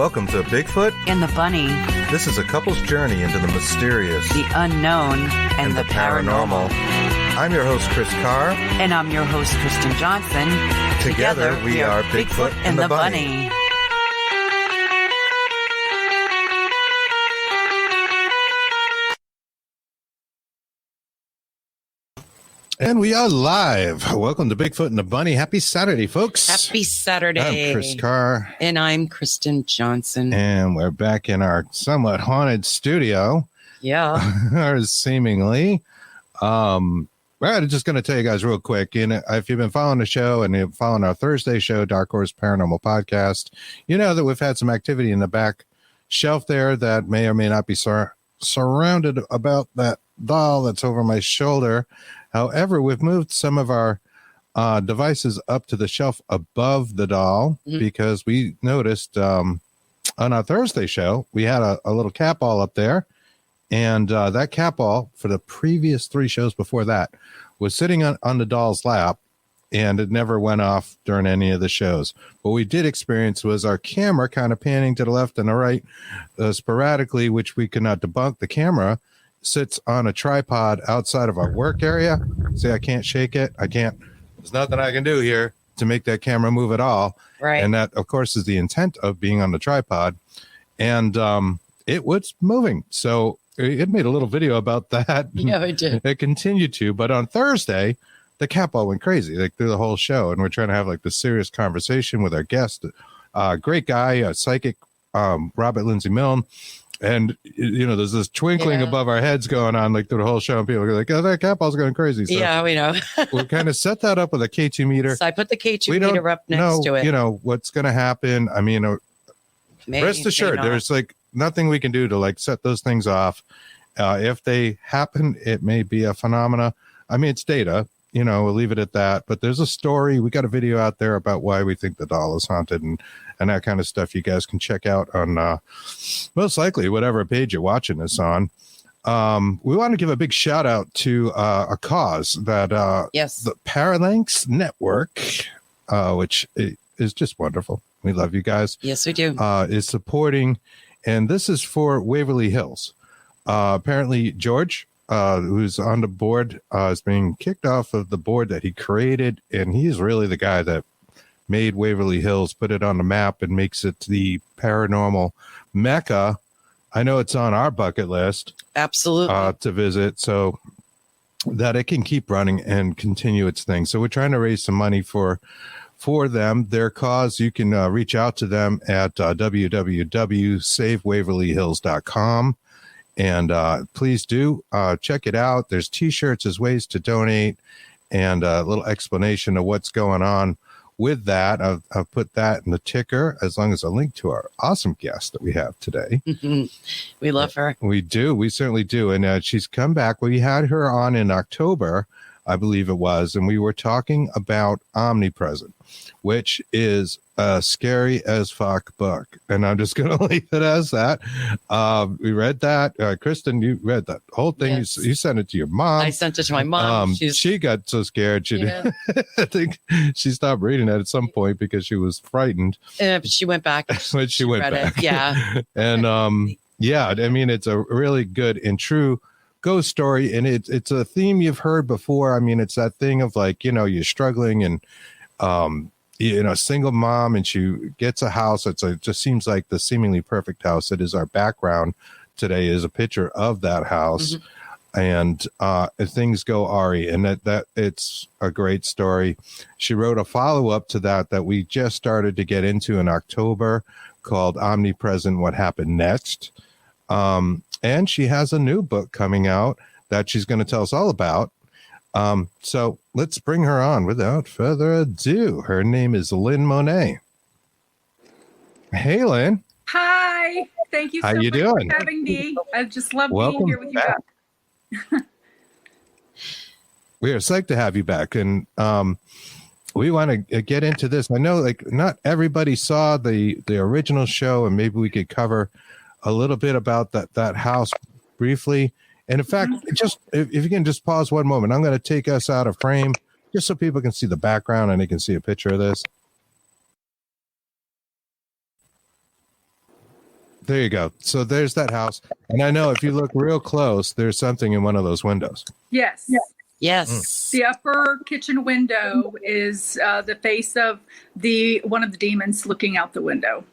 welcome to Bigfoot and the Bunny. This is a couple's journey into the mysterious, the unknown, and the paranormal. I'm your host, Chris Carr. And I'm your host, Kristen Johnson. Together we are Bigfoot and the Bunny. And we are live. Welcome to Bigfoot and the Bunny. Happy Saturday, folks. Happy Saturday. I'm Chris Carr. And I'm Kristen Johnson. And we're back in our somewhat haunted studio. Yeah. Seemingly. We're just going to tell you guys real quick. If you've been following the show and you're following our Thursday show, Dark Horse Paranormal Podcast, you know that we've had some activity in the back shelf there that may or may not be surrounded about that doll that's over my shoulder. However, we've moved some of our devices up to the shelf above the doll because we noticed on our Thursday show, we had a little cat ball up there. And that cat ball for the previous 3 shows before that was sitting on the doll's lap, and it never went off during any of the shows. What we did experience was our camera kind of panning to the left and the right sporadically, which we could not debunk. The camera sits on a tripod outside of our work area. See, I can't shake it. There's nothing I can do here to make that camera move at all. Right. And that, of course, is the intent of being on the tripod. And it was moving. So it made a little video about that. Yeah, it did. It continued to. But on Thursday, the cat ball went crazy, like through the whole show. And we're trying to have like this serious conversation with our guest. Great guy, a psychic, Robert Lindsay Milne. And, there's this twinkling above our heads going on like through the whole show. And people are like, oh, that cat ball's going crazy. So yeah, we know. we kind of set that up with a K2 meter. So I put the K2 meter up next to it. What's going to happen. I mean, rest assured, there's like nothing we can do to like set those things off. If they happen, it may be a phenomena. I mean, it's data. We'll leave it at that. But there's a story. We got a video out there about why we think the doll is haunted and that kind of stuff. You guys can check out on most likely whatever page you're watching this on. We want to give a big shout out to a cause that the Paralanx Network, which is just wonderful. We love you guys. Yes, we do. Is supporting, and this is for Waverly Hills. Apparently, George, who's on the board, is being kicked off of the board that he created, and he's really the guy that made Waverly Hills, put it on the map, and makes it the paranormal mecca. I know it's on our bucket list. Absolutely. To visit, so that it can keep running and continue its thing. So we're trying to raise some money for them, their cause. You can reach out to them at www.savewaverlyhills.com. And please do check it out. There's T-shirts as ways to donate and a little explanation of what's going on with that. I've put that in the ticker, as long as a link to our awesome guest that we have today. We love her. We do. We certainly do. And she's come back. We had her on in October, I believe it was, and we were talking about Omnipresent, which is a scary as fuck book. And I'm just going to leave it as that. We read that. Kristen, you read that whole thing. Yes. You sent it to your mom. I sent it to my mom. She got so scared. I think she stopped reading it at some point because she was frightened. But she went back. But she went back. It. Yeah. And I mean, it's a really good and true ghost story, and it's a theme you've heard before. I mean, it's that thing of like, you're struggling and single mom, and she gets a house. It just seems like the seemingly perfect house. That is our background today, is a picture of that house. And things go awry, and that it's a great story. She wrote a follow-up to that we just started to get into in October, called Omnipresent: What Happened Next. And she has a new book coming out that she's going to tell us all about. So let's bring her on without further ado. Her name is Lynn Monet. Hey, Lynn. Hi. Thank you so much doing? for having me. I just love being here with you guys. We are psyched to have you back. And we want to get into this. I know like not everybody saw the original show, and maybe we could cover a little bit about that house briefly. And in fact, just if you can just pause one moment, I'm going to take us out of frame just so people can see the background and they can see a picture of this. there you go. So there's that house. And I know if you look real close, there's something in one of those windows. Yes. Yes. The upper kitchen window is the face of one of the demons looking out the window.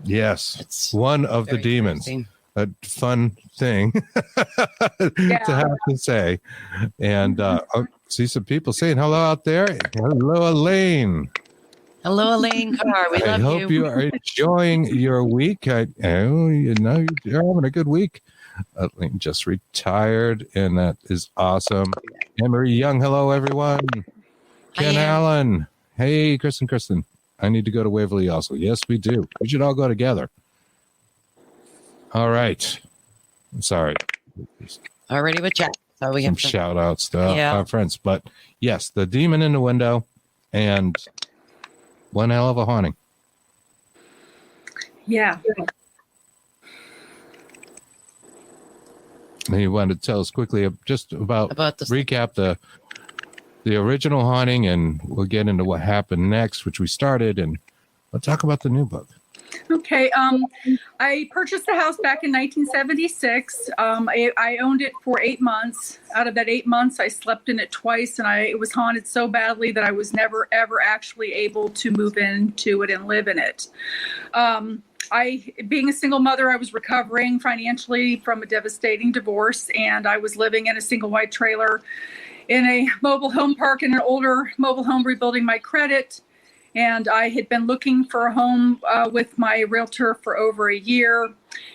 Yes. It's one of the very demons. interesting. A fun thing to have to say. And I see some people saying hello out there. Hello, Elaine. Hello, Elaine Carr. We I love hope you are enjoying your week. You're having a good week. Elaine just retired, and that is awesome. Emery Young, hello, everyone. Ken Allen. Hey, Kristen. I need to go to Waverly also. Yes, we do. We should all go together. All right. I'm sorry. Already with Jack. So we Some have shout outs to our friends. But yes, the demon in the window and one hell of a haunting. Yeah. You wanted to tell us quickly just about recap the original haunting, and we'll get into what happened next, which we started, and we'll talk about the new book. Okay. I purchased the house back in 1976. I owned it for 8 months. Out of that 8 months, I slept in it twice, and it was haunted so badly that I was never, ever actually able to move into it and live in it. Being a single mother, I was recovering financially from a devastating divorce, and I was living in a single wide trailer in a mobile home park in an older mobile home, rebuilding my credit. And I had been looking for a home with my realtor for over a year.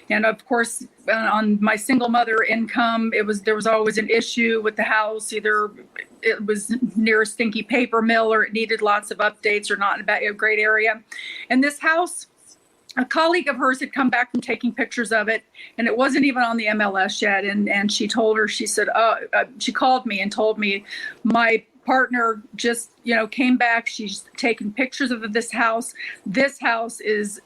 And of course, on my single mother income, there was always an issue with the house. Either it was near a stinky paper mill, or it needed lots of updates, or not in a great area. And this house, a colleague of hers had come back from taking pictures of it, and it wasn't even on the MLS yet. And she called me and told me, my partner just, came back. She's taken pictures of this house. This house is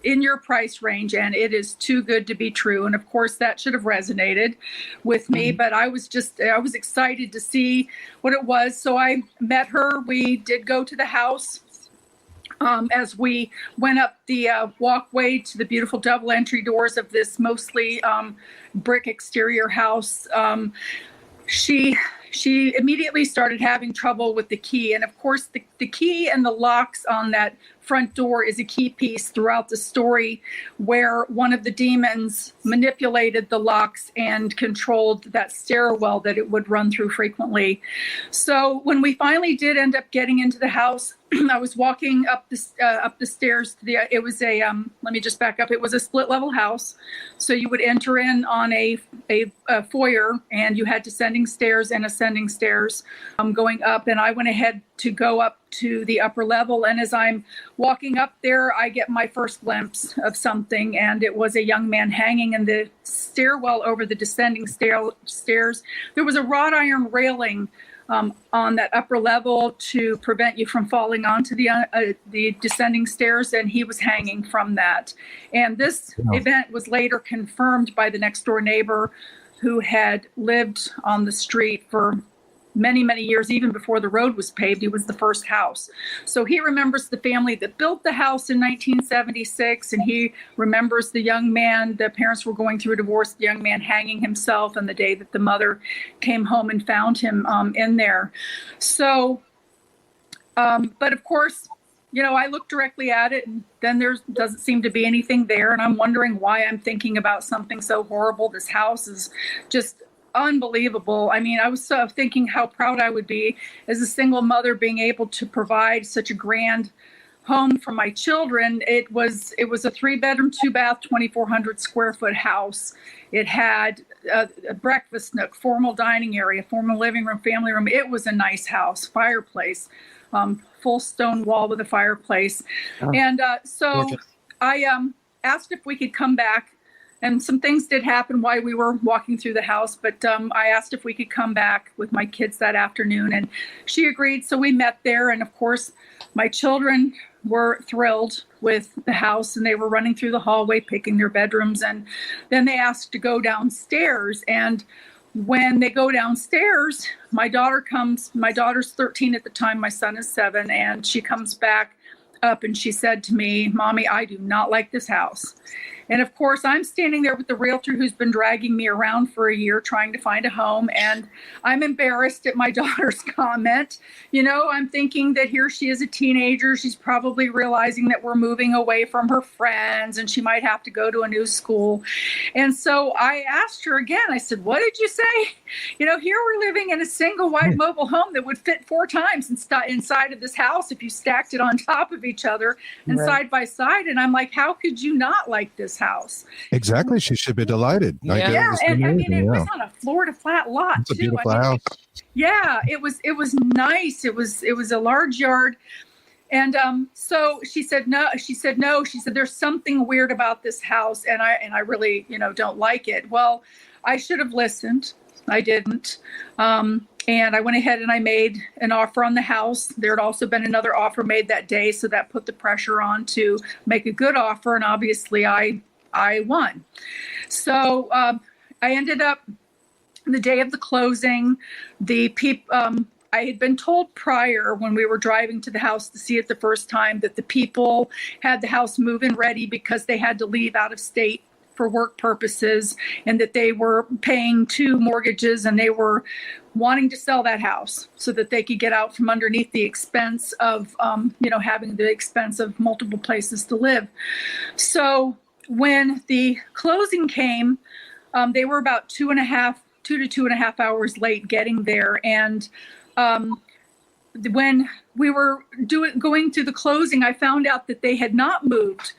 in your price range, and it is too good to be true. And of course that should have resonated with me, but I was excited to see what it was. So I met her. We did go to the house. As we went up the walkway to the beautiful double entry doors of this mostly brick exterior house, she immediately started having trouble with the key. And of course, the key and the locks on that front door is a key piece throughout the story, where one of the demons manipulated the locks and controlled that stairwell that it would run through frequently. So when we finally did end up getting into the house, I was walking up the stairs to let me just back up. It was a split level house. So you would enter in on a foyer, and you had descending stairs and ascending stairs going up. And I went ahead to go up to the upper level. And as I'm walking up there, I get my first glimpse of something. And it was a young man hanging in the stairwell over the descending stairs. There was a wrought iron railing on that upper level to prevent you from falling onto the descending stairs, and he was hanging from that. And this event was later confirmed by the next door neighbor, who had lived on the street for many, many years, even before the road was paved. He was the first house. So he remembers the family that built the house in 1976, and he remembers the young man. The parents were going through a divorce, the young man hanging himself, and the day that the mother came home and found him in there. So, but of course, I look directly at it, and then there doesn't seem to be anything there. And I'm wondering why I'm thinking about something so horrible. This house is just unbelievable. I mean, I was thinking how proud I would be as a single mother, being able to provide such a grand home for my children. It was a 3-bedroom, 2-bath, 2,400 square foot house. It had a breakfast nook, formal dining area, formal living room, family room. It was a nice house, fireplace, full stone wall with a fireplace. And so gorgeous. I asked if we could come back. And some things did happen while we were walking through the house, but I asked if we could come back with my kids that afternoon, and she agreed. So we met there, and of course, my children were thrilled with the house, and they were running through the hallway, picking their bedrooms, and then they asked to go downstairs. And when they go downstairs, my daughter's 13 at the time, my son is 7, and she comes back up and she said to me, "Mommy, I do not like this house." And of course, I'm standing there with the realtor who's been dragging me around for a year trying to find a home. And I'm embarrassed at my daughter's comment. I'm thinking that here she is, a teenager. She's probably realizing that we're moving away from her friends and she might have to go to a new school. And so I asked her again, I said, "What did you say?" Here we're living in a single wide mobile home that would fit 4 times inside of this house if you stacked it on top of each other and side by side. And I'm like, how could you not like this house? Exactly. She should be delighted. Yeah. And I mean, it was on a floor to flat lot. It's a too. beautiful house. Yeah, it was nice. It was a large yard. And so she said no. She said there's something weird about this house, and I really don't like it. Well, I should have listened. I didn't. And I went ahead and I made an offer on the house. There had also been another offer made that day, so that put the pressure on to make a good offer. And obviously, I won. So I ended up the day of the closing. I had been told prior when we were driving to the house to see it the first time that the people had the house move-in ready because they had to leave out of state for work purposes, and that they were paying 2 mortgages and they were wanting to sell that house so that they could get out from underneath the expense of, having the expense of multiple places to live. So when the closing came, they were about 2 to 2.5 hours late getting there. And when we were going through the closing, I found out that they had not moved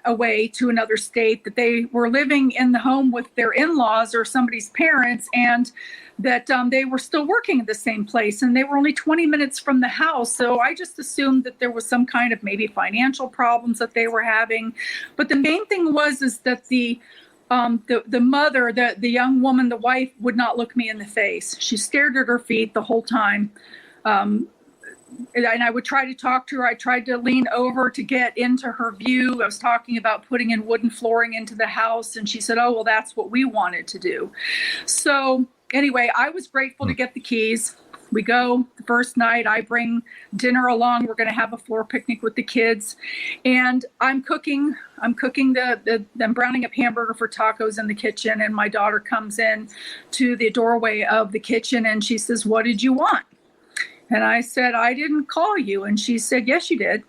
away to another state, that they were living in the home with their in-laws or somebody's parents, and that they were still working at the same place, and they were only 20 minutes from the house. So I just assumed that there was some kind of maybe financial problems that they were having. But the main thing is that the mother, the young woman, the wife, would not look me in the face. She stared at her feet the whole time. And I would try to talk to her. I tried to lean over to get into her view. I was talking about putting in wooden flooring into the house. And she said, "Oh, well, that's what we wanted to do." So anyway, I was grateful to get the keys. We go the first night. I bring dinner along. We're going to have a floor picnic with the kids. And I'm cooking I'm browning up hamburger for tacos in the kitchen. And my daughter comes in to the doorway of the kitchen and she says, "What did you want?" And I said, "I didn't call you." And she said, "Yes, you did."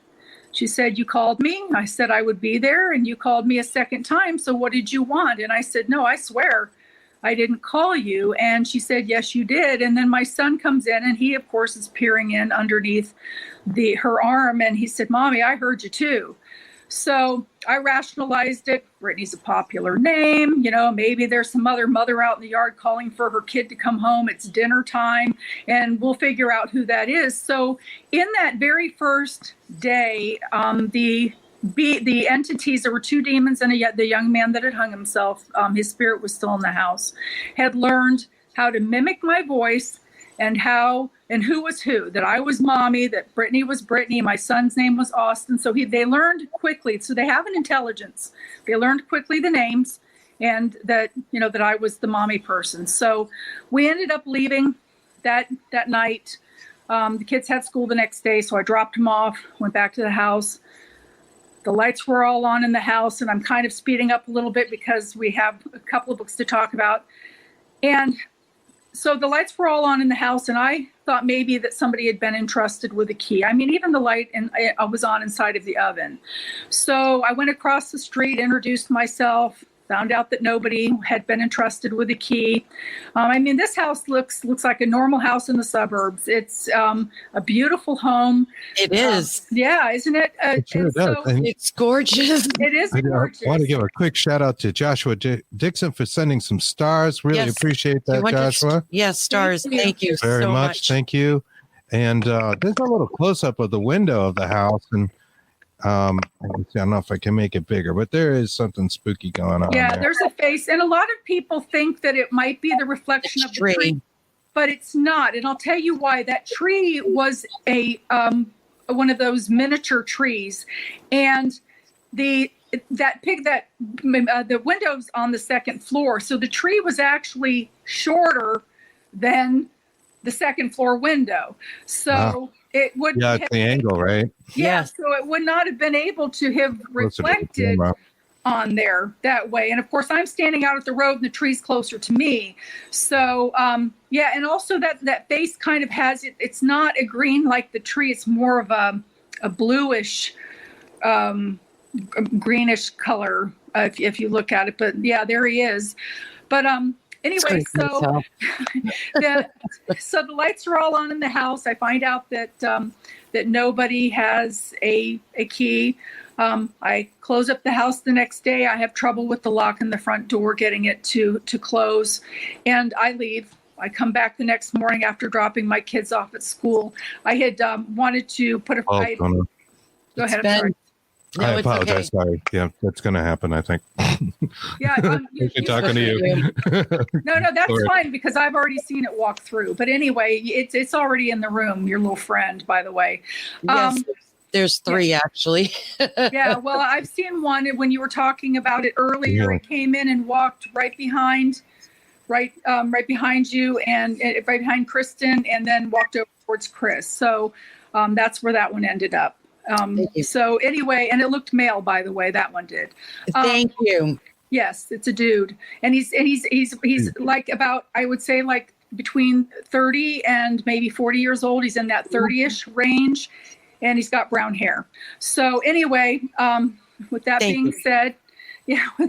She said, "You called me. I said I would be there, and you called me a second time. So what did you want?" And I said, "No, I swear I didn't call you." And she said, "Yes, you did." And then my son comes in, and he, of course, is peering in underneath her arm. And he said, "Mommy, I heard you too." So I rationalized it. Brittany's a popular name. Maybe there's some other mother out in the yard calling for her kid to come home. It's dinner time, and we'll figure out who that is. So in that very first day, the entities, there were 2 demons and the young man that had hung himself, his spirit was still in the house, had learned how to mimic my voice and who was who, that I was Mommy, that Brittany was Brittany, my son's name was Austin. So they learned quickly. So they have an intelligence. They learned quickly the names, and that I was the mommy person. So we ended up leaving that night. The kids had school the next day, so I dropped them off, went back to the house. The lights were all on in the house, and I'm kind of speeding up a little bit because we have a couple of books to talk about. And so the lights were all on in the house, and I thought maybe that somebody had been entrusted with a key. I mean, even the light was on inside of the oven. So I went across the street, introduced myself, found out that nobody had been entrusted with a key. This house looks like a normal house in the suburbs. It's a beautiful home. It is. Yeah, isn't it? It sure does. It's gorgeous. It is gorgeous. I want to give a quick shout out to Joshua Dixon for sending some stars. Really appreciate that, Joshua. Yes, stars. Thank you very so much. Thank you. And there's a little close up of the window of the house, and I don't know if I can make it bigger, but there is something spooky going on. Yeah, there's a face, and a lot of people think that it might be the reflection of the tree, but it's not. And I'll tell you why. That tree was one of those miniature trees, and the window's on the second floor, so the tree was actually shorter than the second floor window. So it would. Yeah, it's the angle, right? Yeah, Yes. so it would not have been able to have Closer to the reflected camera. on there that way. And of course, I'm standing out at the road and the tree's closer to me. So, yeah, and also that face kind of has it. It's not a green like the tree. It's more of a bluish, greenish color if you look at it. But yeah, there he is. But anyway, so so the lights are all on in the house. I find out that that nobody has a key. I close up the house the next day. I have trouble with the lock in the front door, getting it to close, and I leave. I come back the next morning after dropping my kids off at school. I had wanted to put a fight. Oh, Go ahead. I'm Ben. sorry. No, I it's apologize. okay. Sorry. Yeah, that's going to happen, I think. Yeah, We're talking to you. No, that's Sorry. fine because I've already seen it walk through. But anyway, it's already in the room. Your little friend, by the way. Yes, there's 3 actually. Yeah, well, I've seen one when you were talking about it earlier. Yeah. It came in and walked right behind you and right behind Kristen, and then walked over towards Chris. So that's where that one ended up. Thank you. So anyway, and it looked male, by the way. That one did. Thank you. Yes, it's a dude, and he's like about, I would say, like between 30 and maybe 40 years old. He's in that 30-ish range, and he's got brown hair. So anyway, with that Thank being you. said,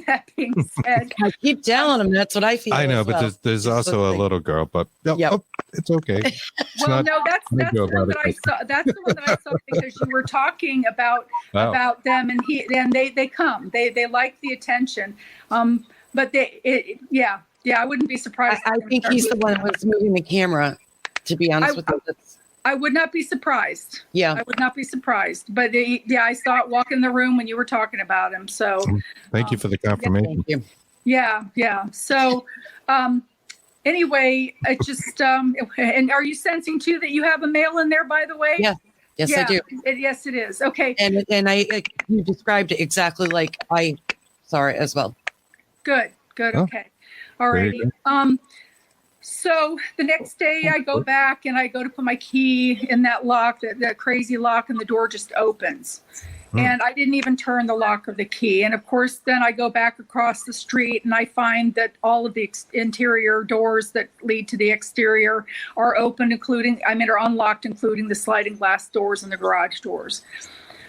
I keep telling him that's what I feel. I know, as but well. there's also a little girl, but Yep. it's okay. It's well, not no, that's big the deal one about that it. I saw. That's the one that I saw because you were talking about Wow. them, and they come. They like the attention. But yeah, I wouldn't be surprised. I think he's the one that was moving the camera. To be honest with you, I would not be surprised. yeah. I would not be surprised. But I saw it walk in the room when you were talking about him. So Thank you for the confirmation. Thank you. yeah. So anyway, I just and are you sensing too that you have a male in there, by the way? Yeah. Yes, I do. Yes, it is. Okay. And you described it exactly like I saw it as well. Good. Oh, Okay. All there righty. you So the next day I go back and I go to put my key in that lock, that crazy lock, and the door just opens. And I didn't even turn the lock of the key. And of course, then I go back across the street and I find that all of the interior doors that lead to the exterior are open, are unlocked, including the sliding glass doors and the garage doors.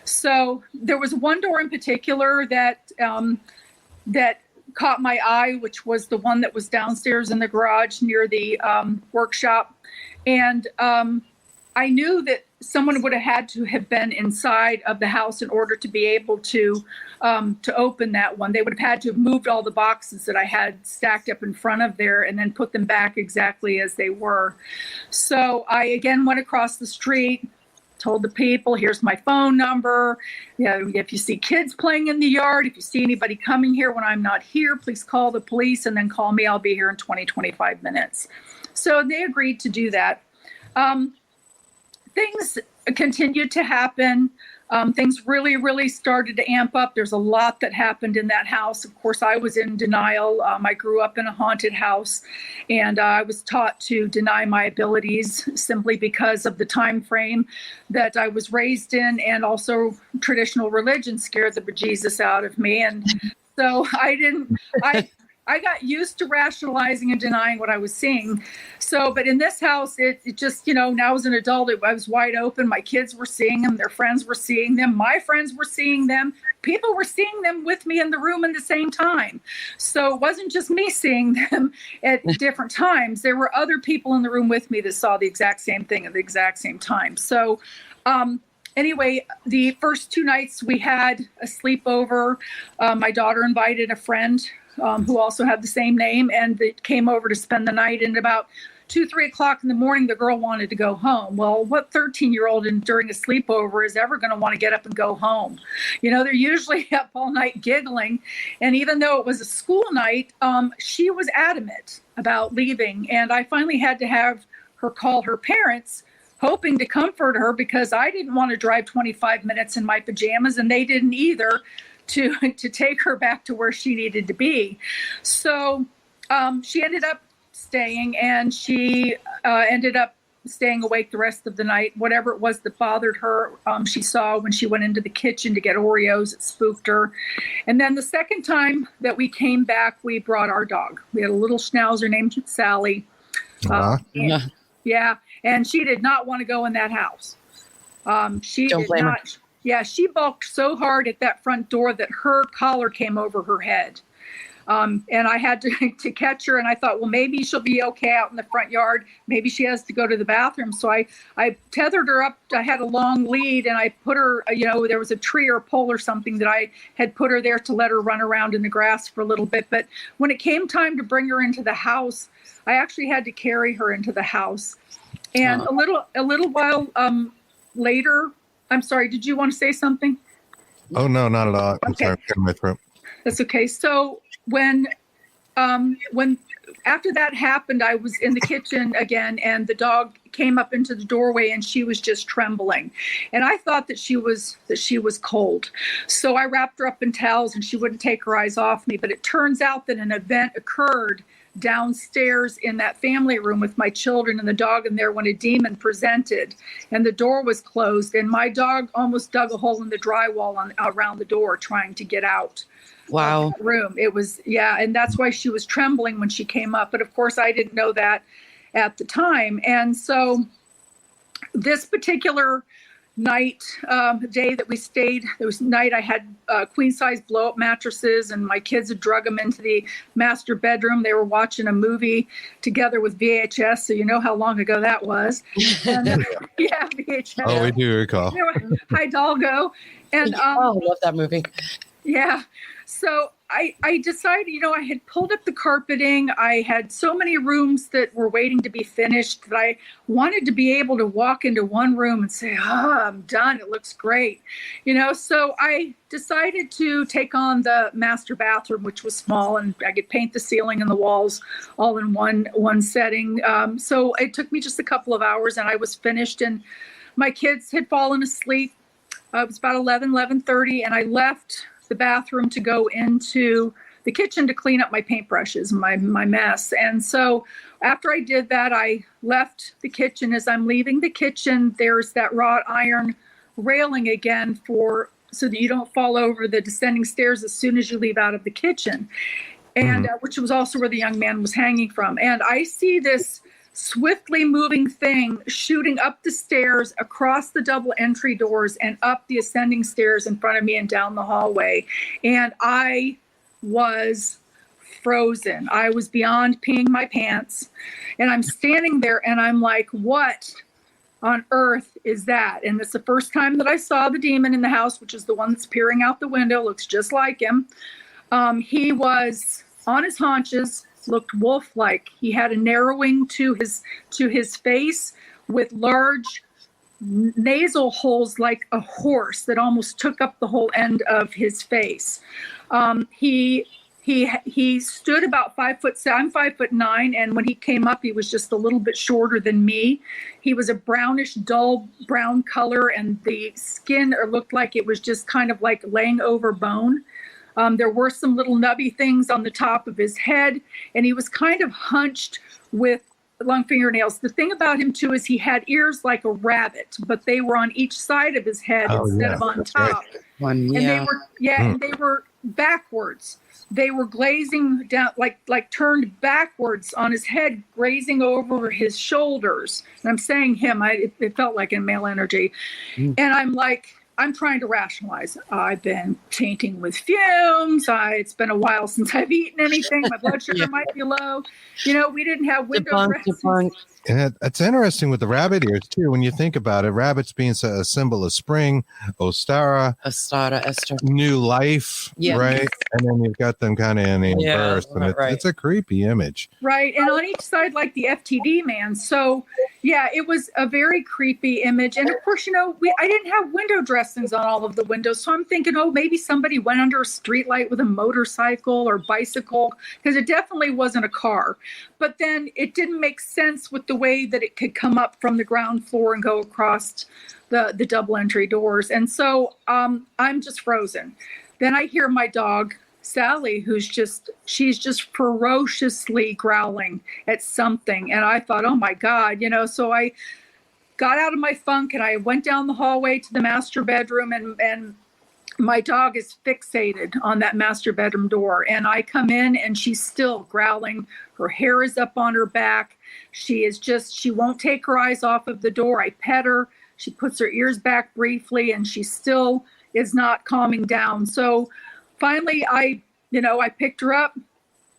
So there was one door in particular that caught my eye, which was the one that was downstairs in the garage near the workshop. And I knew that someone would have had to have been inside of the house in order to be able to open that one. They would have had to have moved all the boxes that I had stacked up in front of there and then put them back exactly as they were. So I again went across the street, told the people, here's my phone number. If you see kids playing in the yard, if you see anybody coming here when I'm not here, please call the police and then call me. I'll be here in 25 minutes. So they agreed to do that. Things continued to happen. Things really, really started to amp up. There's a lot that happened in that house. Of course, I was in denial. I grew up in a haunted house, and I was taught to deny my abilities simply because of the time frame that I was raised in, and also traditional religion scared the bejesus out of me. And so I got used to rationalizing and denying what I was seeing. So, but in this house, it just, now as an adult, I was wide open. My kids were seeing them. Their friends were seeing them. My friends were seeing them. People were seeing them with me in the room at the same time. So it wasn't just me seeing them at different times. There were other people in the room with me that saw the exact same thing at the exact same time. So, anyway, the first 2 nights we had a sleepover. My daughter invited a friend who also had the same name, and they came over to spend the night. And about 2-3 o'clock in the morning, the girl wanted to go home. Well, what 13-year-old during a sleepover is ever going to want to get up and go home? They're usually up all night giggling. And even though it was a school night, she was adamant about leaving. And I finally had to have her call her parents, hoping to comfort her, because I didn't want to drive 25 minutes in my pajamas, and they didn't either, to take her back to where she needed to be. So she ended up staying, and she ended up staying awake the rest of the night. Whatever it was that bothered her, she saw when she went into the kitchen to get Oreos. It spooked her. And then the second time that we came back, we brought our dog. We had a little schnauzer named Sally. Yeah, and she did not want to go in that house. She Don't did blame her. not. Yeah, she balked so hard at that front door that her collar came over her head. And I had to catch her, and I thought, well, maybe she'll be okay out in the front yard. Maybe she has to go to the bathroom. So I tethered her up. I had a long lead, and I put her, there was a tree or a pole or something that I had put her there to let her run around in the grass for a little bit. But when it came time to bring her into the house, I actually had to carry her into the house. And a little while later, I'm sorry, did you want to say something? Oh, no, not at all. I'm Okay. sorry, I'm cutting my throat. That's okay. So when after that happened, I was in the kitchen again, and the dog came up into the doorway, and she was just trembling, and I thought that she was cold. So I wrapped her up in towels, and she wouldn't take her eyes off me. But it turns out that an event occurred downstairs in that family room with my children and the dog in there when a demon presented, and the door was closed, and my dog almost dug a hole in the drywall around the door trying to get out. Wow. Room. It was, and that's why she was trembling when she came up. But of course, I didn't know that at the time. And so this particular night, day that we stayed, there was night I had queen size blow up mattresses, and my kids had drug them into the master bedroom. They were watching a movie together with VHS. So you know how long ago that was. And, VHS. Oh, we do recall. Hidalgo. And I love that movie. yeah. So I decided, I had pulled up the carpeting. I had so many rooms that were waiting to be finished that I wanted to be able to walk into one room and say, I'm done. It looks great. So I decided to take on the master bathroom, which was small, and I could paint the ceiling and the walls all in one setting. So it took me just a couple of hours, and I was finished, and my kids had fallen asleep. It was about 11:30, and I left the bathroom to go into the kitchen to clean up my paintbrushes, my mess. And so after I did that, I left the kitchen. As I'm leaving the kitchen, there's that wrought iron railing again so that you don't fall over the descending stairs as soon as you leave out of the kitchen, and which was also where the young man was hanging from. And I see this swiftly moving thing shooting up the stairs, across the double entry doors, and up the ascending stairs in front of me and down the hallway. And I was frozen. I was beyond peeing my pants. And I'm standing there, and I'm like, what on earth is that? And it's the first time that I saw the demon in the house, which is the one that's peering out the window, looks just like him. He was on his haunches, looked wolf-like. He had a narrowing to his face with large nasal holes like a horse that almost took up the whole end of his face. He stood about 5 foot. I'm 5'9", and when he came up, he was just a little bit shorter than me. He was a brownish, dull brown color, and the skin looked like it was just kind of like laying over bone. There were some little nubby things on the top of his head, and he was kind of hunched with long fingernails. The thing about him, too, is he had ears like a rabbit, but they were on each side of his head instead of on top. Right. And they were backwards. They were glazing down, like turned backwards on his head, grazing over his shoulders. And I'm saying him, it felt like in male energy. And I'm like, I'm trying to rationalize. I've been tainting with fumes. It's been a while since I've eaten anything. My blood sugar might be low. We didn't have window dressings. And it's interesting with the rabbit ears, too, when you think about it. Rabbits being a symbol of spring, Ostara, Esther. new life, right? And then you've got them kind of in the inverse. And it's a creepy image. Right. And on each side, like the FTD man. So, it was a very creepy image. And of course, I didn't have window dressings on all of the windows. So I'm thinking, maybe somebody went under a streetlight with a motorcycle or bicycle, because it definitely wasn't a car. But then it didn't make sense with the way that it could come up from the ground floor and go across the double entry doors. And so I'm just frozen. Then I hear my dog Sally, she's just ferociously growling at something. And I thought, oh my God, so I got out of my funk and I went down the hallway to the master bedroom, and my dog is fixated on that master bedroom door. And I come in and she's still growling. Her hair is up on her back. She won't take her eyes off of the door. I pet her. She puts her ears back briefly and she still is not calming down. So finally I picked her up,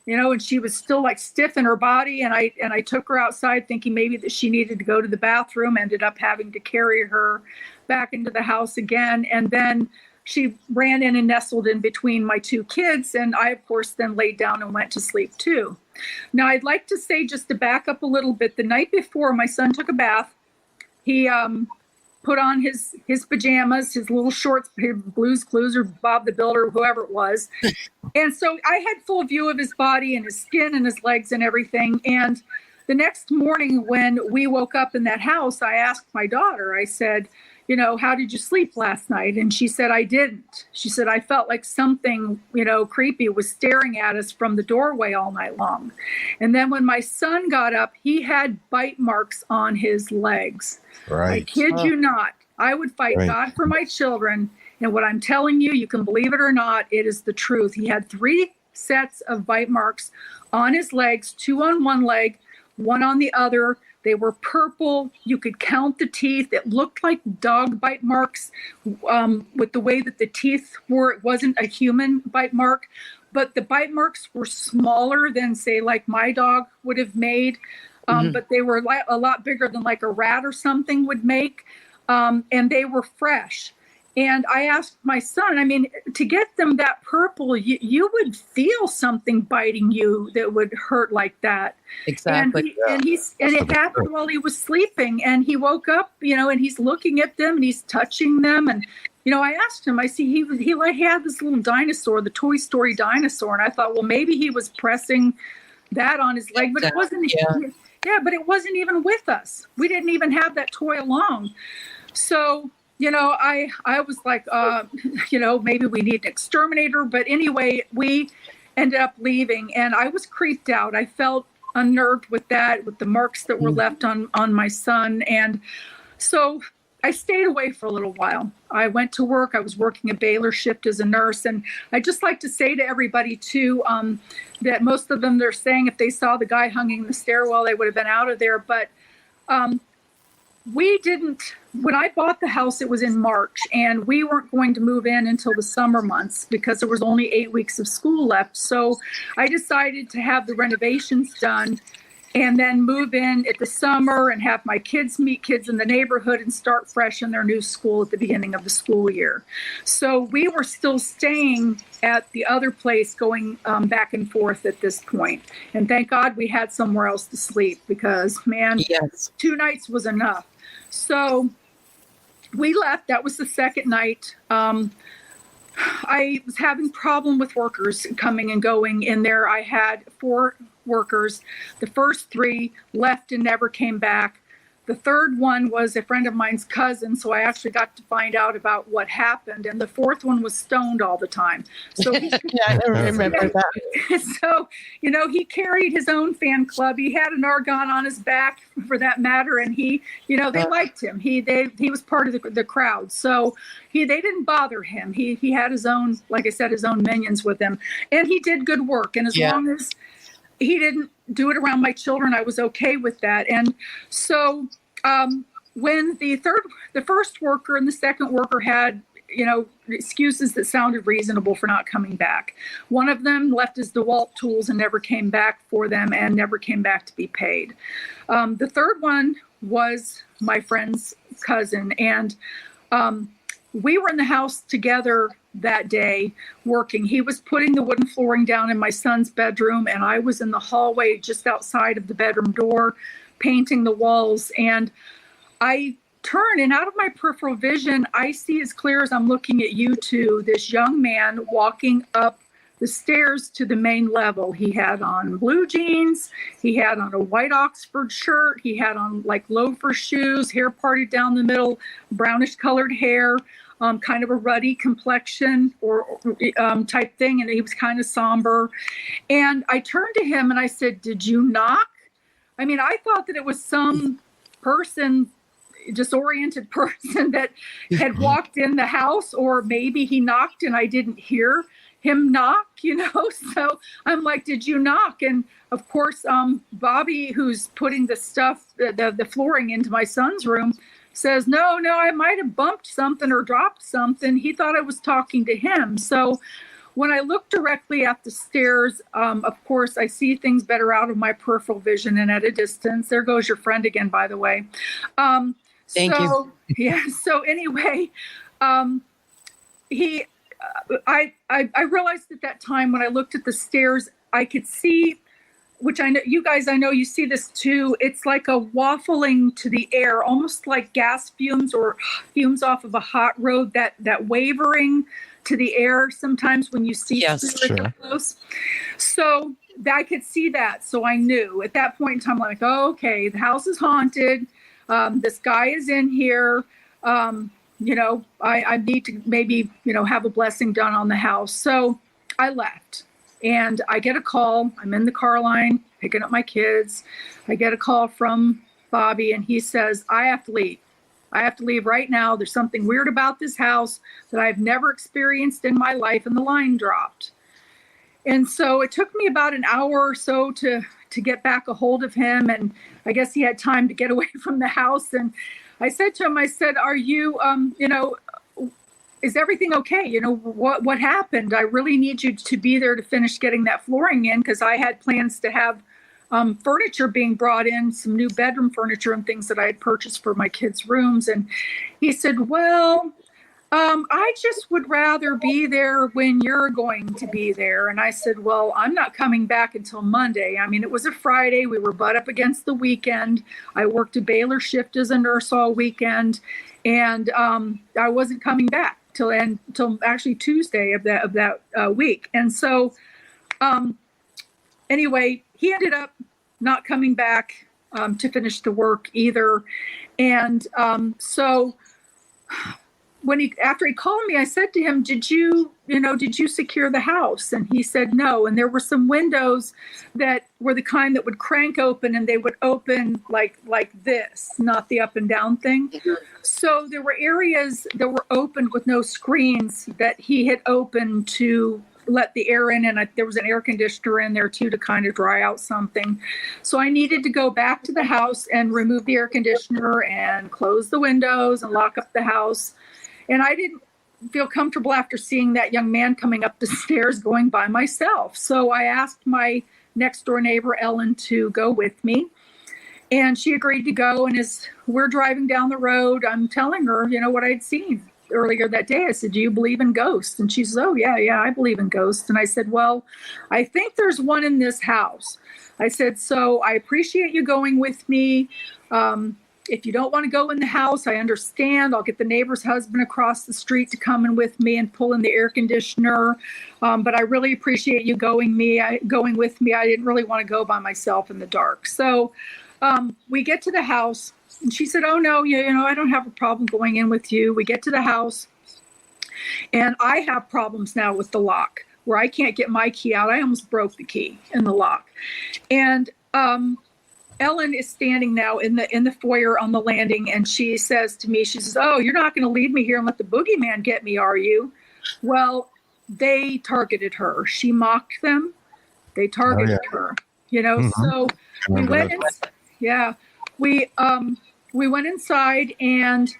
and she was still like stiff in her body. And I took her outside thinking maybe that she needed to go to the bathroom, ended up having to carry her back into the house again. And then she ran in and nestled in between my two kids. And I, of course, then laid down and went to sleep too. Now, I'd like to say, just to back up a little bit, the night before my son took a bath, he put on his pajamas, his little shorts, Blue's Clues or Bob the Builder, whoever it was. And so I had full view of his body and his skin and his legs and everything. And the next morning when we woke up in that house, I asked my daughter, I said, how did you sleep last night? And she said, I didn't. She said, I felt like something, creepy was staring at us from the doorway all night long. And then when my son got up, he had bite marks on his legs. Right. I kid you not. I would fight God for my children. And what I'm telling you, you can believe it or not, it is the truth. He had 3 sets of bite marks on his legs, 2 on one leg, 1 on the other. They were purple. You could count the teeth. It looked like dog bite marks with the way that the teeth were. It wasn't a human bite mark, but the bite marks were smaller than, say, like my dog would have made. But they were a lot bigger than like a rat or something would make. And they were fresh. And I asked my son, to get them that purple, you would feel something biting you that would hurt like that. Exactly. And it happened while he was sleeping, and he woke up, and he's looking at them and he's touching them. And, I asked him, I see he had this little dinosaur, the Toy Story dinosaur. And I thought, well, maybe he was pressing that on his leg, but it wasn't. Yeah, but it wasn't even with us. We didn't even have that toy along. So, I was like, maybe we need an exterminator. But anyway, we ended up leaving, and I was creeped out. I felt unnerved with that, with the marks that were left on my son. And so I stayed away for a little while. I went to work. I was working a Baylor shift as a nurse. And I'd just like to say to everybody, too, that most of them, they're saying if they saw the guy hanging in the stairwell, they would have been out of there. But we didn't. When I bought the house, it was in March, and we weren't going to move in until the summer months because there was only 8 weeks of school left. So I decided to have the renovations done and then move in at the summer and have my kids meet kids in the neighborhood and start fresh in their new school at the beginning of the school year. So we were still staying at the other place, going back and forth at this point. And thank God we had somewhere else to sleep because, man, 2 nights was enough. So we left. That was the second night. I was having problem with workers coming and going in there. I had 4 workers. The first 3 left and never came back. The third one was a friend of mine's cousin, so I actually got to find out about what happened. And the 4th one was stoned all the time. So I remember that. So, he carried his own fan club. He had an argon on his back, for that matter, and they liked him. He was part of the crowd, so they didn't bother him. He had his own, like I said, his own minions with him, and he did good work. And as long as he didn't do it around my children, I was okay with that. And so when the first worker and the second worker had, excuses that sounded reasonable for not coming back. One of them left his DeWalt tools and never came back for them and never came back to be paid. The third one was my friend's cousin. And we were in the house together that day working. He was putting the wooden flooring down in my son's bedroom, and I was in the hallway just outside of the bedroom door painting the walls. And I turn, and out of my peripheral vision, I see as clear as I'm looking at you two, this young man walking up the stairs to the main level. He had on blue jeans. He had on a white Oxford shirt. He had on like loafer shoes, hair parted down the middle, brownish colored hair. kind of a ruddy complexion or type thing. And he was kind of somber. And I turned to him and I said, "Did you knock?" I mean, I thought that it was some person, disoriented person that had walked in the house, or maybe he knocked and I didn't hear him knock, So I'm like, "Did you knock?" And of course, Bobby, who's putting the stuff, the flooring into my son's room, says, no, I might have bumped something or dropped something. He thought I was talking to him. So when I look directly at the stairs, of course, I see things better out of my peripheral vision and at a distance. There goes your friend again, by the way. Thank you. Yeah. So anyway, I realized at that time when I looked at the stairs, I could see, which I know you guys, I know you see this too. It's like a waffling to the air, almost like gas fumes or fumes off of a hot road, that wavering to the air sometimes when you see Yes, sure. close. So I could see that. So I knew at that point in time, I'm like, oh, okay, the house is haunted. This guy is in here. I need to maybe, have a blessing done on the house. So I left and I get a call. I'm in the car line picking up my kids. I get a call from Bobby and he says, I have to leave. I have to leave right now. There's something weird about this house that I've never experienced in my life. And the line dropped. And so it took me about an hour or so to get back a hold of him. And I guess he had time to get away from the house. And I said to him, are you, is everything okay? What happened? I really need you to be there to finish getting that flooring in, because I had plans to have furniture being brought in, some new bedroom furniture and things that I had purchased for my kids' rooms. And he said, well, I just would rather be there when you're going to be there. And I said, well, I'm not coming back until Monday. I mean, it was a Friday. We were butt up against the weekend. I worked a Baylor shift as a nurse all weekend. And I wasn't coming back till actually Tuesday of that week. And so anyway, he ended up not coming back to finish the work either. And so after he called me, I said to him, did you secure the house? And he said no. And there were some windows that were the kind that would crank open, and they would open like this, not the up and down thing. So there were areas that were opened with no screens that he had opened to let the air in. And there was an air conditioner in there too, to kind of dry out something. So I needed to go back to the house and remove the air conditioner and close the windows and lock up the house. And I didn't feel comfortable after seeing that young man coming up the stairs going by myself. So I asked my next door neighbor, Ellen, to go with me. And she agreed to go. And as we're driving down the road, I'm telling her, what I'd seen earlier that day. I said, do you believe in ghosts? And she says, oh, yeah, I believe in ghosts. And I said, well, I think there's one in this house. I said, so I appreciate you going with me. If you don't want to go in the house, I understand. I'll get the neighbor's husband across the street to come in with me and pull in the air conditioner. But I really appreciate you going with me. I didn't really want to go by myself in the dark. So we get to the house, and she said, oh, no, I don't have a problem going in with you. We get to the house, and I have problems now with the lock where I can't get my key out. I almost broke the key in the lock. And Ellen is standing now in the foyer on the landing, and she says to me, she says, oh, you're not going to leave me here and let the boogeyman get me, are you? Well, they targeted her. She mocked them. They targeted her, Mm-hmm. So we went in, we went inside and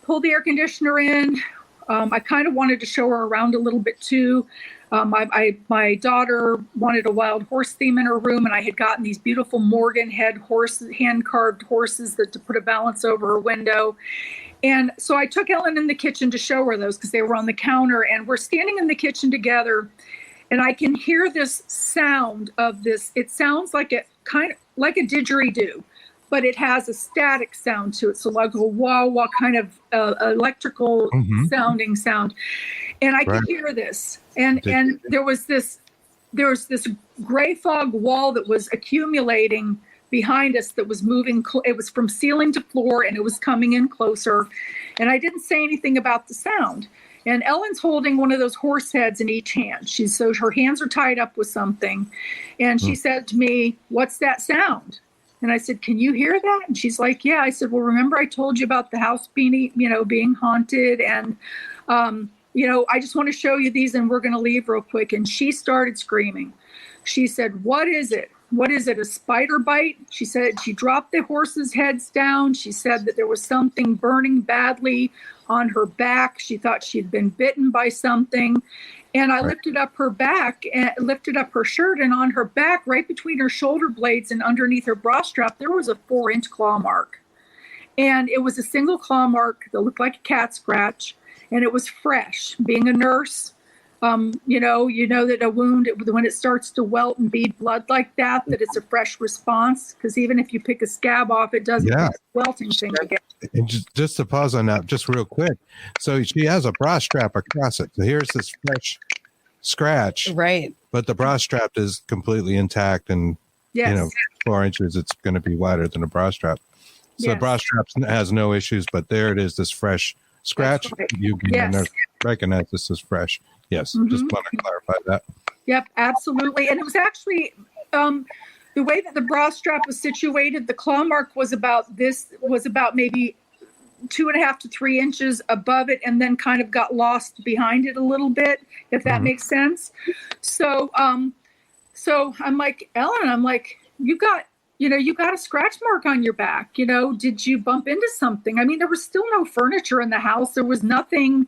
pulled the air conditioner in. I kind of wanted to show her around a little bit too. My daughter wanted a wild horse theme in her room, and I had gotten these beautiful Morgan head horses, hand-carved horses to put a balance over her window. And so I took Ellen in the kitchen to show her those because they were on the counter, and we're standing in the kitchen together, and I can hear this sound of this. It sounds like a didgeridoo, but it has a static sound to it. So like a wah-wah kind of electrical sounding sound. And I could hear this. And there was this gray fog wall that was accumulating behind us that was moving. It was from ceiling to floor, and it was coming in closer. And I didn't say anything about the sound. And Ellen's holding one of those horse heads in each hand. So her hands are tied up with something. And she said to me, "What's that sound?" And I said, "Can you hear that?" And she's like, "Yeah." I said, "Well, remember I told you about the house being haunted, and I just want to show you these, and we're going to leave real quick." And she started screaming. She said, "What is it? What is it? A spider bite?" She said she dropped the horses' heads down. She said that there was something burning badly on her back. She thought she'd been bitten by something. And I lifted up her back and lifted up her shirt, and on her back, right between her shoulder blades and underneath her bra strap, there was a 4-inch claw mark. And it was a single claw mark that looked like a cat scratch, and it was fresh. Being a nurse, you know that a wound, when it starts to welt and bead blood like that it's a fresh response. Because even if you pick a scab off, it doesn't get welting thing again. And just to pause on that, just real quick. So she has a bra strap across it. So here's this fresh scratch, right? But the bra strap is completely intact, and 4 inches. It's going to be wider than a bra strap. So the bra strap has no issues, but there it is. This fresh scratch. Right. You can recognize this as fresh. Yes, just want to clarify that. Yep, absolutely. And it was actually the way that the bra strap was situated. The claw mark was about maybe 2.5 to 3 inches above it, and then kind of got lost behind it a little bit, if that makes sense. So I'm like, "Ellen, you got a scratch mark on your back. Did you bump into something?" I mean, there was still no furniture in the house. There was nothing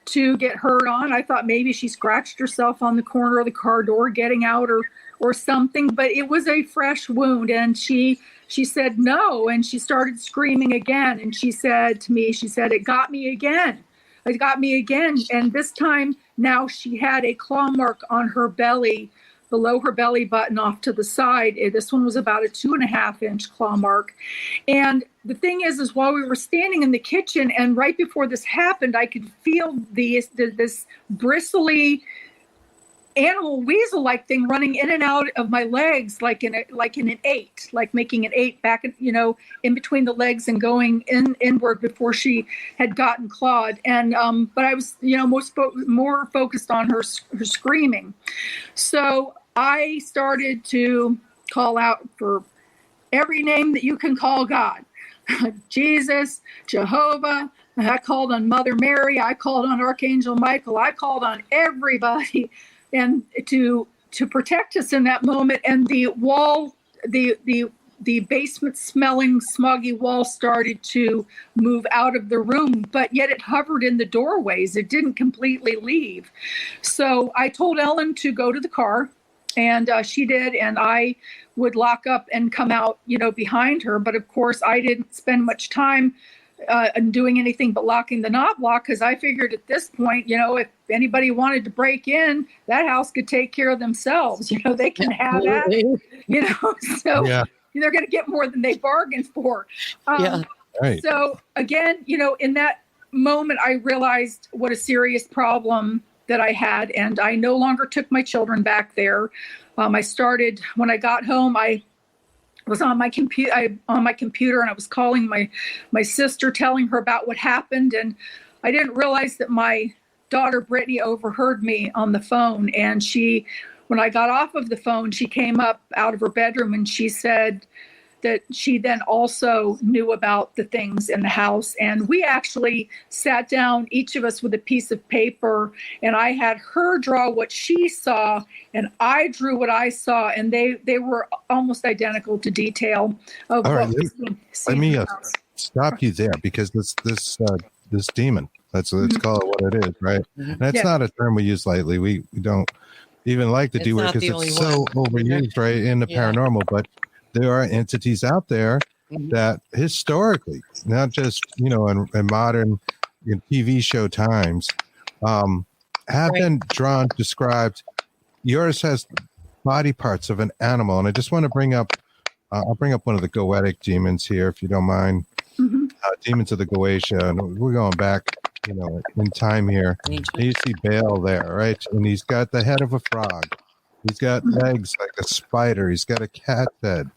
to get hurt on. I thought maybe she scratched herself on the corner of the car door getting out or something, but it was a fresh wound. And she said no, and she started screaming again. And she said to me, "It got me again. It got me again." And this time now she had a claw mark on her belly, below her belly button off to the side. This one was about a 2.5-inch claw mark. And the thing is while we were standing in the kitchen, and right before this happened, I could feel this bristly animal weasel-like thing running in and out of my legs, like in an 8, like making an 8 back, in between the legs and going inward before she had gotten clawed. And but I was, more focused on her screaming. So I started to call out for every name that you can call God. Jesus, Jehovah. I called on Mother Mary. I called on Archangel Michael. I called on everybody, and to protect us in that moment. And the wall, the basement smelling smoggy wall started to move out of the room, but yet it hovered in the doorways. It didn't completely leave. So I told Ellen to go to the car, and she did, and I would lock up and come out, behind her. But of course, I didn't spend much time doing anything but locking the knob lock, because I figured at this point, if anybody wanted to break in, that house could take care of themselves. They can have that. So they're going to get more than they bargained for. Right. So again, in that moment, I realized what a serious problem that I had, and I no longer took my children back there. I started, when I got home, I was on my computer, and I was calling my sister, telling her about what happened. And I didn't realize that my daughter Brittany overheard me on the phone. And when I got off of the phone, she came up out of her bedroom, and she said that she then also knew about the things in the house. And we actually sat down, each of us with a piece of paper, and I had her draw what she saw, and I drew what I saw, and they were almost identical to detail of all what right, was being seen. let me stop you there, because this demon, let's call it what it is, right? And that's not a term we use lightly. We don't even like the D word, because it's so overused, right, in the paranormal. But there are entities out there that historically, not just, in modern TV show times, have been described. Yours has body parts of an animal. And I just want to bring up, I'll bring up one of the Goetic demons here, if you don't mind. Demons of the Goetia. And we're going back, in time here. And you see Baal there, right? And he's got the head of a frog. He's got legs like a spider. He's got a cat head.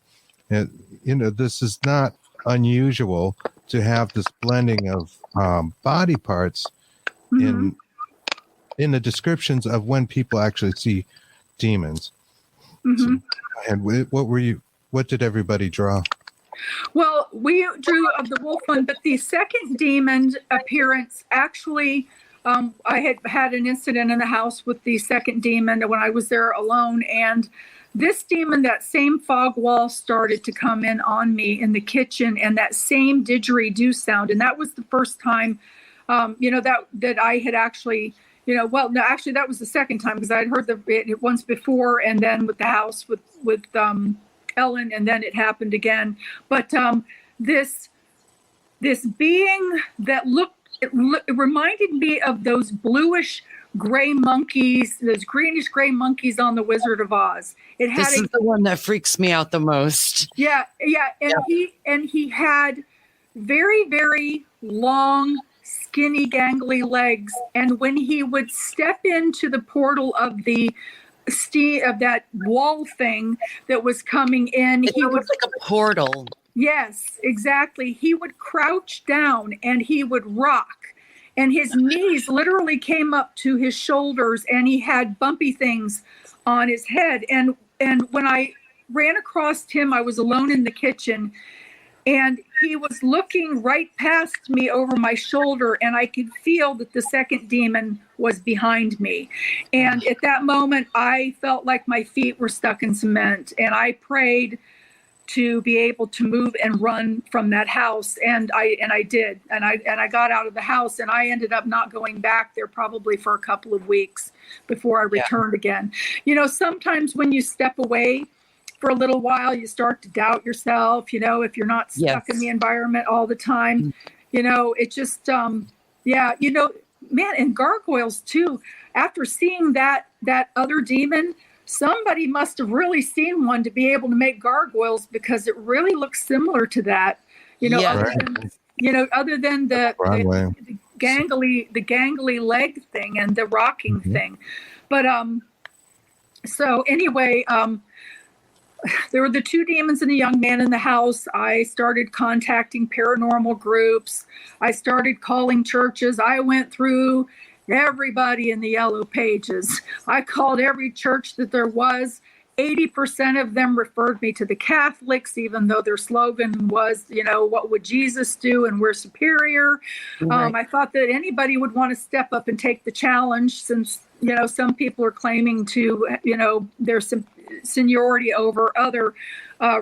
This is not unusual to have this blending of body parts in the descriptions of when people actually see demons. So, and what did everybody draw? Well, we drew of the wolf one, but the second demon appearance actually, I had an incident in the house with the second demon when I was there alone. And this demon, that same fog wall started to come in on me in the kitchen, and that same didgeridoo sound. And that was the first time, that I had actually, actually that was the second time, because I had heard it once before, and then with the house with Ellen, and then it happened again. But this being that it reminded me of those bluish gray monkeys, those greenish gray monkeys on the Wizard of Oz. This is the one that freaks me out the most. Yeah, and he had very, very long, skinny, gangly legs, and when he would step into the portal of the of that wall thing that was coming in, he was like a portal. Yes, exactly. He would crouch down and he would rock, and his knees literally came up to his shoulders, and he had bumpy things on his head. And when I ran across him, I was alone in the kitchen, and he was looking right past me over my shoulder, and I could feel that the second demon was behind me. And at that moment, I felt like my feet were stuck in cement, and I prayed to be able to move and run from that house. And I did. And I got out of the house, and I ended up not going back there probably for a couple of weeks before I returned again. Sometimes when you step away for a little while, you start to doubt yourself, if you're not stuck in the environment all the time, it just, man, and gargoyles too. After seeing that other demon, somebody must have really seen one to be able to make gargoyles, because it really looks similar to that, other than the gangly leg thing and the rocking thing. But, so anyway, there were the two demons and a young man in the house. I started contacting paranormal groups. I started calling churches. I went through everybody in the yellow pages. I called every church that there was. 80% of them referred me to the Catholics, even though their slogan was, what would Jesus do? And we're superior. Right. I thought that anybody would want to step up and take the challenge, since, some people are claiming to, there's some seniority over other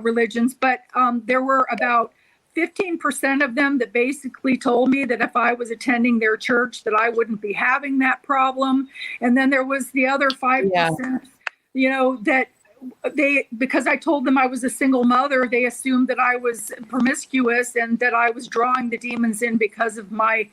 religions. But there were about 15% of them that basically told me that if I was attending their church, that I wouldn't be having that problem. And then there was the other 5%, that because I told them I was a single mother, they assumed that I was promiscuous and that I was drawing the demons in because of my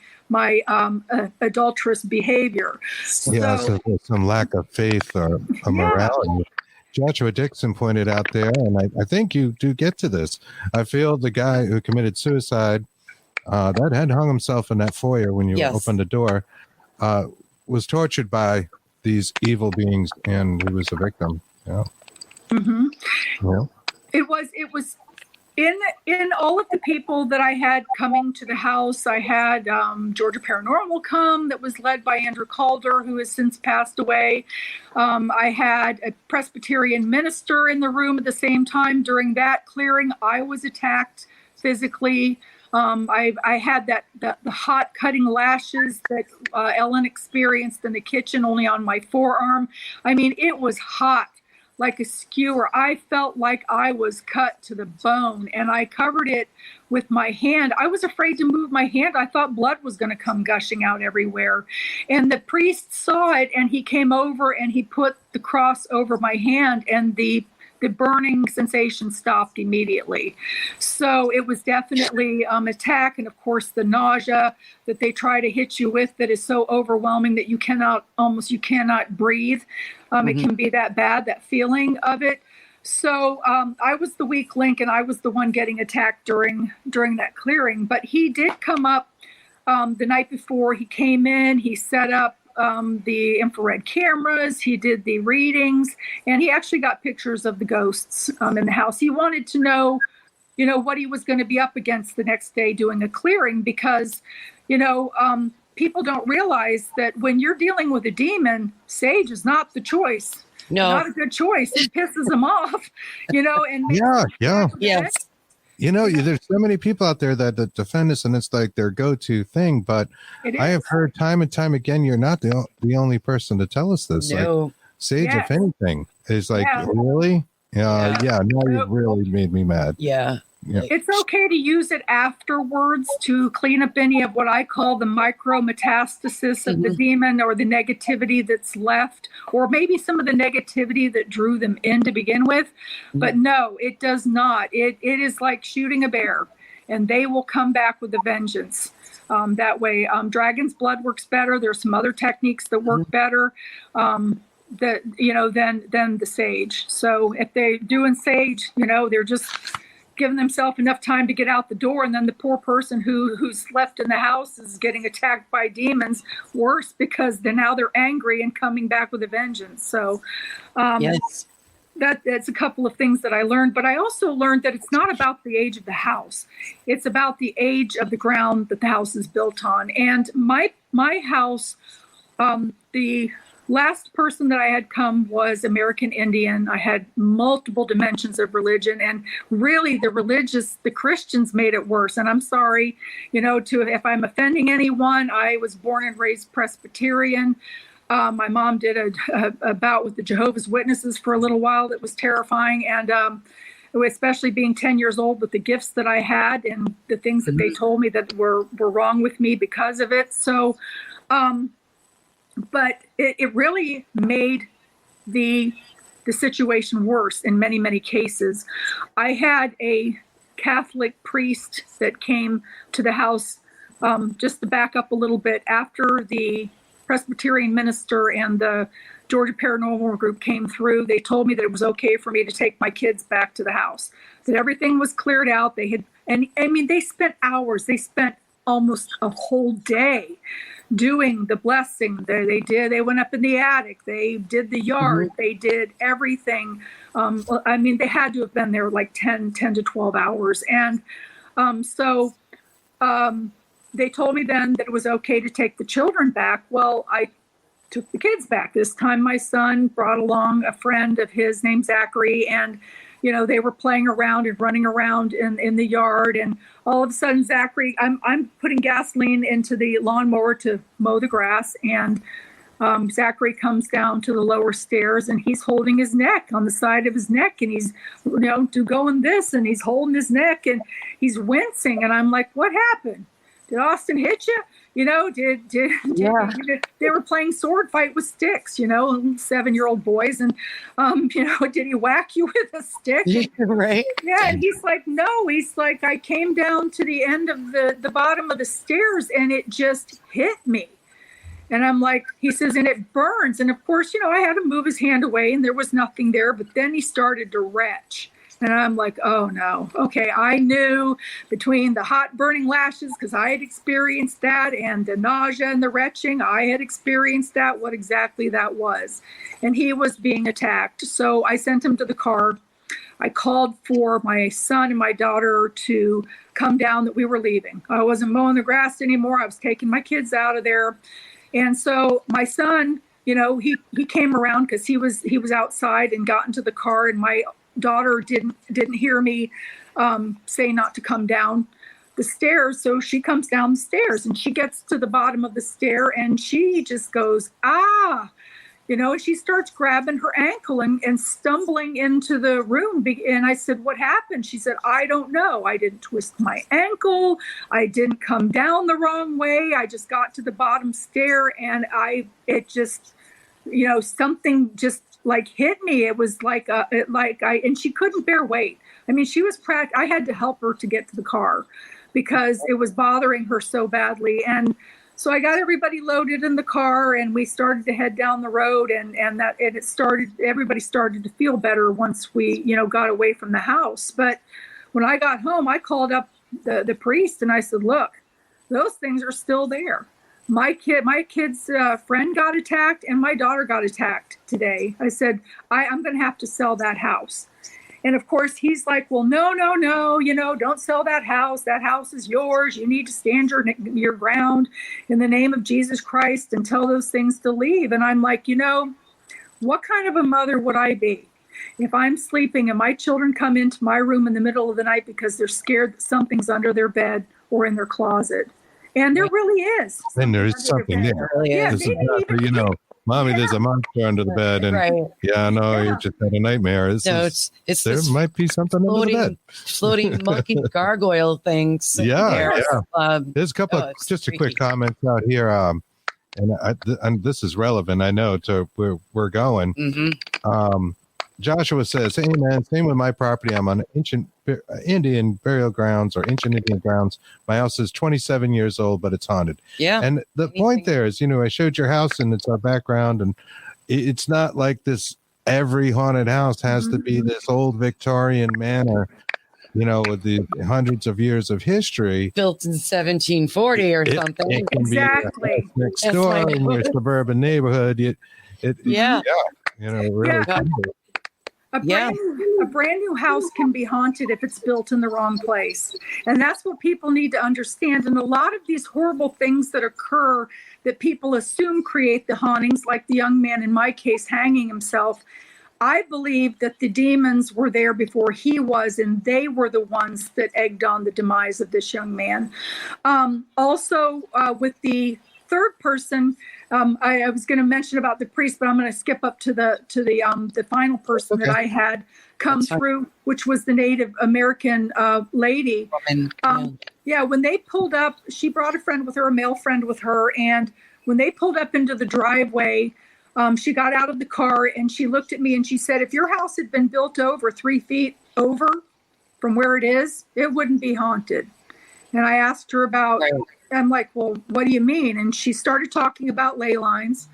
adulterous behavior. Yeah, so there's some lack of faith or morality. Joshua Dixon pointed out there, and I think you do get to this. I feel the guy who committed suicide, that had hung himself in that foyer when you opened the door, was tortured by these evil beings, and he was a victim. Yeah. Mm-hmm. Yeah. It was in all of the people that I had coming to the house. I had Georgia Paranormal come, that was led by Andrew Calder, who has since passed away. I had a Presbyterian minister in the room at the same time. During that clearing, I was attacked physically. I had the hot cutting lashes that Ellen experienced in the kitchen, only on my forearm. I mean, it was hot, like a skewer. I felt like I was cut to the bone, and I covered it with my hand. I was afraid to move my hand. I thought blood was going to come gushing out everywhere. And the priest saw it, and he came over and he put the cross over my hand, and the burning sensation stopped immediately. So it was definitely attack. And of course, the nausea that they try to hit you with, that is so overwhelming that you cannot breathe. It can be that bad, that feeling of it. So I was the weak link, and I was the one getting attacked during that clearing. But he did come up the night before. He came in, he set up the infrared cameras. He did the readings, and he actually got pictures of the ghosts in the house. He wanted to know, what he was going to be up against the next day doing a clearing, because, people don't realize that when you're dealing with a demon, sage is not the choice. No. Not a good choice. It pisses them off, and Yeah. Yes. There's so many people out there that defend this, and it's like their go-to thing. But I have heard time and time again, you're not the only person to tell us this. No. Like, sage, Yes. if anything, is like, Yeah. really? Yeah. No, you really made me mad. Yeah. Yeah. It's okay to use it afterwards to clean up any of what I call the micrometastasis of the demon, or the negativity that's left, or maybe some of the negativity that drew them in to begin with. But no, it does not. It is like shooting a bear, and they will come back with a vengeance. That way, dragon's blood works better. There's some other techniques that work better. Than the sage. So if they're doing sage, they're just giving themselves enough time to get out the door, and then the poor person who's left in the house is getting attacked by demons worse, because now they're angry and coming back with a vengeance. So Yes. that's a couple of things that I learned. But I also learned that it's not about the age of the house. It's about the age of the ground that the house is built on. And my house, the last person that I had come was American Indian. I had multiple dimensions of religion, and really the Christians made it worse. And I'm sorry, if I'm offending anyone. I was born and raised Presbyterian. My mom did a bout with the Jehovah's Witnesses for a little while. That was terrifying. And especially being 10 years old, with the gifts that I had and the things that they told me that were wrong with me because of it. So, but it really made the situation worse in many, many cases. I had a Catholic priest that came to the house, just to back up a little bit, after the Presbyterian minister and the Georgia Paranormal Group came through. They told me that it was okay for me to take my kids back to the house, that everything was cleared out. They spent hours. They spent almost a whole day doing the blessing. They went up in the attic. They did the yard. They did everything. They had to have been there like 10 to 12 hours. And so they told me then that it was okay to take the children back. Well, I took the kids back. This time my son brought along a friend of his named Zachary, and they were playing around and running around in the yard, and all of a sudden Zachary, I'm putting gasoline into the lawnmower to mow the grass, and Zachary comes down to the lower stairs, and he's holding his neck, on the side of his neck, and he's going this, and he's holding his neck, and he's wincing, and I'm like, what happened? Did Austin hit you? They were playing sword fight with sticks, 7-year-old boys. And, did he whack you with a stick? Right. Yeah. And he's like, no, he's like, I came down to the end of the bottom of the stairs, and it just hit me. And I'm like, he says, and it burns. And of course, I had to move his hand away, and there was nothing there, but then he started to retch. And I'm like, oh no. Okay. I knew between the hot burning lashes, because I had experienced that, and the nausea and the retching, I had experienced that, what exactly that was. And he was being attacked. So I sent him to the car. I called for my son and my daughter to come down, that we were leaving. I wasn't mowing the grass anymore. I was taking my kids out of there. And so my son, he came around, because he was outside and got into the car, and my daughter didn't hear me say not to come down the stairs. So she comes down the stairs, and she gets to the bottom of the stair, and she just goes, and she starts grabbing her ankle and stumbling into the room. And I said, what happened? She said, I don't know. I didn't twist my ankle. I didn't come down the wrong way. I just got to the bottom stair, and something just like hit me. It was and she couldn't bear weight. She was I had to help her to get to the car, because it was bothering her so badly. And so I got everybody loaded in the car, and we started to head down the road, and everybody started to feel better once we, got away from the house. But when I got home, I called up the priest, and I said, look, those things are still there. my kid's friend got attacked and my daughter got attacked today. I said, I'm going to have to sell that house. And of course, he's like, well, no, don't sell that house. That house is yours. You need to stand your ground in the name of Jesus Christ and tell those things to leave. And I'm like, what kind of a mother would I be if I'm sleeping and my children come into my room in the middle of the night because they're scared that something's under their bed or in their closet? And there really is. And there's something there. Yeah, It's exactly, Mommy, there's a monster under the bed. And you just had a nightmare. It's there might be something under the bed. Floating monkey gargoyle things. There's a couple of just freaky. a quick comments out here. And this is relevant, I know, to where we're going. Mm-hmm. Joshua says, hey, man, same with my property. I'm on ancient Indian burial grounds or ancient Indian grounds. My house is 27 years old, but it's haunted. Yeah. And the point there is, I showed your house and it's our background. And it's not like this, every haunted house has to be this old Victorian manor, with the hundreds of years of history. Built in 1740 or something. It can exactly. be next door in your suburban neighborhood. Really. A brand new house can be haunted if it's built in the wrong place. And that's what people need to understand. And a lot of these horrible things that occur that people assume create the hauntings, like the young man in my case hanging himself, I believe that the demons were there before he was, and they were the ones that egged on the demise of this young man. Also, with the third person, I was going to mention about the priest, but I'm going to skip up to the final person that I had come through, which was the Native American lady. When they pulled up, she brought a friend with her, a male friend with her, and when they pulled up into the driveway, she got out of the car and she looked at me and she said, if your house had been built over 3 feet over from where it is, it wouldn't be haunted. And I asked her about, I'm like, well, what do you mean? And she started talking about ley lines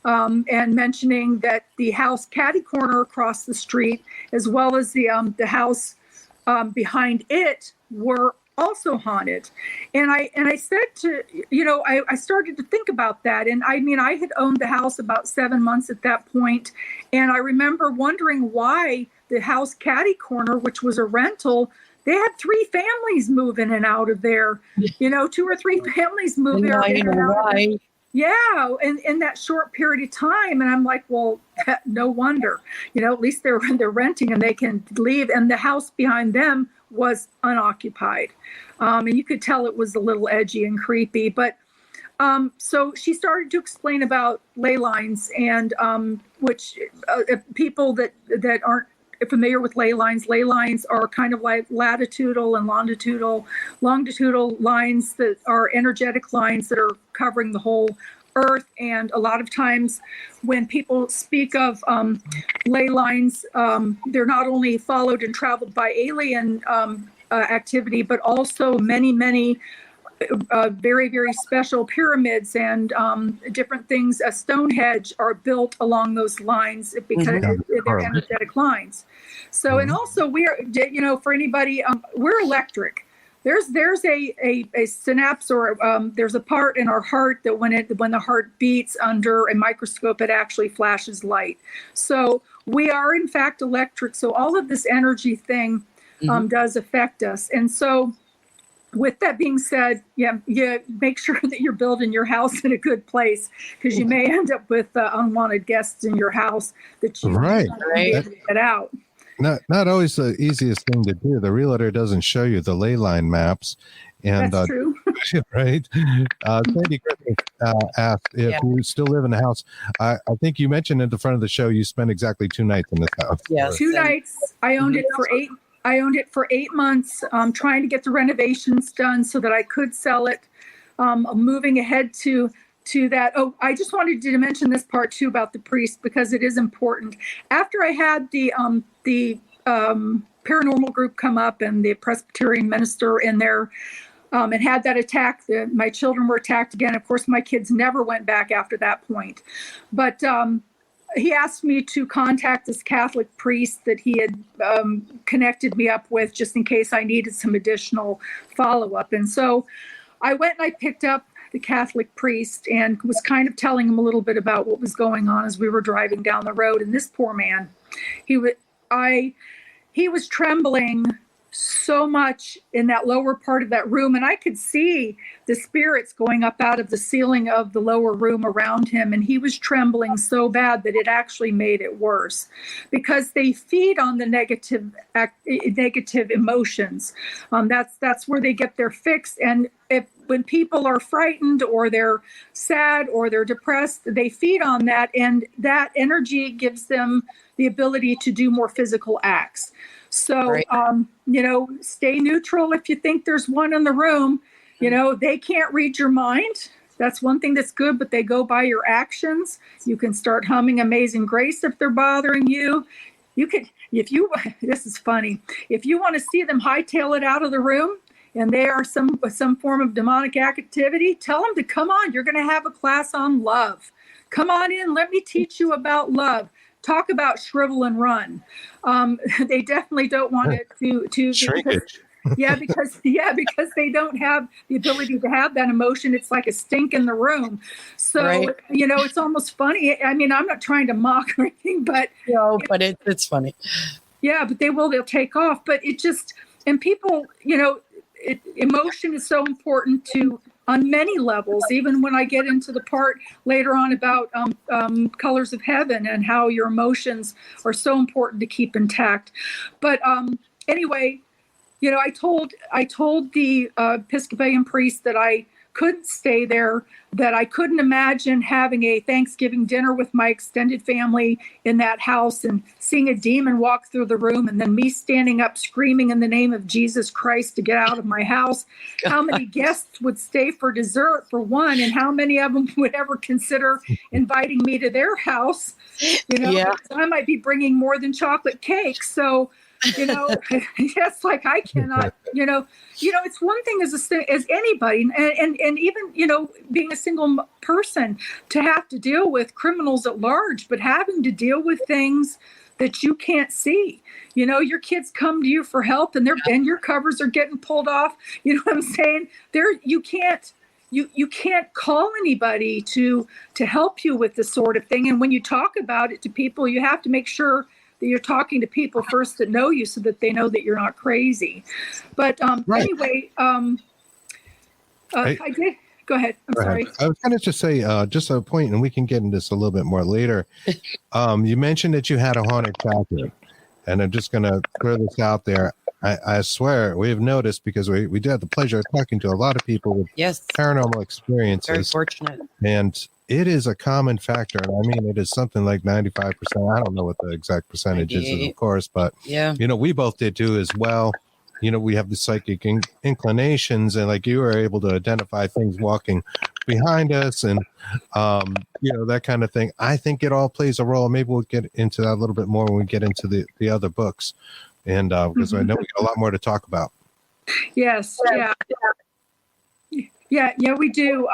and mentioning that the house catty corner across the street, as well as the house behind it, were also haunted. And I said to, I started to think about that. And I mean, I had owned the house about 7 months at that point. And I remember wondering why the house catty corner, which was a rental, they had 3 families move in and out of there, 2 or 3 families move in and out. Yeah, in that short period of time. And I'm like, well, no wonder, at least they're renting and they can leave. And the house behind them was unoccupied. And you could tell it was a little edgy and creepy. But so she started to explain about ley lines, and which people that aren't familiar with ley lines are kind of like latitudinal and longitudinal lines that are energetic lines that are covering the whole earth. And a lot of times when people speak of ley lines, they're not only followed and traveled by alien activity, but also many very, very special pyramids and different things. Stonehenge are built along those lines because they're energetic lines. So, and also we are, for anybody, we're electric. There's a synapse or there's a part in our heart that when the heart beats under a microscope, it actually flashes light. So we are in fact electric. So all of this energy thing does affect us. And so with that being said, make sure that you're building your house in a good place, because you may end up with unwanted guests in your house that you get out. Not always the easiest thing to do. The realtor doesn't show you the ley line maps. And, that's true. Right. Sandy Griffith asked if you still live in the house. I think you mentioned at the front of the show you spent exactly 2 nights in this house. Yes. 2 nights. I owned it for 8 months, trying to get the renovations done so that I could sell it. Moving ahead to that. Oh, I just wanted to mention this part too about the priest, because it is important. After I had the paranormal group come up and the Presbyterian minister in there, and had that attack, my children were attacked again. Of course, my kids never went back after that point. But he asked me to contact this Catholic priest that he had connected me up with, just in case I needed some additional follow-up. And so I went and I picked up the Catholic priest, and was kind of telling him a little bit about what was going on as we were driving down the road. And this poor man, he was trembling so much in that lower part of that room, and I could see the spirits going up out of the ceiling of the lower room around him, and he was trembling so bad that it actually made it worse, because they feed on the negative emotions. That's where they get their fix. And when people are frightened or they're sad or they're depressed, they feed on that, and that energy gives them the ability to do more physical acts. So, Right. Stay neutral if you think there's one in the room. They can't read your mind. That's one thing that's good, but they go by your actions. You can start humming Amazing Grace if they're bothering you. You could, this is funny. If you want to see them hightail it out of the room and they are some form of demonic activity, tell them to come on. You're going to have a class on love. Come on in. Let me teach you about love. Talk about shrivel and run. They definitely don't want it to Shrinkage. because they don't have the ability to have that emotion. It's like a stink in the room. So, Right. It's almost funny. I mean, I'm not trying to mock or anything, but But it's funny. yeah, but they'll take off. But it just, and people, emotion is so important on many levels, even when I get into the part later on about colors of heaven and how your emotions are so important to keep intact. But anyway, I told the Episcopalian priest that I couldn't stay there, that I couldn't imagine having a Thanksgiving dinner with my extended family in that house and seeing a demon walk through the room and then me standing up screaming in the name of Jesus Christ to get out of my house. How many guests would stay for dessert, for one, and how many of them would ever consider inviting me to their house? Yeah. I might be bringing more than chocolate cake. So, it's like I cannot, it's one thing as anybody, and even, being a single person, to have to deal with criminals at large, but having to deal with things that you can't see. Your kids come to you for help and your covers are getting pulled off. You know what I'm saying? You can't call anybody to help you with this sort of thing. And when you talk about it to people, you have to make sure that you're talking to people first that know you so that they know that you're not crazy. But Right. anyway, I did. Go ahead. I'm sorry. I was going to just say, just a point, and we can get into this a little bit more later. You mentioned that you had a haunted chapter, and I'm just going to throw this out there. I swear we have noticed, because we did have the pleasure of talking to a lot of people with Yes. paranormal experiences. Very fortunate. And it is a common factor. And I mean, it is something like 95%. I don't know what the exact percentage is, of course, but, Yeah. we both did too as well. We have the psychic inclinations, and like you were able to identify things walking behind us and, that kind of thing. I think it all plays a role. Maybe we'll get into that a little bit more when we get into the other books. And because I know we got a lot more to talk about. Yes. Yeah, we do.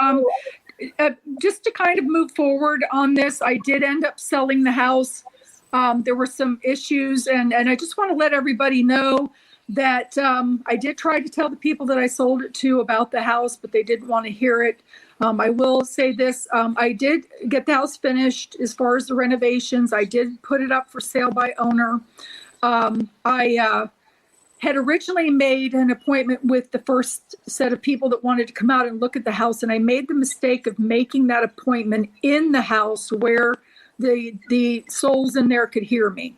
Just to kind of move forward on this, I did end up selling the house. There were some issues, and I just want to let everybody know that I did try to tell the people that I sold it to about the house, but they didn't want to hear it. I will say this. I did get the house finished as far as the renovations. I did put it up for sale by owner. I had originally made an appointment with the first set of people that wanted to come out and look at the house, and I made the mistake of making that appointment in the house where the souls in there could hear me.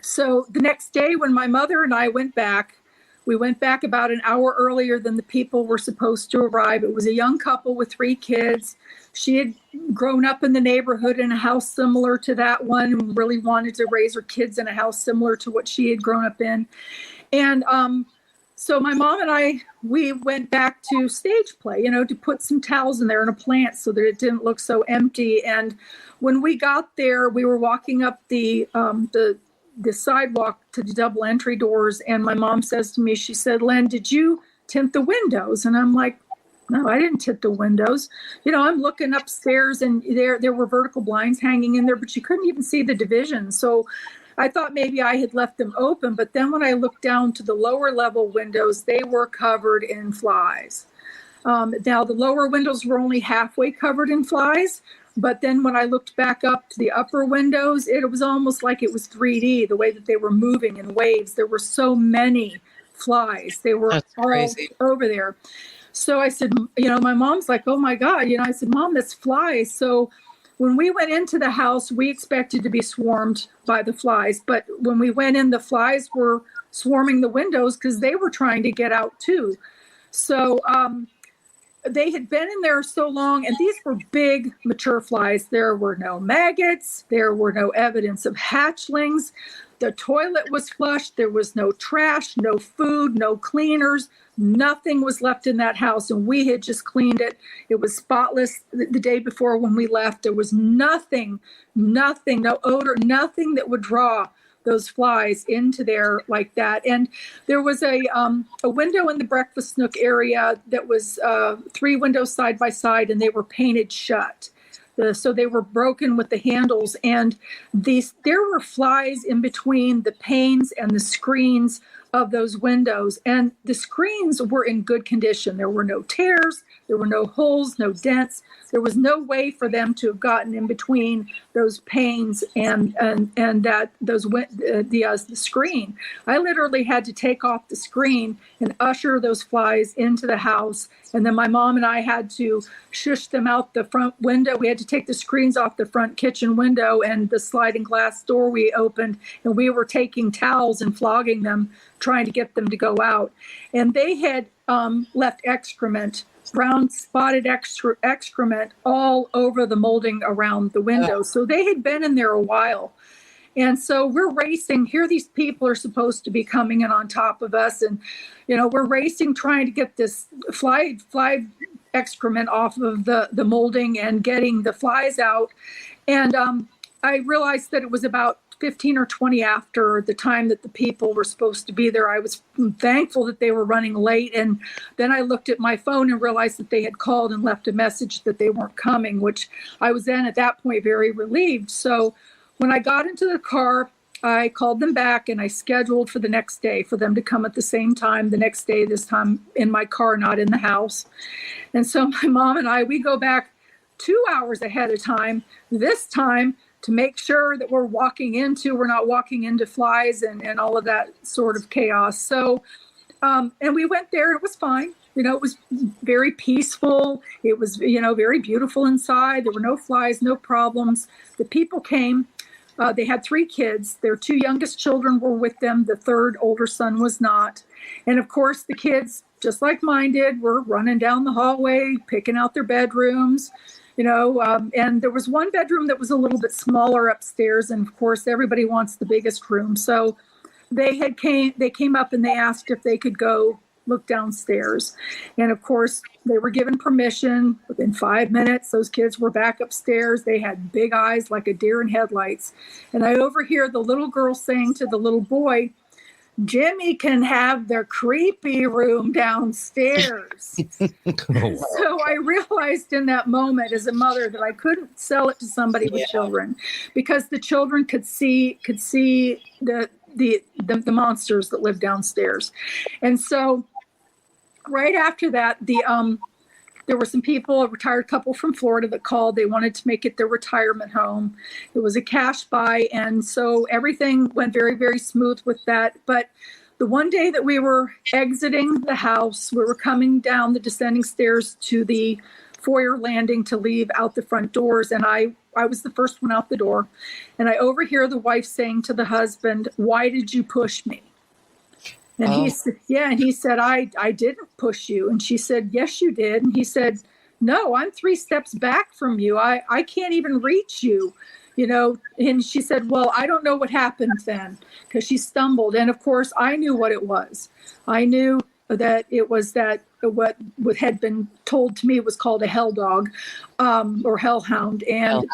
So the next day when my mother and I went back, we went back about an hour earlier than the people were supposed to arrive. It was a young couple with 3 kids. She had grown up in the neighborhood in a house similar to that one and really wanted to raise her kids in a house similar to what she had grown up in. And so my mom and I, we went back to stage play, to put some towels in there and a plant so that it didn't look so empty. And when we got there, we were walking up the sidewalk to the double entry doors. And my mom says to me, she said, "Lynn, did you tint the windows?" And I'm like, "No, I didn't tint the windows." I'm looking upstairs and there were vertical blinds hanging in there, but you couldn't even see the division. So I thought maybe I had left them open. But then when I looked down to the lower level windows, they were covered in flies. Now, the lower windows were only halfway covered in flies, but then when I looked back up to the upper windows, it was almost like it was 3D, the way that they were moving in waves. There were so many flies. They were That's all crazy. over there. So I said, my mom's like, oh my God, I said, Mom, that's flies. So when we went into the house, we expected to be swarmed by the flies. But when we went in, the flies were swarming the windows because they were trying to get out too. So they had been in there so long, and these were big, mature flies. There were no maggots. There were no evidence of hatchlings. The toilet was flushed. There was no trash, no food, no cleaners. Nothing was left in that house, and we had just cleaned it. It was spotless the day before when we left. There was nothing, no odor, nothing that would draw those flies into there like that. And there was a window in the breakfast nook area that was 3 windows side by side, and they were painted shut. So they were broken with the handles, and there were flies in between the panes and the screens of those windows, and the screens were in good condition. There were no tears, there were no holes, no dents. There was no way for them to have gotten in between those panes and the screen. I literally had to take off the screen and usher those flies into the house, and then my mom and I had to shush them out the front window. We had to take the screens off the front kitchen window and the sliding glass door we opened, and we were taking towels and flogging them, trying to get them to go out. And they had left excrement, brown spotted excrement all over the molding around the window. So they had been in there a while. And so we're racing. Here these people are supposed to be coming in on top of us. And, we're racing, trying to get this fly excrement off of the molding and getting the flies out. And I realized that it was about 15 or 20 after the time that the people were supposed to be there. I was thankful that they were running late. And then I looked at my phone and realized that they had called and left a message that they weren't coming, which I was then at that point very relieved. So when I got into the car, I called them back and I scheduled for the next day for them to come at the same time the next day, this time in my car, not in the house. And so my mom and I, we go back 2 hours ahead of time, this time to make sure that we're not walking into flies and all of that sort of chaos. So, and we went there, it was fine. It was very peaceful. It was, very beautiful inside. There were no flies, no problems. The people came. They had 3 kids. Their 2 youngest children were with them. The 3rd older son was not. And of course, the kids, just like mine did, were running down the hallway, picking out their bedrooms, and there was one bedroom that was a little bit smaller upstairs. And of course, everybody wants the biggest room. So they came up and they asked if they could go look downstairs. And of course, they were given permission. Within 5 minutes, those kids were back upstairs. They had big eyes like a deer in headlights. And I overhear the little girl saying to the little boy, Jimmy can have the creepy room downstairs. So I realized in that moment as a mother that I couldn't sell it to somebody with children, because the children could see the monsters that live downstairs. And so right after that, there were some people, a retired couple from Florida, that called. They wanted to make it their retirement home. It was a cash buy. And so everything went very, very smooth with that. But the one day that we were exiting the house, we were coming down the descending stairs to the foyer landing to leave out the front doors. And I was the first one out the door. And I overhear the wife saying to the husband, "Why did you push me?" And he said, and he said, I didn't push you. And she said, "Yes, you did." And he said, "No, I'm 3 steps back from you. I can't even reach you, And she said, "Well, I don't know what happened then," because she stumbled. And of course, I knew what it was. I knew that it was what had been told to me was called a hell dog, or hellhound. And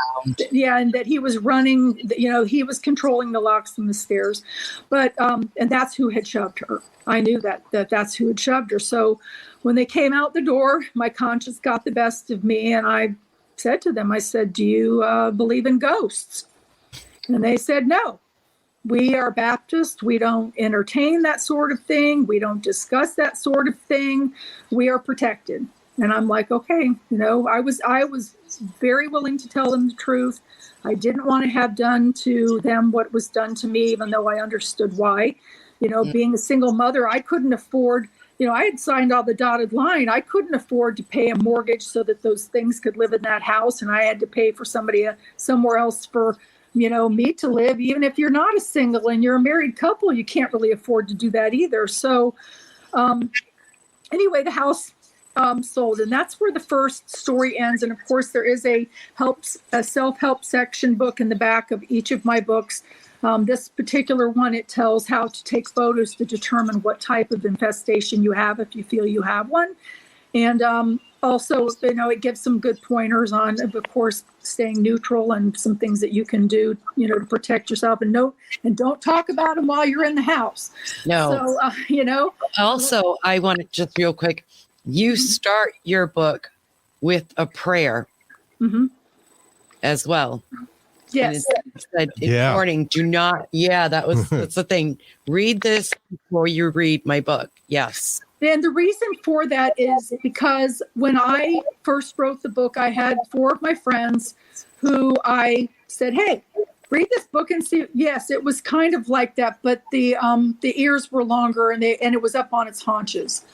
and that he was running, he was controlling the locks and the stairs. But, and that's who had shoved her. I knew that's who had shoved her. So when they came out the door, my conscience got the best of me. And I said to them, I said, "Do you believe in ghosts?" And they said, "No. We are Baptist. We don't entertain that sort of thing. We don't discuss that sort of thing. We are protected." And I'm like, okay, I was very willing to tell them the truth. I didn't want to have done to them what was done to me, even though I understood why. Being a single mother, I couldn't afford, I had signed all the dotted line. I couldn't afford to pay a mortgage so that those things could live in that house. And I had to pay for somebody somewhere else for, me to live. Even if you're not a single and you're a married couple, you can't really afford to do that either. So anyway, the house sold, and that's where the first story ends. And of course, there is a self-help section book in the back of each of my books. This particular one, it tells how to take photos to determine what type of infestation you have if you feel you have one. And also, it gives some good pointers on, of course, staying neutral and some things that you can do, to protect yourself. And don't talk about them while you're in the house. No. So, Also, I want to just real quick, you start your book with a prayer as well. Yes. It said, warning, do not. Yeah, that's the thing. Read this before you read my book. Yes. And the reason for that is because when I first wrote the book, I had 4 of my friends who I said, hey, read this book and see. Yes, it was kind of like that, but the ears were longer and it was up on its haunches.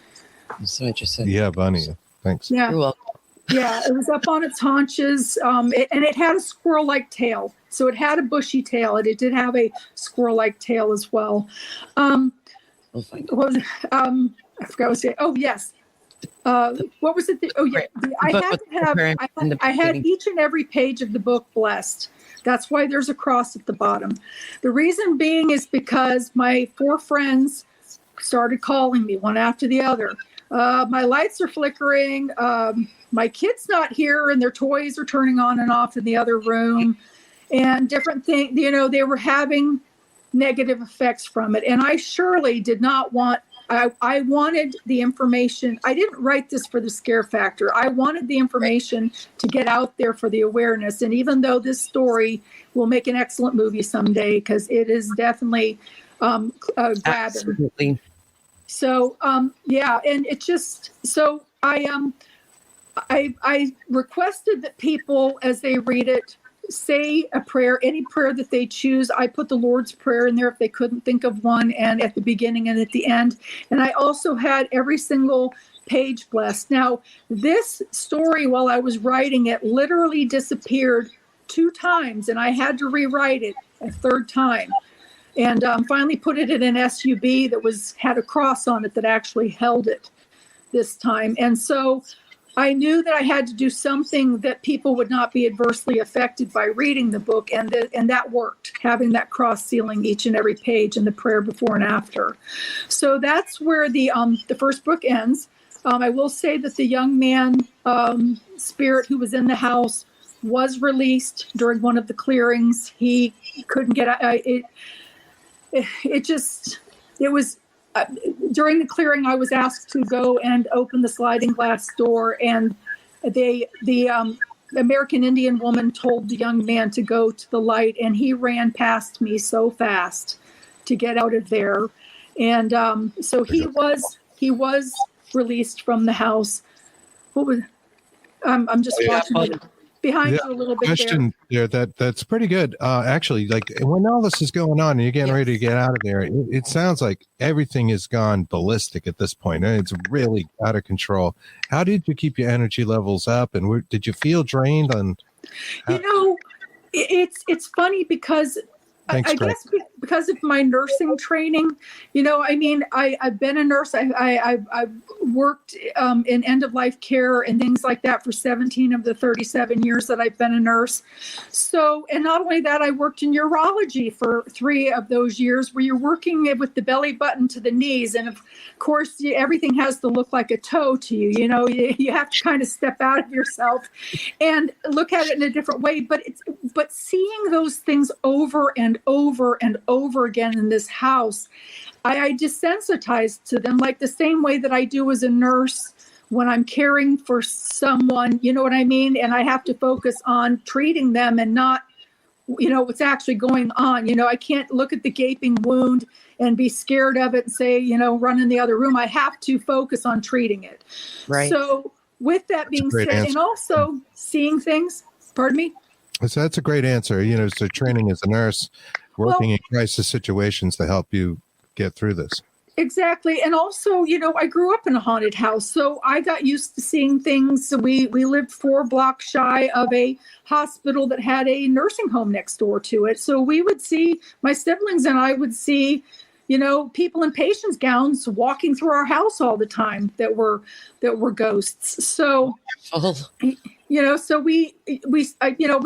That's what you said. Yeah, Bunny. Thanks. Yeah. You're welcome. Yeah, it was up on its haunches, and it had a squirrel-like tail. So it had a bushy tail, and it did have a squirrel-like tail as well. We'll find it. I forgot what to say. Oh, yes. What was it? I had each and every page of the book blessed. That's why there's a cross at the bottom. The reason being is because my 4 friends started calling me one after the other. My lights are flickering. My kid's not here, and their toys are turning on and off in the other room, and different things. They were having negative effects from it, and I surely did not want. I wanted the information. I didn't write this for the scare factor. I wanted the information to get out there for the awareness. And even though this story will make an excellent movie someday, because it is definitely grabbing. Absolutely. So, and it just, so I requested that people, as they read it, say a prayer, any prayer that they choose. I put the Lord's Prayer in there if they couldn't think of one, and at the beginning and at the end. And I also had every single page blessed. Now, this story, while I was writing it, literally disappeared 2 times, and I had to rewrite it a 3rd time. And finally put it in an SUB that had a cross on it that actually held it this time. And so I knew that I had to do something that people would not be adversely affected by reading the book, and that worked, having that cross sealing each and every page and the prayer before and after. So that's where the first book ends. I will say that the young man spirit who was in the house was released during one of the clearings. He couldn't get it. It was during the clearing, I was asked to go and open the sliding glass door, and the American Indian woman told the young man to go to the light, and he ran past me so fast to get out of there. And so he was released from the house. What was I'm just watching it behind you a little bit question there. That's pretty good. Actually, like when all this is going on and you're getting ready to get out of there, it sounds like everything has gone ballistic at this point. And it's really out of control. How did you keep your energy levels up? And did you feel drained? It's funny because I guess because of my nursing training, I've been a nurse. I've worked in end-of-life care and things like that for 17 of the 37 years that I've been a nurse. So, and not only that, I worked in urology for 3 of those years, where you're working with the belly button to the knees. And of course, everything has to look like a toe to you. You have to kind of step out of yourself and look at it in a different way. But seeing those things over and over and over again in this house, I desensitized to them, like the same way that I do as a nurse when I'm caring for someone, you know what I mean? And I have to focus on treating them and not, what's actually going on. I can't look at the gaping wound and be scared of it and say, run in the other room. I have to focus on treating it. Right. So with that being great said, answer. and also seeing things, pardon me? So that's a great answer. You know, so training as a nurse, working in crisis situations to help you get through this. Exactly. And also, you know, I grew up in a haunted house, so I got used to seeing things. So we lived 4 blocks shy of a hospital that had a nursing home next door to it. So we would see, my siblings and I would see, you know, people in patients' gowns walking through our house all the time that were ghosts. So, you know, so we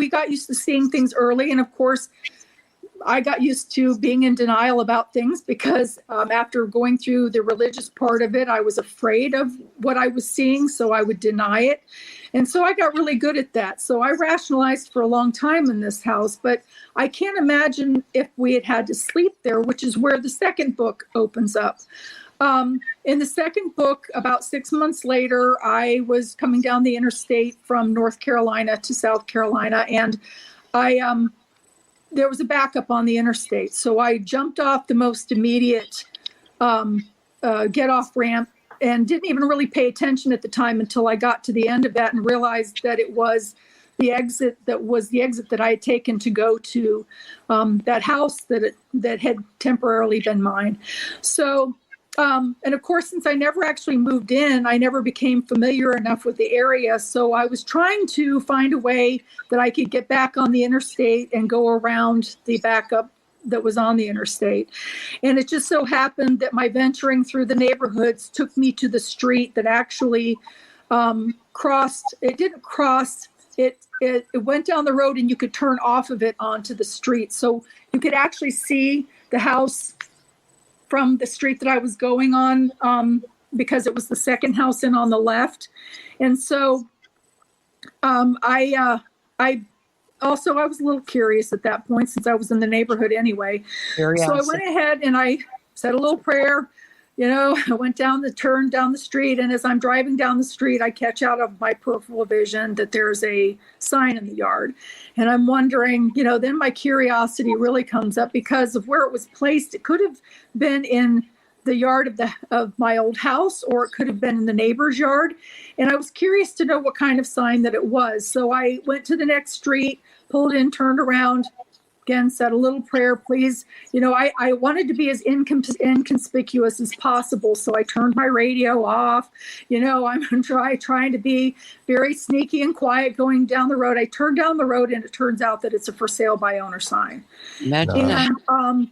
got used to seeing things early. And of course, I got used to being in denial about things because after going through the religious part of it, I was afraid of what I was seeing, so I would deny it. And so I got really good at that. So I rationalized for a long time in this house, but I can't imagine if we had to sleep there, which is where the second book opens up. In the second book, about 6 months later, I was coming down the interstate from North Carolina to South Carolina, and there was a backup on the interstate. So I jumped off the most immediate get off ramp and didn't even really pay attention at the time until I got to the end of that and realized that it was the exit that I had taken to go to that house that had temporarily been mine. So, and of course, since I never actually moved in, I never became familiar enough with the area. So I was trying to find a way that I could get back on the interstate and go around the backup that was on the interstate. And it just so happened that my venturing through the neighborhoods took me to the street that actually crossed. It didn't cross. It went down the road and you could turn off of it onto the street. So you could actually see the house from the street that I was going on because it was the second house in on the left. And so I was a little curious at that point since I was in the neighborhood anyway. Curiosity. So I went ahead and I said a little prayer. You know, I went turned down the street, and as I'm driving down the street, I catch out of my peripheral vision that there's a sign in the yard. And I'm wondering, you know, then my curiosity really comes up because of where it was placed. It could have been in the yard of my old house, or it could have been in the neighbor's yard. And I was curious to know what kind of sign that it was. So I went to the next street, pulled in, turned around, again, said a little prayer, please. You know, I wanted to be as inconspicuous as possible. So I turned my radio off. You know, I'm trying to be very sneaky and quiet going down the road. I turned down the road and it turns out that it's a for sale by owner sign. Imagine that. And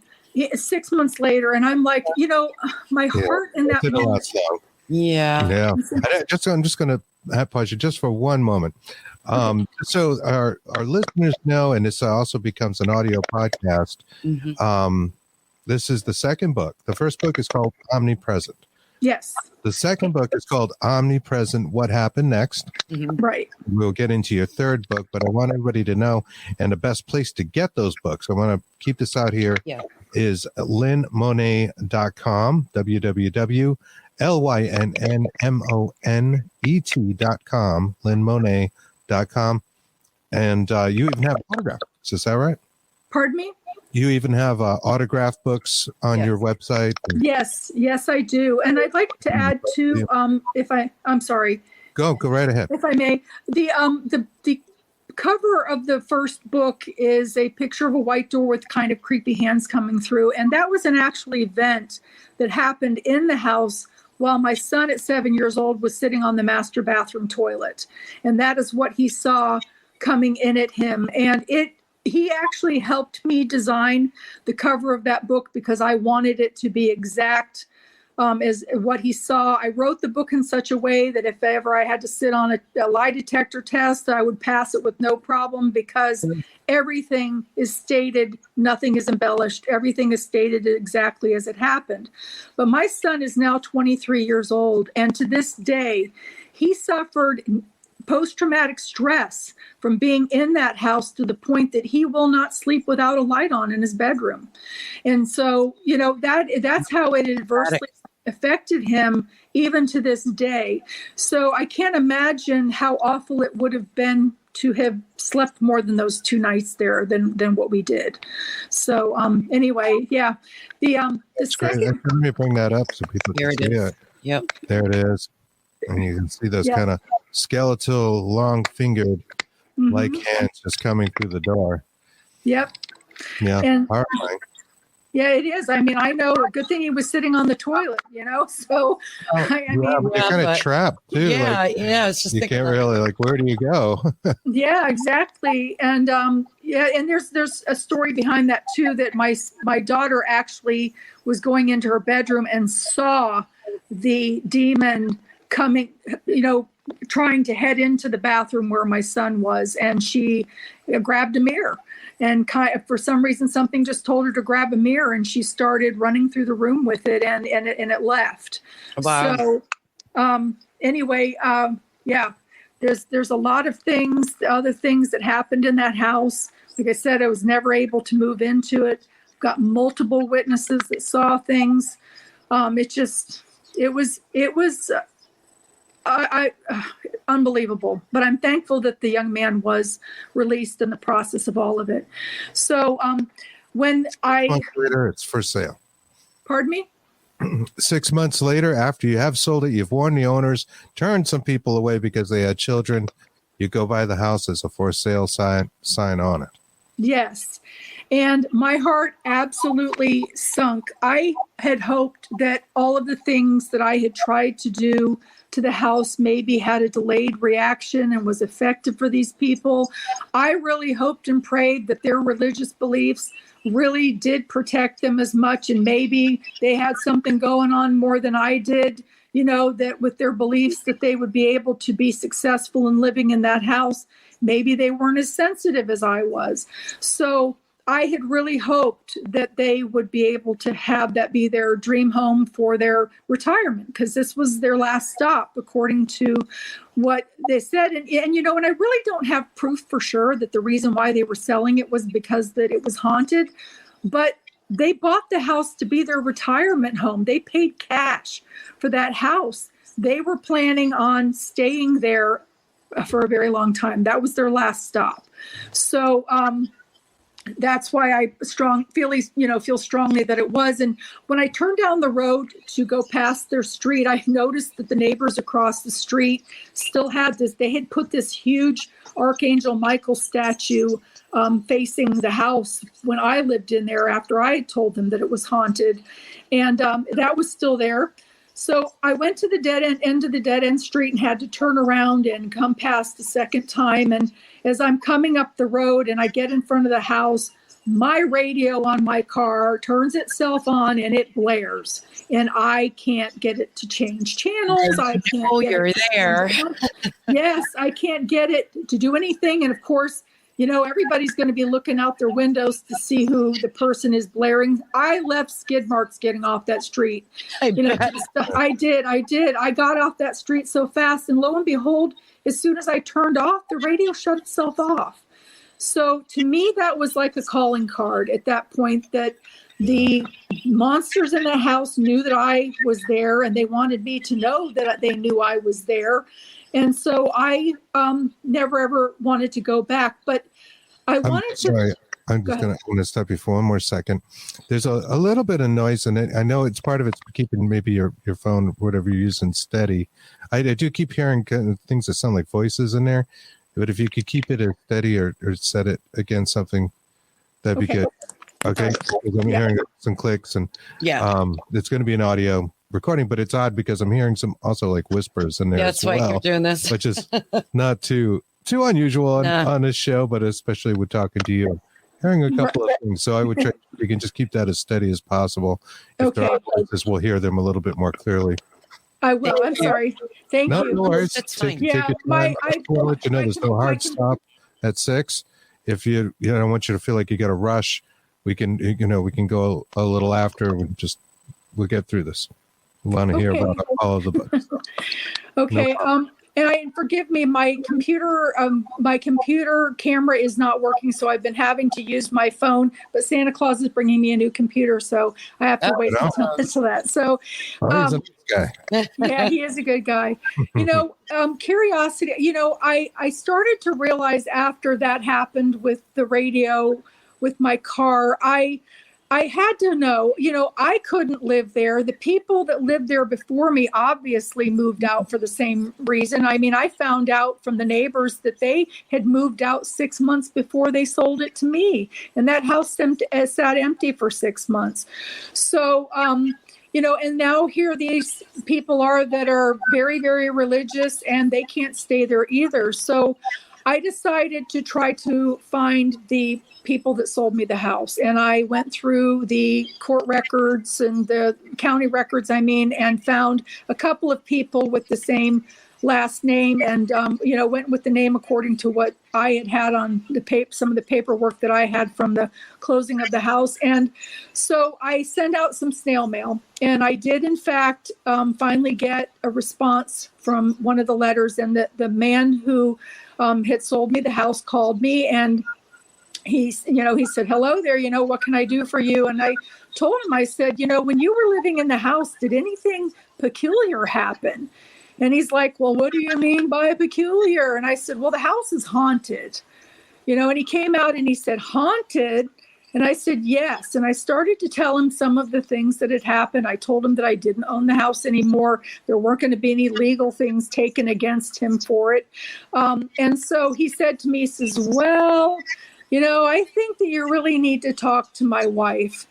6 months later, and I'm like, you know, my heart in that moment. Yeah. I'm just going to pause you just for one moment. So our listeners know, and this also becomes an audio podcast. Mm-hmm. This is the second book. The first book is called Omnipresent. Yes. The second book is called Omnipresent, What Happened Next. Mm-hmm. Right. We'll get into your third book, but I want everybody to know, and the best place to get those books, I want to keep this out here, is linmonet.com, www.LYNNMONET.com, linmonet.com. And you even have autograph books, is that right? Pardon me? You even have autograph books on your website? Yes, I do. And I'd like to add to, I'm sorry. Go right ahead. If I may, the cover of the first book is a picture of a white door with kind of creepy hands coming through. And that was an actual event that happened in the house while my son at 7 years old was sitting on the master bathroom toilet. And that is what he saw coming in at him. And he actually helped me design the cover of that book because I wanted it to be exact as what he saw. I wrote the book in such a way that if ever I had to sit on a lie detector test, I would pass it with no problem because everything is stated, nothing is embellished. Everything is stated exactly as it happened. But my son is now 23 years old, and to this day, he suffered post-traumatic stress from being in that house to the point that he will not sleep without a light on in his bedroom. And so, you know, that's how it adversely affected him even to this day. So I can't imagine how awful it would have been to have slept more than those 2 nights there than what we did. So anyway, yeah. The That's second, great. Let me bring that up so people can see it. Yep. There it is. and you can see those kind of skeletal, long-fingered, like hands just coming through the door. Yep. Yeah. And, horrifying. yeah, it is. I mean, I know. A good thing he was sitting on the toilet, So, I mean, but you're kind of trapped too. Yeah, like, it's just you can't really where do you go? yeah, exactly. And and there's a story behind that too. That my daughter actually was going into her bedroom and saw the demon coming, trying to head into the bathroom where my son was, and she grabbed a mirror. And for some reason, something just told her to grab a mirror, and she started running through the room with it, and it left. Wow. So, anyway, there's a lot of things, other things that happened in that house. Like I said, I was never able to move into it. Got multiple witnesses that saw things. It was unbelievable, but I'm thankful that the young man was released in the process of all of it. So when 6 months later, it's for sale. Pardon me? 6 months later, after you have sold it, you've warned the owners, turned some people away because they had children. You go buy the house as a for sale sign on it. Yes. And my heart absolutely sunk. I had hoped that all of the things that I had tried to do to the house maybe had a delayed reaction and was effective for these people. I really hoped and prayed that their religious beliefs really did protect them as much, and maybe they had something going on more than I did, that with their beliefs that they would be able to be successful in living in that house. Maybe they weren't as sensitive as I was. So I had really hoped that they would be able to have that be their dream home for their retirement, because this was their last stop, according to what they said. And I really don't have proof for sure that the reason why they were selling it was because that it was haunted, but they bought the house to be their retirement home. They paid cash for that house. They were planning on staying there for a very long time. That was their last stop. So, that's why I feel strongly that it was. And when I turned down the road to go past their street, I noticed that the neighbors across the street still had this. They had put this huge Archangel Michael statue facing the house when I lived in there after I had told them that it was haunted. And that was still there. So I went to the end of the dead end street and had to turn around and come past the second time. And as I'm coming up the road and I get in front of the house, my radio on my car turns itself on and it blares. And I can't get it to change channels. I can't. Oh, you're there. Yes, I can't get it to do anything. And of course, everybody's going to be looking out their windows to see who the person is blaring. I left skid marks getting off that street. I did. I got off that street so fast, and lo and behold, as soon as I turned off, the radio shut itself off. So to me, that was like a calling card at that point, that the monsters in the house knew that I was there, and they wanted me to know that they knew I was there. And so I never ever wanted to go back, but I wanted to. I'm just going to stop you for one more second. There's a little bit of noise in it. I know it's part of it's keeping maybe your phone, whatever you're using, steady. I do keep hearing things that sound like voices in there, but if you could keep it steady or set it against something, that'd be good. Okay, I'm hearing some clicks, and it's going to be an audio recording, but it's odd because I'm hearing some also like whispers in there. Yeah, that's why you're doing this, which is not too unusual on this show, but especially with talking to you, hearing a couple of things. So I would try. We can just keep that as steady as possible. If there are voices, we'll hear them a little bit more clearly. I will. I'm sorry. Thank you. No worries. That's fine. Take your time. I will let you know there's no hard stop at 6. If you don't want you to feel like you got to rush, we can go a little after. We'll get through this. We want to hear about all of the books. Okay. And forgive me, my computer camera is not working, so I've been having to use my phone. But Santa Claus is bringing me a new computer, so I have to wait until that. So, he's a nice guy. Yeah, he is a good guy. Curiosity. I started to realize after that happened with the radio, with my car, I I had to know, I couldn't live there. The people that lived there before me obviously moved out for the same reason. I mean, I found out from the neighbors that they had moved out 6 months before they sold it to me. And that house sat empty for 6 months. So, and now here these people are that are very, very religious, and they can't stay there either. So I decided to try to find the people that sold me the house. And I went through the court records and the county records, and found a couple of people with the same last name, and, went with the name according to what I had on the some of the paperwork that I had from the closing of the house. And so I sent out some snail mail, and I did, in fact, finally get a response from one of the letters. And the man who had sold me the house called me, and he said, "Hello there, what can I do for you?" And I told him, I said, "When you were living in the house, did anything peculiar happen?" And he's like, "Well, what do you mean by peculiar?" And I said, "Well, the house is haunted." And he came out and he said, "Haunted?" And I said, "Yes." And I started to tell him some of the things that had happened. I told him that I didn't own the house anymore. There weren't going to be any legal things taken against him for it. And so he said to me, he says, "Well, I think that you really need to talk to my wife."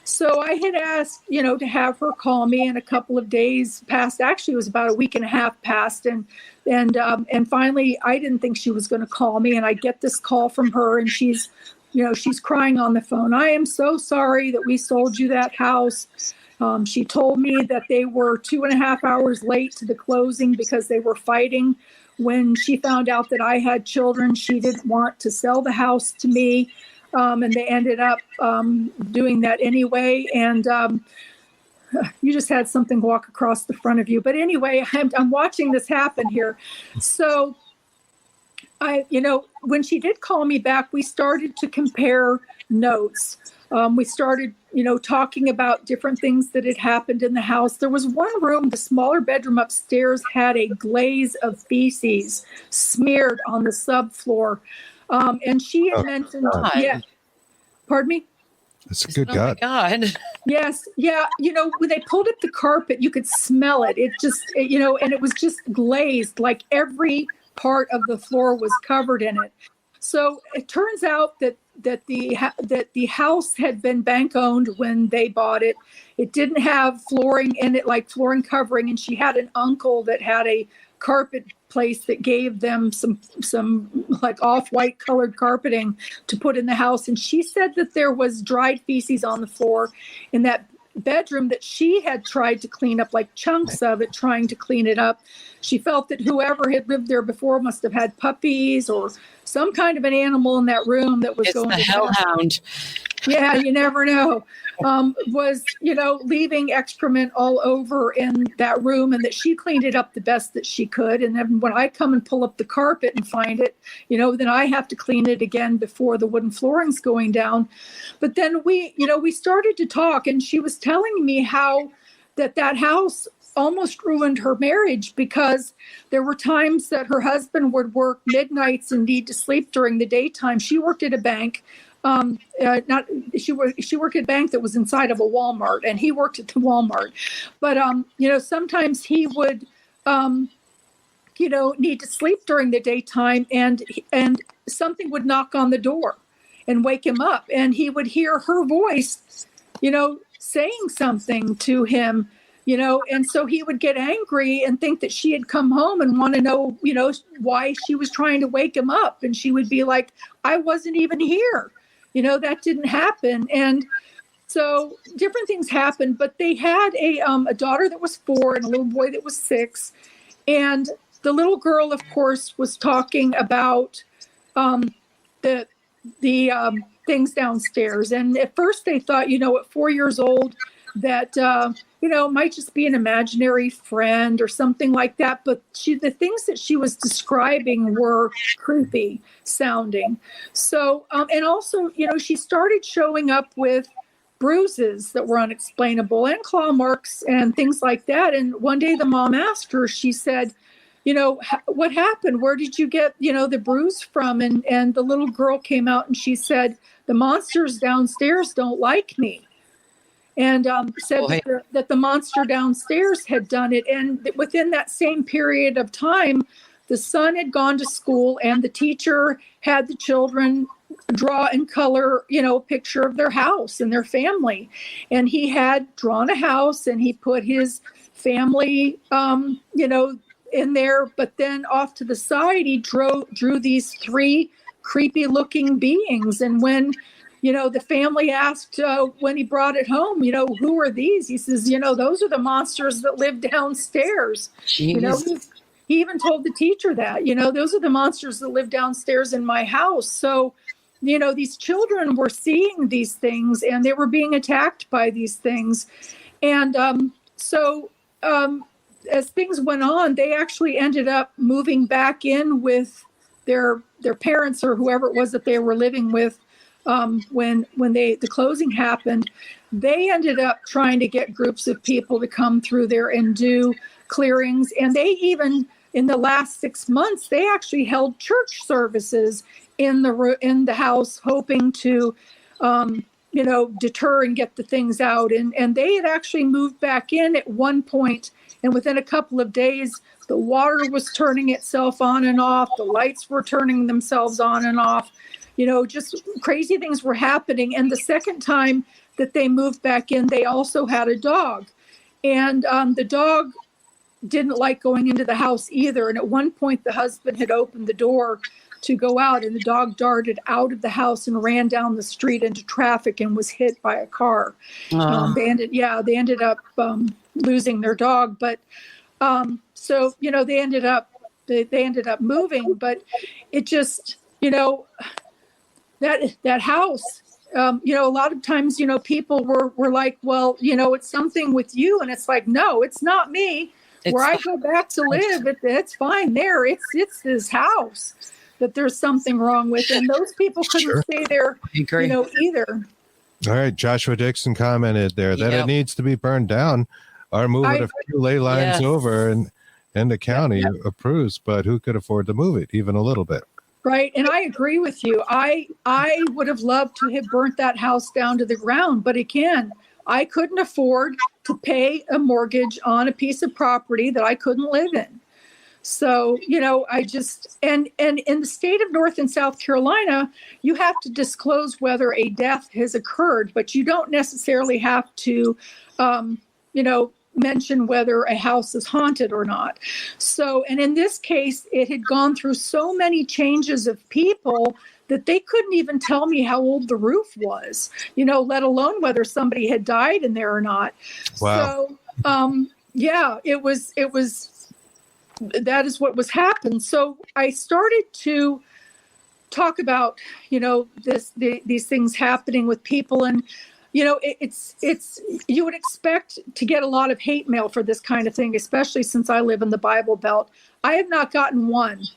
So I had asked, to have her call me, and a couple of days passed. Actually, it was about a week and a half passed. And finally, I didn't think she was going to call me. And I get this call from her, and she's crying on the phone. "I am so sorry that we sold you that house." She told me that they were 2.5 hours late to the closing because they were fighting. When she found out that I had children, she didn't want to sell the house to me. And they ended up doing that anyway. And you just had something walk across the front of you. But anyway, I'm watching this happen here. So when she did call me back, we started to compare notes. We started, talking about different things that had happened in the house. There was one room, the smaller bedroom upstairs, had a glaze of feces smeared on the subfloor. And she had mentioned, yeah, pardon me? That's a good Oh God. my God. Yes. Yeah. When they pulled up the carpet, you could smell it. It just, and it was just glazed, like every part of the floor was covered in it. So it turns out that the house had been bank owned when they bought it. It didn't have flooring in it, like flooring covering. And she had an uncle that had a carpet place that gave them some like off-white colored carpeting to put in the house. And she said that there was dried feces on the floor in that bedroom that she had tried to clean up, like chunks of it, trying to clean it up. She felt that whoever had lived there before must have had puppies or some kind of an animal in that room that was going the hellhound. Yeah, you never know. Was, leaving excrement all over in that room, and that she cleaned it up the best that she could. And then when I come and pull up the carpet and find it, then I have to clean it again before the wooden flooring's going down. But then we started to talk, and she was telling me how that house almost ruined her marriage, because there were times that her husband would work midnights and need to sleep during the daytime. She worked at a bank. She worked at a bank that was inside of a Walmart, and he worked at the Walmart. But sometimes he would need to sleep during the daytime, and something would knock on the door and wake him up, and he would hear her voice, saying something to him, and so he would get angry and think that she had come home and want to know, why she was trying to wake him up. And she would be like, "I wasn't even here. That didn't happen." And so different things happened, but they had a daughter that was 4 and a little boy that was 6. And the little girl, of course, was talking about the things downstairs. And at first they thought, at 4 years old, that, might just be an imaginary friend or something like that. But the things that she was describing were creepy sounding. So, and also, she started showing up with bruises that were unexplainable and claw marks and things like that. And one day the mom asked her, she said, what happened? Where did you get, the bruise from? And the little girl came out and she said, the monsters downstairs don't like me. And said that the monster downstairs had done it. And within that same period of time, the son had gone to school and the teacher had the children draw and color, a picture of their house and their family. And he had drawn a house and he put his family, in there, but then off to the side, he drew these 3 creepy looking beings. And when, the family asked when he brought it home, who are these? He says, those are the monsters that live downstairs. Jeez. He even told the teacher that, those are the monsters that live downstairs in my house. So, these children were seeing these things and they were being attacked by these things. And as things went on, they actually ended up moving back in with their parents or whoever it was that they were living with when the closing happened. They ended up trying to get groups of people to come through there and do clearings. And they even, in the last 6 months, they actually held church services in the house, hoping to deter and get the things out. And they had actually moved back in at one point. And within a couple of days, the water was turning itself on and off. The lights were turning themselves on and off. Just crazy things were happening. And the second time that they moved back in, they also had a dog. And the dog didn't like going into the house either. And at one point, the husband had opened the door to go out, and the dog darted out of the house and ran down the street into traffic and was hit by a car. They ended up losing their dog, but they ended up moving. But it just, that house, a lot of times, people were like, well, it's something with you, and it's like, no, it's not me. Where I go back to live, it's fine there. It's this house that there's something wrong with, and those people couldn't stay there, either. All right, Joshua Dixon commented there that it needs to be burned down or move it a few ley lines over, and the county approves, but who could afford to move it even a little bit? Right, and I agree with you. I would have loved to have burnt that house down to the ground, but again, I couldn't afford to pay a mortgage on a piece of property that I couldn't live in. So, I just, and in the state of North and South Carolina, you have to disclose whether a death has occurred, but you don't necessarily have to, mention whether a house is haunted or not. So, and in this case, it had gone through so many changes of people that they couldn't even tell me how old the roof was, let alone whether somebody had died in there or not. Wow. So, it was, that is what was happened. So I started to talk about, these things happening with people. And, it's you would expect to get a lot of hate mail for this kind of thing, especially since I live in the Bible Belt. I have not gotten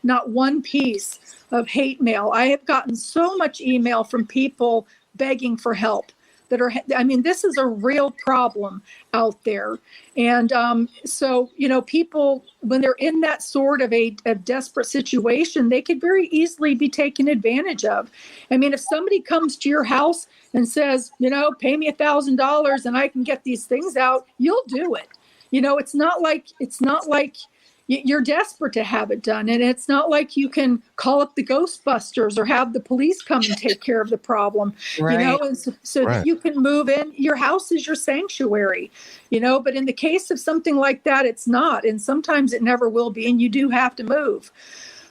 not one piece of hate mail. I have gotten so much email from people begging for help. This is a real problem out there. And so, people, when they're in that sort of a desperate situation, they could very easily be taken advantage of. If somebody comes to your house and says, pay me $1,000 and I can get these things out, you'll do it. It's not like you're desperate to have it done. And it's not like you can call up the Ghostbusters or have the police come and take care of the problem, and so that you can move in. Your house is your sanctuary, but in the case of something like that, it's not. And sometimes it never will be. And you do have to move.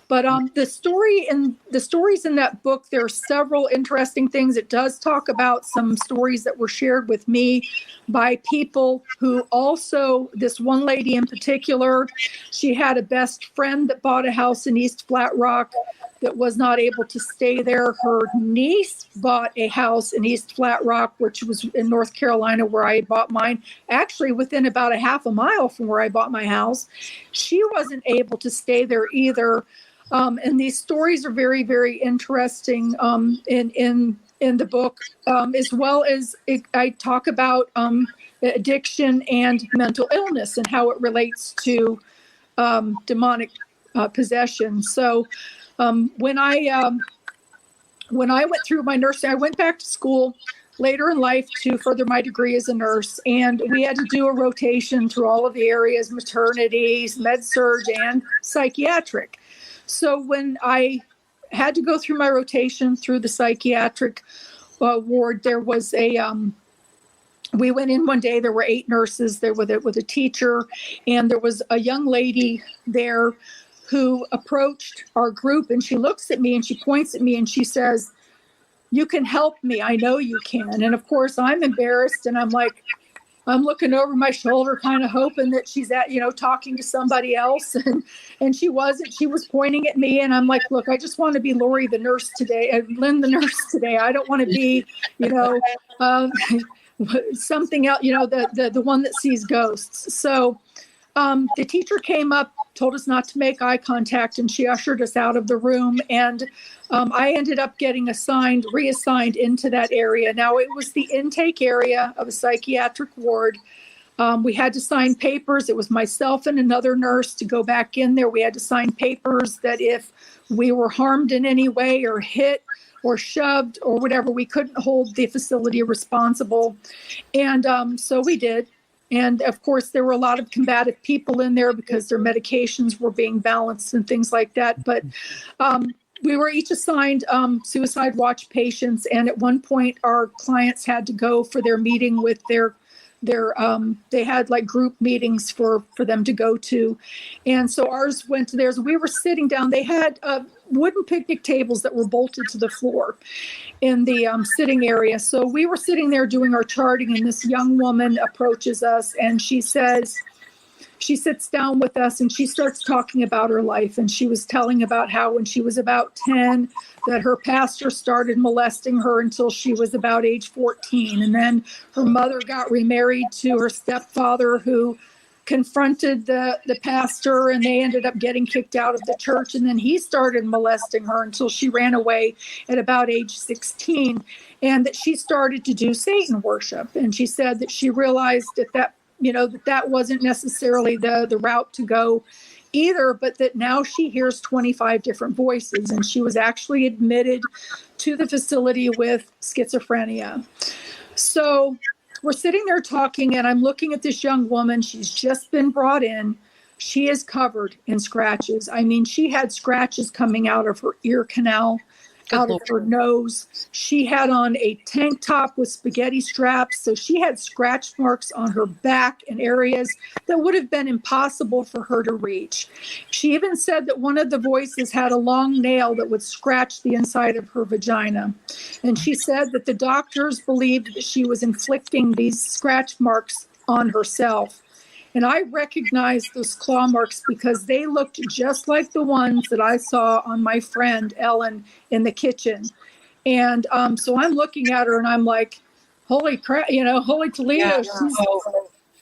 But the stories in that book, there are several interesting things. It does talk about some stories that were shared with me by people who also, this one lady in particular, she had a best friend that bought a house in East Flat Rock that was not able to stay there. Her niece bought a house in East Flat Rock, which was in North Carolina, where I bought mine, actually within about a half a mile from where I bought my house. She wasn't able to stay there either. And these stories are very, very interesting in the book, as well as I talk about addiction and mental illness and how it relates to demonic possession. So when I went through my nursing, I went back to school later in life to further my degree as a nurse, and we had to do a rotation through all of the areas, maternities, med-surg, and psychiatric. So when I had to go through my rotation through the psychiatric ward, there was we went in one day, there were 8 nurses there with a teacher, and there was a young lady there who approached our group, and she looks at me and she points at me and she says, "You can help me. I know you can." And of course I'm embarrassed, and I'm looking over my shoulder, kind of hoping that she's talking to somebody else. And she wasn't. She was pointing at me, and I'm like, "Look, I just want to be Lori the nurse today, Lynn the nurse today. I don't want to be, something else, the one that sees ghosts." So the teacher came up, told us not to make eye contact, and she ushered us out of the room. And I ended up getting reassigned into that area. Now, it was the intake area of a psychiatric ward. We had to sign papers. It was myself and another nurse to go back in there. We had to sign papers that if we were harmed in any way or hit or shoved or whatever, we couldn't hold the facility responsible. And so we did. And of course, there were a lot of combative people in there because their medications were being balanced and things like that. But we were each assigned suicide watch patients. And at one point, our clients had to go for their meeting with they had like group meetings for them to go to. And so ours went to theirs. We were sitting down. They had wooden picnic tables that were bolted to the floor in the sitting area. So we were sitting there doing our charting, and this young woman approaches us, and she sits down with us, and she starts talking about her life. And she was telling about how when she was about 10, that her pastor started molesting her until she was about age 14. And then her mother got remarried to her stepfather, who confronted the pastor, and they ended up getting kicked out of the church. And then he started molesting her until she ran away at about age 16, and that she started to do Satan worship. And she said that she realized that wasn't necessarily the route to go either, but that now she hears 25 different voices, and she was actually admitted to the facility with schizophrenia. So we're sitting there talking, and I'm looking at this young woman. She's just been brought in. She is covered in scratches. I mean, she had scratches coming out of her ear canal, out of her nose. She had on a tank top with spaghetti straps. So she had scratch marks on her back in areas that would have been impossible for her to reach. She even said that one of the voices had a long nail that would scratch the inside of her vagina. And she said that the doctors believed that she was inflicting these scratch marks on herself. And I recognized those claw marks because they looked just like the ones that I saw on my friend Ellen in the kitchen. And so I'm looking at her, and I'm like, holy crap, holy Toledo.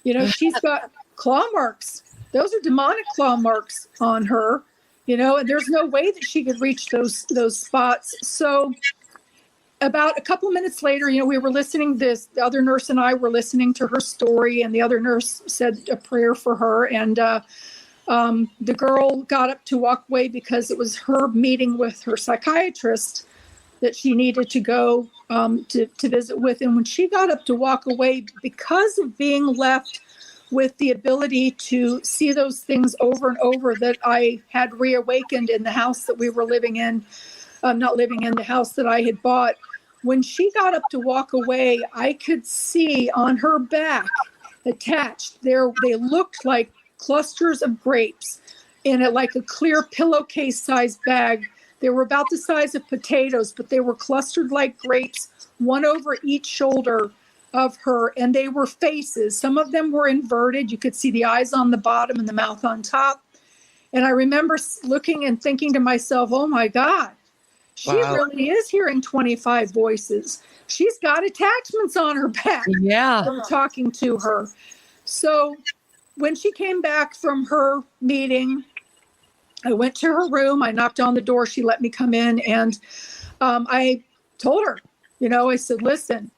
Yeah. She's got claw marks. Those are demonic claw marks on her, and there's no way that she could reach those spots. So about a couple of minutes later, we were listening the other nurse and I were listening to her story, and the other nurse said a prayer for her. And the girl got up to walk away because it was her meeting with her psychiatrist that she needed to go to visit with. And when she got up to walk away, because of being left with the ability to see those things over and over that I had reawakened in the house that we were living in, not living in, the house that I had bought, when she got up to walk away, I could see on her back attached there, they looked like clusters of grapes in like a clear pillowcase sized bag. They were about the size of potatoes, but they were clustered like grapes, one over each shoulder of her. And they were faces. Some of them were inverted. You could see the eyes on the bottom and the mouth on top. And I remember looking and thinking to myself, oh my God, she really is hearing 25 voices. She's got attachments on her back from talking to her. So when she came back from her meeting, I went to her room. I knocked on the door. She let me come in. And I told her, I said, listen,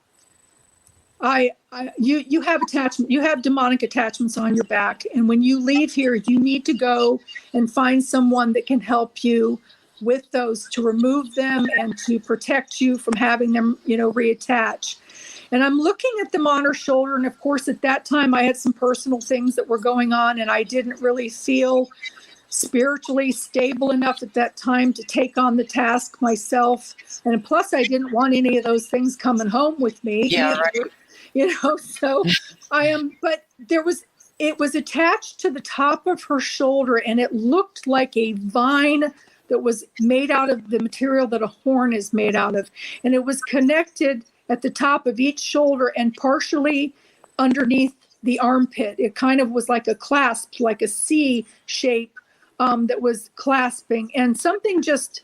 You have attachment, you have demonic attachments on your back. And when you leave here, you need to go and find someone that can help you with those, to remove them and to protect you from having them, reattach. And I'm looking at them on her shoulder. And of course, at that time, I had some personal things that were going on, and I didn't really feel spiritually stable enough at that time to take on the task myself. And plus, I didn't want any of those things coming home with me. Yeah, right. So but it was attached to the top of her shoulder, and it looked like a vine that was made out of the material that a horn is made out of. And it was connected at the top of each shoulder and partially underneath the armpit. It kind of was like a clasp, like a C shape that was clasping. And something just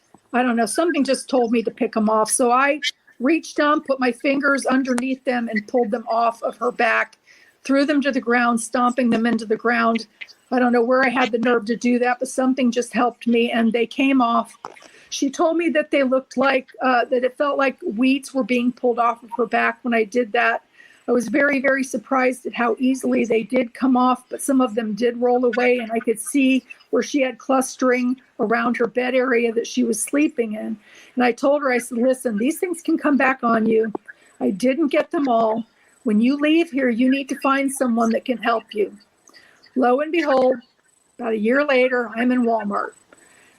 told me to pick them off. So I reached down, put my fingers underneath them and pulled them off of her back, threw them to the ground, stomping them into the ground. I don't know where I had the nerve to do that, but something just helped me, and they came off. She told me that they looked like, that it felt like weeds were being pulled off of her back when I did that. I was very, very surprised at how easily they did come off, but some of them did roll away, and I could see where she had clustering around her bed area that she was sleeping in. And I told her, I said, listen, these things can come back on you. I didn't get them all. When you leave here, you need to find someone that can help you. Lo and behold, about a year later, I'm in Walmart.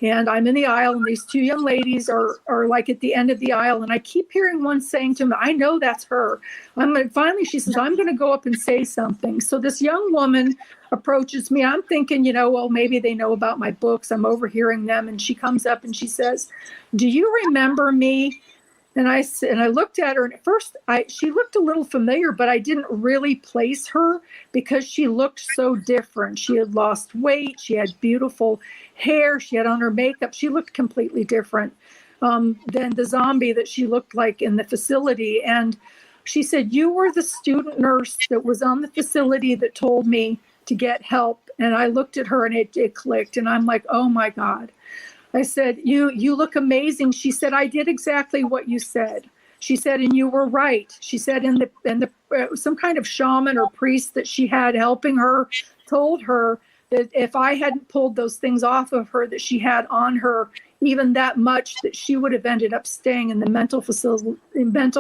And I'm in the aisle, and these two young ladies are like at the end of the aisle. And I keep hearing one saying to me, I know that's her. Finally, she says, I'm going to go up and say something. So this young woman approaches me. I'm thinking, well, maybe they know about my books. I'm overhearing them. And she comes up and she says, do you remember me? And I looked at her, and at first she looked a little familiar, but I didn't really place her because she looked so different. She had lost weight. She had beautiful hair. She had on her makeup. She looked completely different than the zombie that she looked like in the facility. And she said, you were the student nurse that was on the facility that told me to get help. And I looked at her, and it clicked. And I'm like, oh, my God. I said, you look amazing. She said, I did exactly what you said. She said, and you were right. She said, in the some kind of shaman or priest that she had helping her told her that if I hadn't pulled those things off of her that she had on her, even that much, that she would have ended up staying in the mental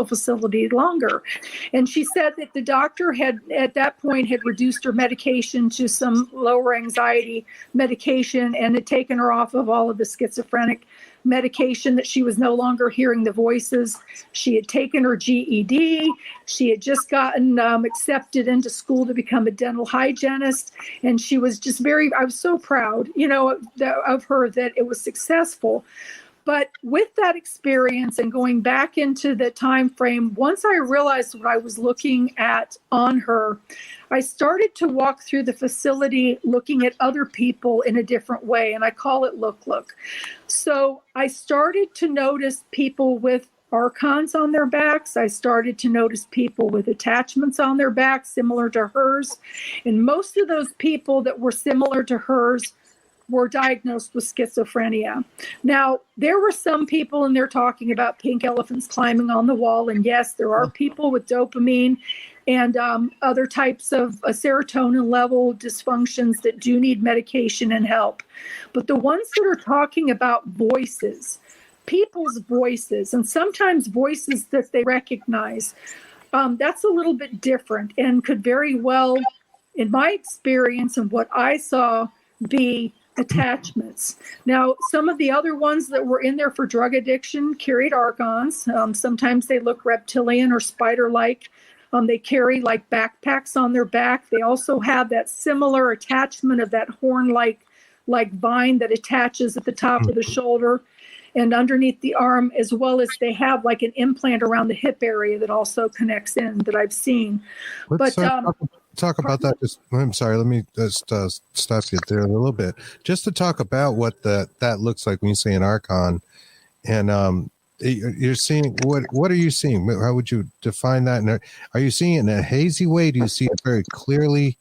facility longer. And she said that the doctor had at that point had reduced her medication to some lower anxiety medication and had taken her off of all of the schizophrenic medication, that she was no longer hearing the voices. She had taken her GED. She had just gotten accepted into school to become a dental hygienist. And she was just I was so proud, of her, that it was successful. But with that experience and going back into the time frame, once I realized what I was looking at on her, I started to walk through the facility looking at other people in a different way, and I call it look. So I started to notice people with archons on their backs. I started to notice people with attachments on their backs similar to hers, and most of those people that were similar to hers were diagnosed with schizophrenia. Now, there were some people, and they're talking about pink elephants climbing on the wall. And yes, there are people with dopamine and other types of serotonin level dysfunctions that do need medication and help. But the ones that are talking about voices, people's voices, and sometimes voices that they recognize, that's a little bit different and could very well, in my experience and what I saw, be attachments. Now, some of the other ones that were in there for drug addiction carried archons. Sometimes they look reptilian or spider-like. They carry like backpacks on their back. They also have that similar attachment of that horn-like vine that attaches at the top of the shoulder and underneath the arm, as well as they have like an implant around the hip area that also connects in, that I've seen. Talk about that. I'm sorry. Let me just stop you there a little bit, just to talk about what that looks like when you say an archon. And you're seeing what are you seeing? How would you define that? And are you seeing it in a hazy way? Do you see it very clearly?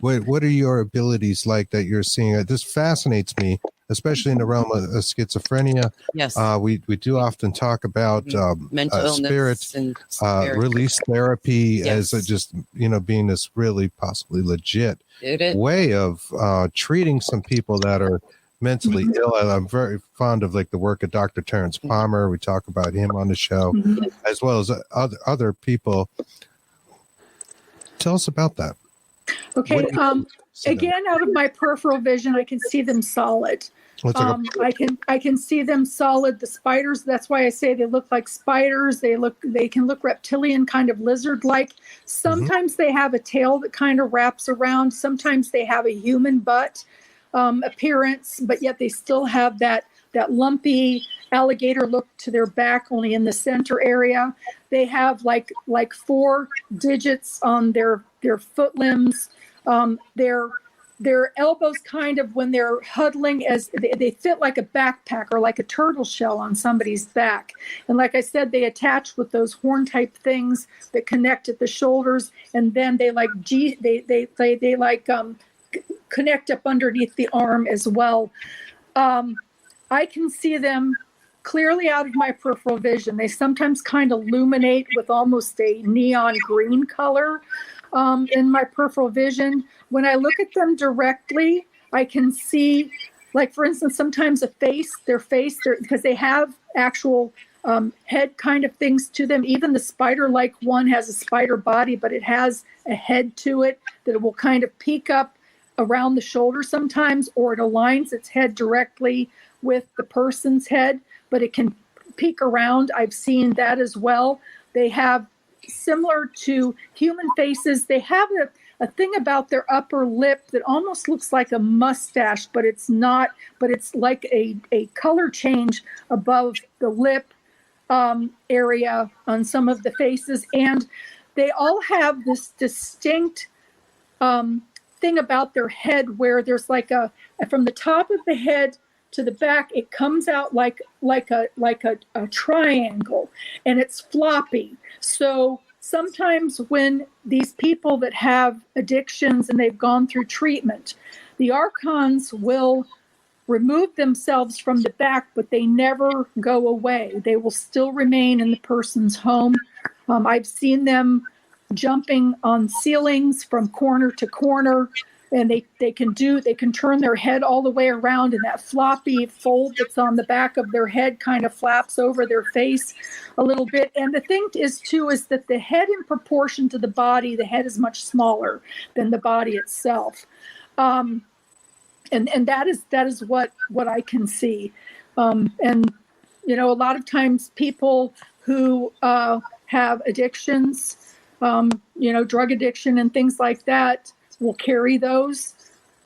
What are your abilities like that you're seeing? This fascinates me, especially in the realm of schizophrenia. Yes. We do often talk about mental illness spirit, and spirit. release therapy Yes. as just, being this really possibly legit It is. way of treating some people that are mentally ill. I'm very fond of like the work of Dr. Terrence Palmer. We talk about him on the show, as well as other people. Tell us about that. Okay. Again, out of my peripheral vision, I can see them solid. I can see them solid. The spiders. That's why I say they look like spiders. They can look reptilian, kind of lizard-like. Sometimes they have a tail that kind of wraps around. Sometimes they have a human butt appearance, but yet they still have that lumpy alligator look to their back, only in the center area. They have like 4 digits on their foot limbs. Their elbows kind of, when they're huddling, as they fit like a backpack or like a turtle shell on somebody's back. And like I said, they attach with those horn type things that connect at the shoulders, and then they connect up underneath the arm as well. I can see them clearly out of my peripheral vision. They sometimes kind of illuminate with almost a neon green color in my peripheral vision. When I look at them directly, I can see, like, for instance, sometimes their face, because they have actual head kind of things to them. Even the spider-like one has a spider body, but it has a head to it that will kind of peek up around the shoulder sometimes, or it aligns its head directly with the person's head, but it can peek around. I've seen that as well. They have, similar to human faces, they have a thing about their upper lip that almost looks like a mustache, but it's not, but it's like a color change above the lip area on some of the faces. And they all have this distinct thing about their head where there's like from the top of the head to the back, it comes out like a triangle, and it's floppy. So sometimes when these people that have addictions and they've gone through treatment, the archons will remove themselves from the back, but they never go away. They will still remain in the person's home. I've seen them jumping on ceilings from corner to corner, and they can turn their head all the way around, and that floppy fold that's on the back of their head kind of flaps over their face a little bit. And the thing is that the head, in proportion to the body, the head is much smaller than the body itself. And that is what I can see. And a lot of times people who have addictions, drug addiction and things like that, will carry those.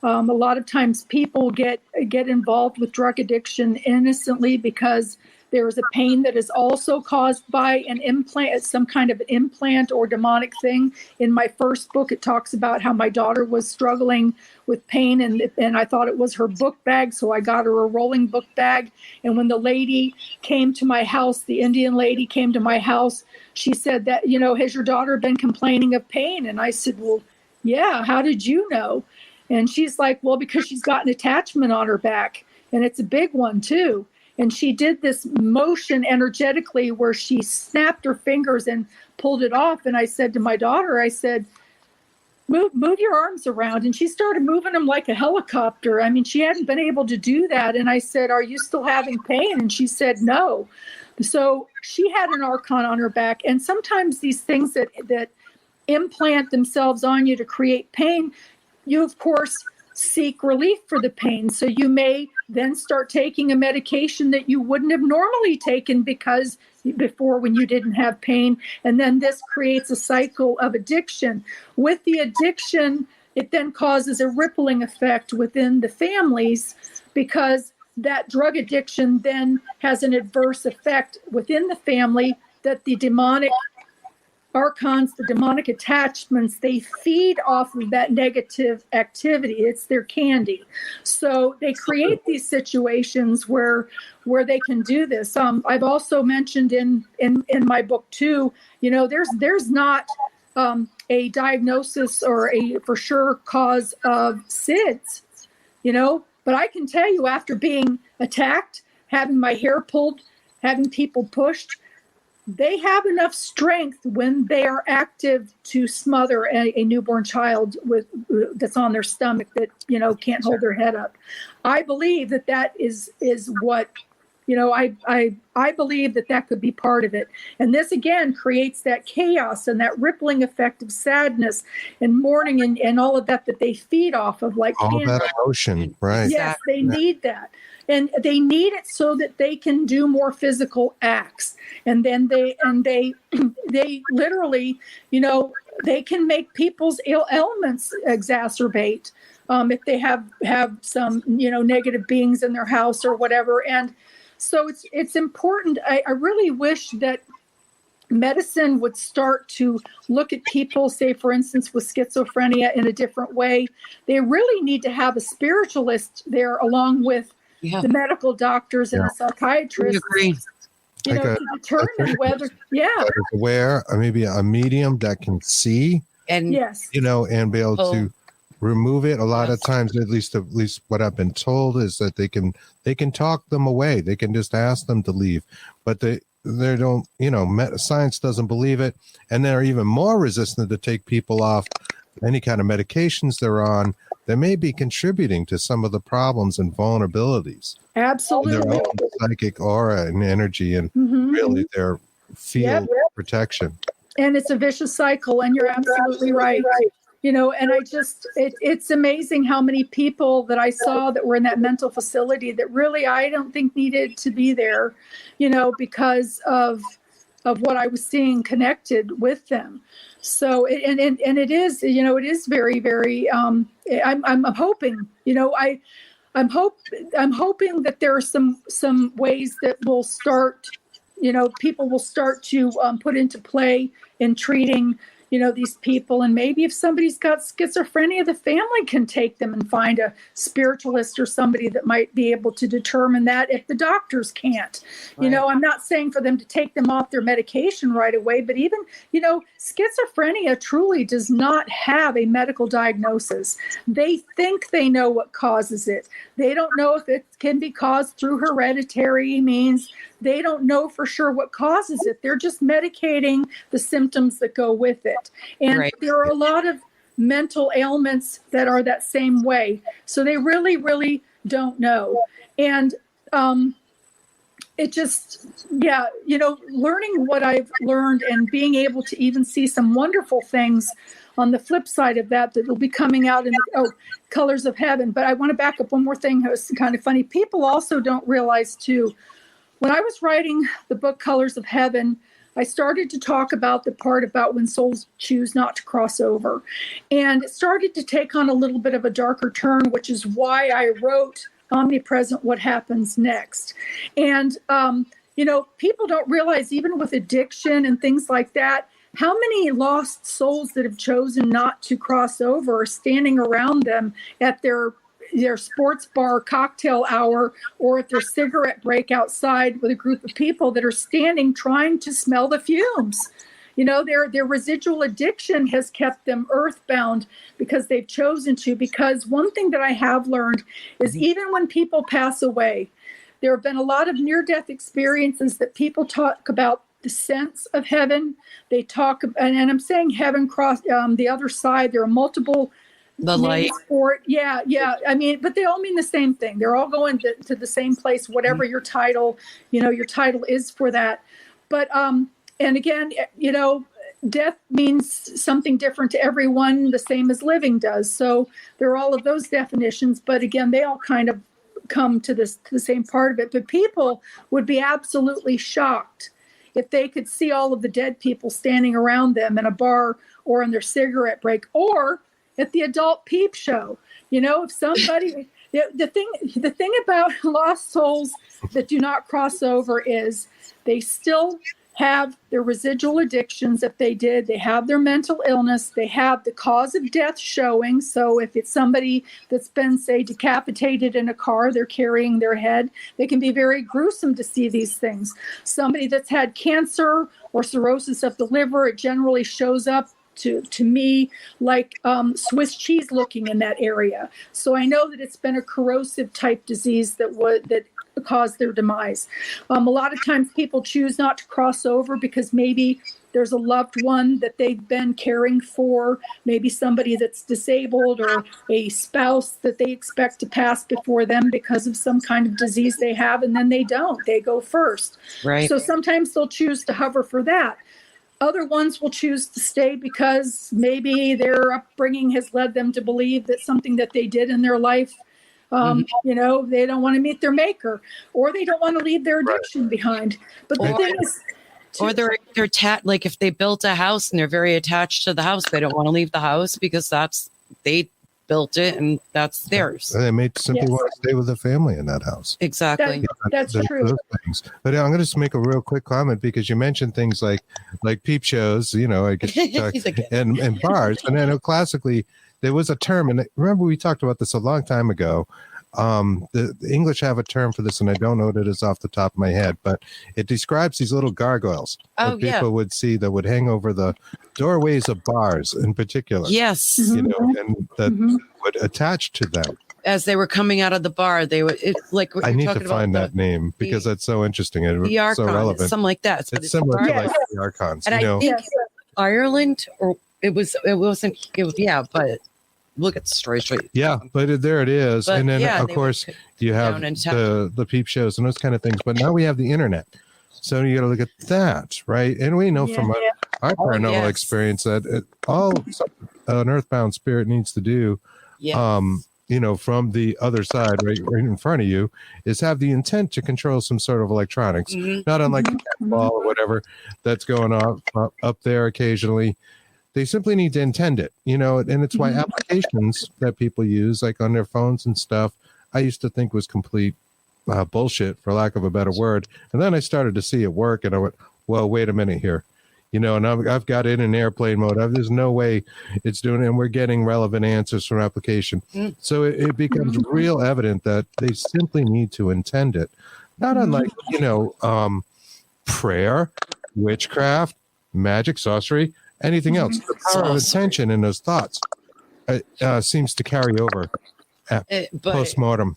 A lot of times people get involved with drug addiction innocently because there is a pain that is also caused by an implant, some kind of implant or demonic thing. In my first book, it talks about how my daughter was struggling with pain, and I thought it was her book bag, so I got her a rolling book bag. And when the lady came to my house, the Indian lady came to my house, she said that, has your daughter been complaining of pain? And I said, well, yeah, how did you know? And she's like, well, because she's got an attachment on her back, and it's a big one too. And she did this motion energetically where she snapped her fingers and pulled it off. And I said to my daughter, I said, move your arms around. And she started moving them like a helicopter. I mean, she hadn't been able to do that. And I said, are you still having pain? And she said, no. So she had an archon on her back. And sometimes these things that implant themselves on you to create pain, you of course seek relief for the pain. So you may then start taking a medication that you wouldn't have normally taken before when you didn't have pain. And then this creates a cycle of addiction. With the addiction, it then causes a rippling effect within the families, because that drug addiction then has an adverse effect within the family, that the demonic archons, the demonic attachments, they feed off of that negative activity. It's their candy. So they create these situations where they can do this. I've also mentioned in my book too, there's not a diagnosis or a for sure cause of SIDS, but I can tell you, after being attacked, having my hair pulled, having people pushed, they have enough strength when they are active to smother a newborn child that's on their stomach that can't hold their head up. I believe that is what I believe that could be part of it. And this again creates that chaos and that rippling effect of sadness and mourning and all of that they feed off of, like all that emotion, right? Yes, they need that. And they need it so that they can do more physical acts. And then they literally, they can make people's ill elements exacerbate if they have some, negative beings in their house or whatever. And so it's important. I really wish that medicine would start to look at people, say, for instance, with schizophrenia in a different way. They really need to have a spiritualist there along with the medical doctors and the psychiatrists, to determine whether, aware, or maybe a medium that can see, and and be able to remove it. A lot of times, at least what I've been told is that they can talk them away. They can just ask them to leave, but they don't. Science doesn't believe it, and they're even more resistant to take people off any kind of medications they're on that may be contributing to some of the problems and vulnerabilities. Absolutely. Their own psychic aura and energy and really their field protection. And it's a vicious cycle, and you're absolutely right. And it's amazing how many people that I saw that were in that mental facility that really I don't think needed to be there, because of what I was seeing connected with them. So, and it is, it is very, very, I'm hoping, I'm hoping that there are some ways that will start, people will start to put into play in treating, these people. And maybe if somebody's got schizophrenia, the family can take them and find a spiritualist or somebody that might be able to determine that if the doctors can't. Right. I'm not saying for them to take them off their medication right away, but even, schizophrenia truly does not have a medical diagnosis. They think they know what causes it. They don't know if it can be caused through hereditary means. They don't know for sure what causes it. They're just medicating the symptoms that go with it. And there are a lot of mental ailments that are that same way. So they really, really don't know. And it just, learning what I've learned and being able to even see some wonderful things on the flip side of that will be coming out in Colors of Heaven. But I want to back up one more thing that was kind of funny. People also don't realize too, when I was writing the book Colors of Heaven, I started to talk about the part about when souls choose not to cross over. And it started to take on a little bit of a darker turn, which is why I wrote Omnipresent, What Happens Next. And, people don't realize, even with addiction and things like that, how many lost souls that have chosen not to cross over are standing around them at their sports bar cocktail hour or at their cigarette break outside with a group of people that are standing trying to smell the fumes. Their residual addiction has kept them earthbound because they've chosen to. Because one thing that I have learned is even when people pass away, there have been a lot of near-death experiences that people talk about the sense of heaven. They talk, and I'm saying heaven cross the other side. There are multiple the light for it. Yeah. I mean, but they all mean the same thing. They're all going to the same place, whatever your title is for that. But, and again, death means something different to everyone, the same as living does. So there are all of those definitions, but again, they all kind of come to the same part of it. But people would be absolutely shocked if they could see all of the dead people standing around them in a bar or on their cigarette break or at the adult peep show. If somebody, the thing about lost souls that do not cross over is they still have their residual addictions. If they have their mental illness, they have the cause of death showing. So if it's somebody that's been, say, decapitated in a car, they're carrying their head. They can be very gruesome to see these things. Somebody that's had cancer or cirrhosis of the liver, it generally shows up to me like Swiss cheese looking in that area. So I know that it's been a corrosive type disease that caused their demise. A lot of times people choose not to cross over because maybe there's a loved one that they've been caring for, maybe somebody that's disabled or a spouse that they expect to pass before them because of some kind of disease they have, and then they don't. They go first. Right. So sometimes they'll choose to hover for that. Other ones will choose to stay because maybe their upbringing has led them to believe that something that they did in their life, they don't want to meet their maker, or they don't want to leave their addiction behind. But the thing is, or they're like if they built a house and they're very attached to the house, they don't want to leave the house because they built it and that's theirs. They may simply want to stay with the family in that house. Exactly. That's true. Those things. But I'm going to just make a real quick comment because you mentioned things like peep shows, I get to talk, and bars. And I know classically there was a term, and remember we talked about this a long time ago. The English have a term for this, and I don't know what it is off the top of my head, but it describes these little gargoyles that people would see that would hang over the doorways of bars in particular. Yes. And that would attach to them. As they were coming out of the bar, they would, I need to find that name because that's so interesting. The It's so Archon, relevant. something like that. It's similar to like the Archons. And I think Ireland, or but look at the story straight. Yeah, but there it is. But, and then, of course, you have the peep shows and those kind of things. But now we have the internet. So you got to look at that, right? And we know from our paranormal experience that all an earthbound spirit needs to do, from the other side, right in front of you, is have the intent to control some sort of electronics, not unlike a cat ball or whatever that's going off up there occasionally. They simply need to intend it, and it's why applications that people use, like on their phones and stuff, I used to think was complete bullshit, for lack of a better word. And then I started to see it work, and I went, well, wait a minute here. And I've got it in airplane mode. There's no way it's doing it, and we're getting relevant answers from application. So it becomes real evident that they simply need to intend it. Not unlike, prayer, witchcraft, magic, sorcery, anything else. The power of attention in those thoughts seems to carry over at post-mortem.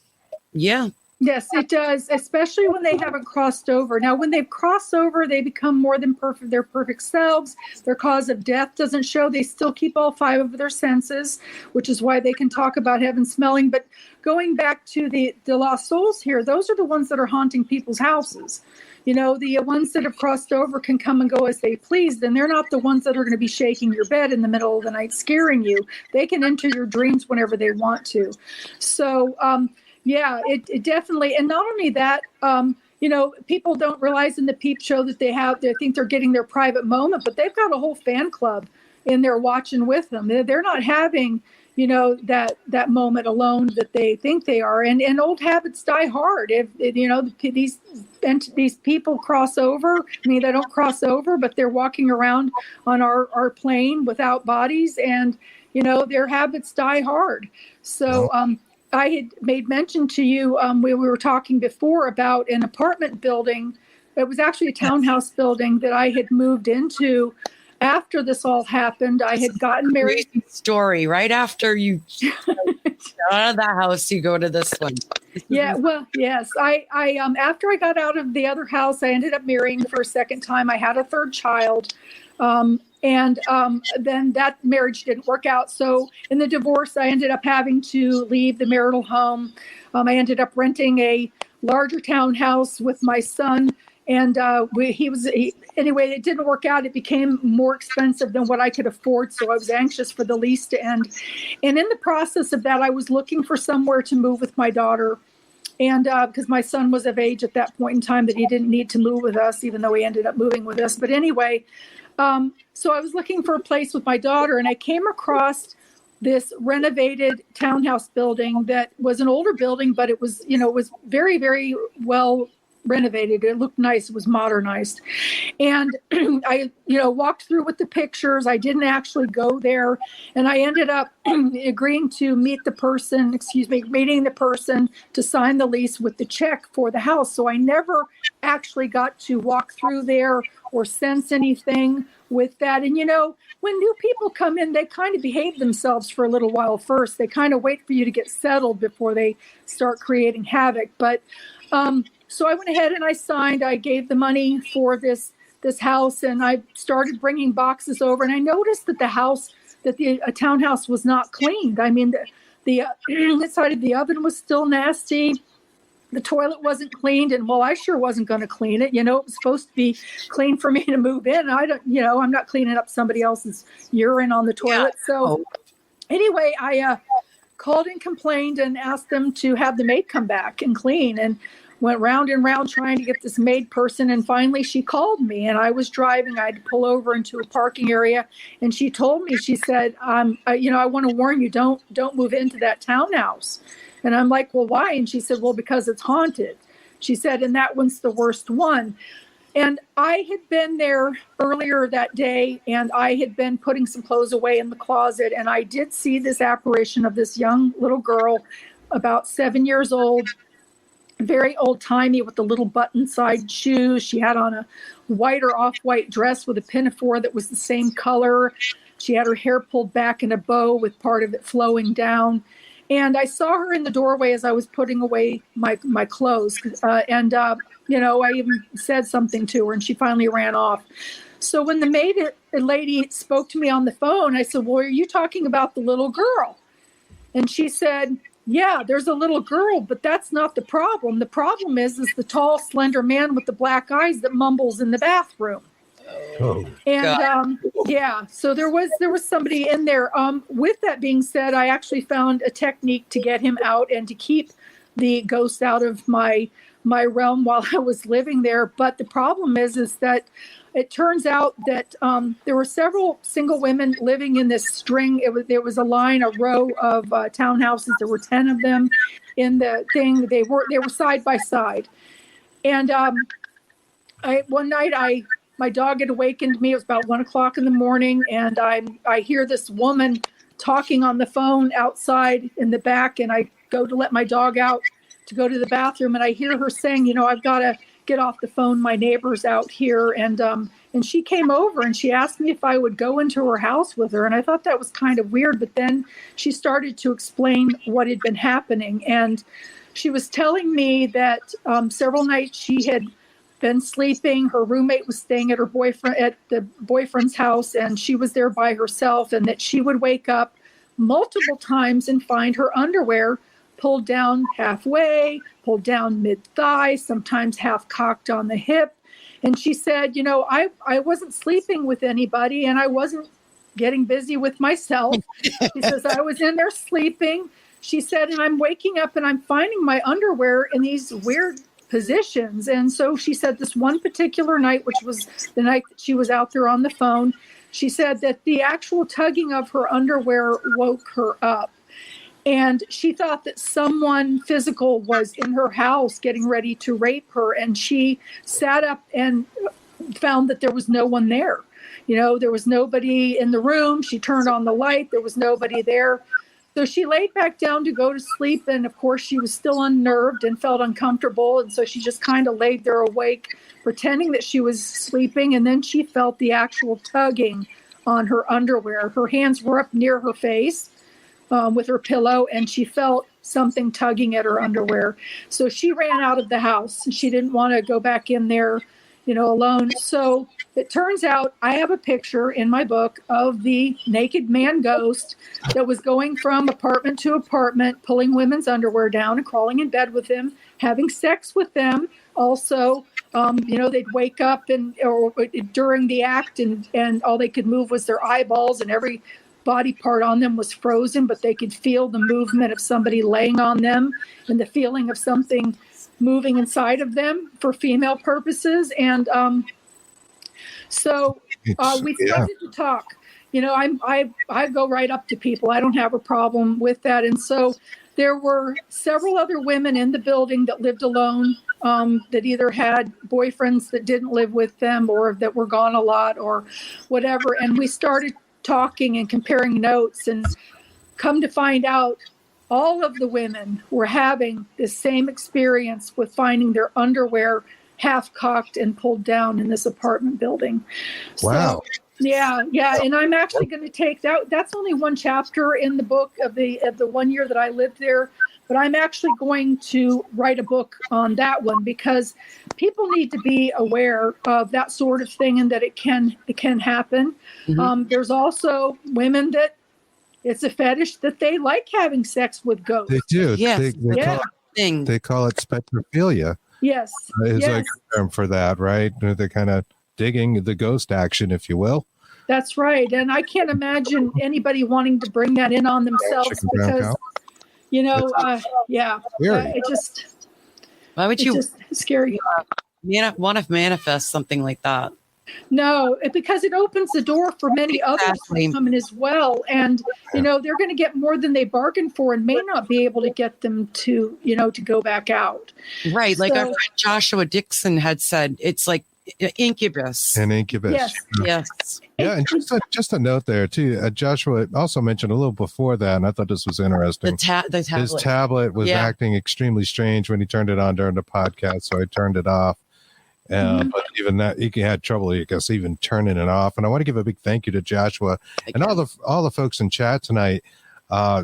Yeah. Yes, it does, especially when they haven't crossed over. Now, when they've crossed over, they become more than perfect, their perfect selves. Their cause of death doesn't show. They still keep all 5 of their senses, which is why they can talk about heaven smelling. But going back to the lost souls here, those are the ones that are haunting people's houses. The ones that have crossed over can come and go as they please. Then they're not the ones that are going to be shaking your bed in the middle of the night, scaring you. They can enter your dreams whenever they want to. So, it definitely, and not only that, people don't realize in the peep show that they think they're getting their private moment, but they've got a whole fan club in there watching with them. They're not having, that moment alone that they think they are. And old habits die hard. If these people cross over, they don't cross over, but they're walking around on our plane without bodies, and, their habits die hard. So, I had made mention to you, we were talking before about an apartment building. It was actually a townhouse building that I had moved into after this all happened. I had gotten married. Story right after you out of that house, you go to this one. Yeah, well, yes. I after I got out of the other house, I ended up marrying for a second time. I had a 3rd child. And then that marriage didn't work out. So in the divorce, I ended up having to leave the marital home. I ended up renting a larger townhouse with my son. And anyway, it didn't work out. It became more expensive than what I could afford. So I was anxious for the lease to end. And in the process of that, I was looking for somewhere to move with my daughter. And because my son was of age at that point in time that he didn't need to move with us, even though he ended up moving with us. But anyway, so I was looking for a place with my daughter, and I came across this renovated townhouse building that was an older building, but it was, it was very, very well renovated. It looked nice. It was modernized. And I, walked through with the pictures. I didn't actually go there. And I ended up agreeing to meeting the person to sign the lease with the check for the house. So I never actually got to walk through there or sense anything with that. And, when new people come in, they kind of behave themselves for a little while first. They kind of wait for you to get settled before they start creating havoc. But so I went ahead and I signed. I gave the money for this house, and I started bringing boxes over. And I noticed that the townhouse was not cleaned. I mean, the inside of the oven was still nasty. The toilet wasn't cleaned, and I sure wasn't going to clean it. It was supposed to be clean for me to move in. I'm not cleaning up somebody else's urine on the toilet. Yeah. So anyway, I called and complained and asked them to have the maid come back and clean, and went round and round trying to get this maid person. And finally she called me, and I was driving. I had to pull over into a parking area, and she told me, she said, I want to warn you, don't move into that townhouse. And I'm like, well, why? And she said, well, because it's haunted. She said, and that one's the worst one. And I had been there earlier that day, and I had been putting some clothes away in the closet. And I did see this apparition of this young little girl, about 7 years old, very old timey, with the little button side shoes. She had on a white or off-white dress with a pinafore that was the same color. She had her hair pulled back in a bow with part of it flowing down. And I saw her in the doorway as I was putting away my clothes. I even said something to her, and she finally ran off. So when the maid lady spoke to me on the phone, I said, well, are you talking about the little girl? And she said, yeah, there's a little girl, but that's not the problem. The problem is the tall, slender man with the black eyes that mumbles in the bathroom. Oh. And so there was somebody in there. With that being said, I actually found a technique to get him out and to keep the ghosts out of my realm while I was living there. But the problem is that it turns out that there were several single women living in this string. There was a row of townhouses. There were 10 of them in the thing. They were side by side. And one night my dog had awakened me. It was about 1:00 in the morning, and I hear this woman talking on the phone outside in the back, and I go to let my dog out to go to the bathroom, and I hear her saying, I've got to get off the phone. My neighbor's out here, and she came over and she asked me if I would go into her house with her, and I thought that was kind of weird. But then she started to explain what had been happening, and she was telling me that several nights she had been sleeping. Her roommate was staying at the boyfriend's house, and she was there by herself, and that she would wake up multiple times and find her underwear pulled down halfway, pulled down mid-thigh, sometimes half cocked on the hip. And she said, I wasn't sleeping with anybody, and I wasn't getting busy with myself. She says, I was in there sleeping. She said, and I'm waking up and I'm finding my underwear in these weird positions. And so she said this one particular night, which was the night that she was out there on the phone, she said that the actual tugging of her underwear woke her up. And she thought that someone physical was in her house getting ready to rape her. And she sat up and found that there was no one there. There was nobody in the room. She turned on the light. There was nobody there. So she laid back down to go to sleep. And of course, she was still unnerved and felt uncomfortable. And so she just kind of laid there awake, pretending that she was sleeping. And then she felt the actual tugging on her underwear. Her hands were up near her face with her pillow, and she felt something tugging at her underwear. So she ran out of the house. She didn't want to go back in there, alone. So it turns out I have a picture in my book of the naked man ghost that was going from apartment to apartment, pulling women's underwear down and crawling in bed with them, having sex with them. Also, they'd wake up or during the act and all they could move was their eyeballs, and every body part on them was frozen, but they could feel the movement of somebody laying on them and the feeling of something moving inside of them for female purposes. And so we started to talk. I go right up to people. I don't have a problem with that. And so there were several other women in the building that lived alone, that either had boyfriends that didn't live with them or that were gone a lot or whatever. And we started talking and comparing notes, and come to find out all of the women were having the same experience with finding their underwear half cocked and pulled down in this apartment building. Wow. So, yeah. And I'm actually going to take that. That's only one chapter in the book of the 1 year that I lived there. But I'm actually going to write a book on that one because people need to be aware of that sort of thing and that it can happen. Mm-hmm. There's also women that it's a fetish that they like having sex with ghosts. They do. Yes. They call it spectrophilia. Yes. Is a term for that, right? They're kind of digging the ghost action, if you will. That's right. And I can't imagine anybody wanting to bring that in on themselves because, it just, why would you just scary. Want to manifest something like that? No, because it opens the door for many others to come in as well. And, they're going to get more than they bargained for and may not be able to get them to, to go back out. Right. Like our friend Joshua Dixon had said, it's like incubus. An incubus. Yes. Yeah, and just a note there too. Joshua also mentioned a little before that, and I thought this was interesting. The tablet. His tablet was acting extremely strange when he turned it on during the podcast, so I turned it off. But even that, he had trouble, I guess, even turning it off. And I want to give a big thank you to Joshua and all the folks in chat tonight.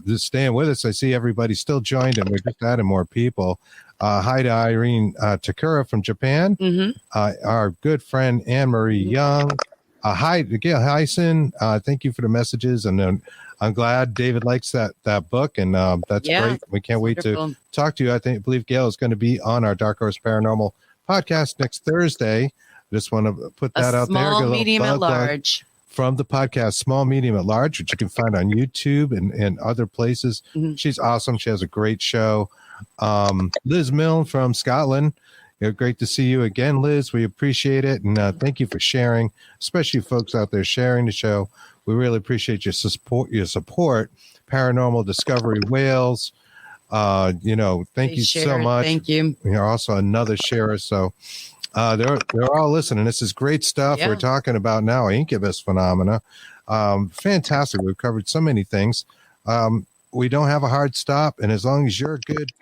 Just staying with us. I see everybody still joined, and we're just adding more people. Hi to Irene Takura from Japan. Our good friend Anne Marie Young. Hi to Gail Hyson. Thank you for the messages, and I'm glad David likes that book, and that's great. We can't wait to talk to you. I believe Gail is going to be on our Dark Horse Paranormal podcast next Thursday. Just want to put that out there. Small, medium, at large. From the podcast Small, Medium, at Large, which you can find on YouTube and other places. She's awesome. She has a great show. Liz Milne from Scotland. Great to see you again, Liz. We appreciate it. And thank you for sharing, especially folks out there sharing the show. We really appreciate your support. Paranormal Discovery Wales. Thank you so much. Thank you. You're also another sharer. So they're all listening. This is great stuff. We're talking about now incubus phenomena. Fantastic. We've covered so many things. We don't have a hard stop. And as long as you're good,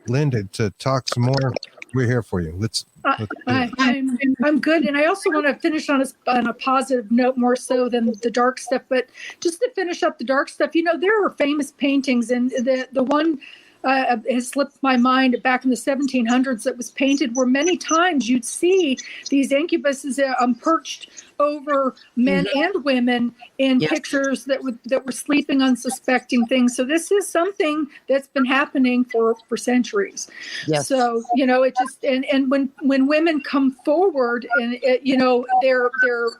Lynn, to talk some more, we're here for you. I'm good. And I also want to finish on a positive note, more so than the dark stuff. But just to finish up the dark stuff, there are famous paintings, and the one has slipped my mind back in the 1700s that was painted where many times you'd see these incubuses perched over men and women in pictures that were sleeping unsuspecting things. So this is something that's been happening for centuries. Yes. So, it just, and when women come forward and, they're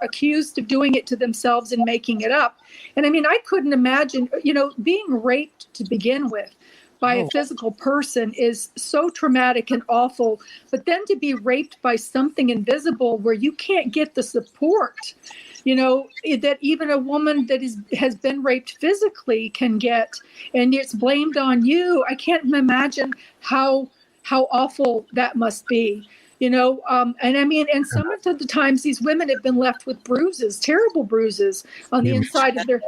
accused of doing it to themselves and making it up. And I mean, I couldn't imagine, being raped to begin with by a physical person is so traumatic and awful, but then to be raped by something invisible where you can't get the support, that even a woman that has been raped physically can get, and it's blamed on you. I can't imagine how awful that must be. And I mean, and some of the times these women have been left with bruises, terrible bruises on the inside of their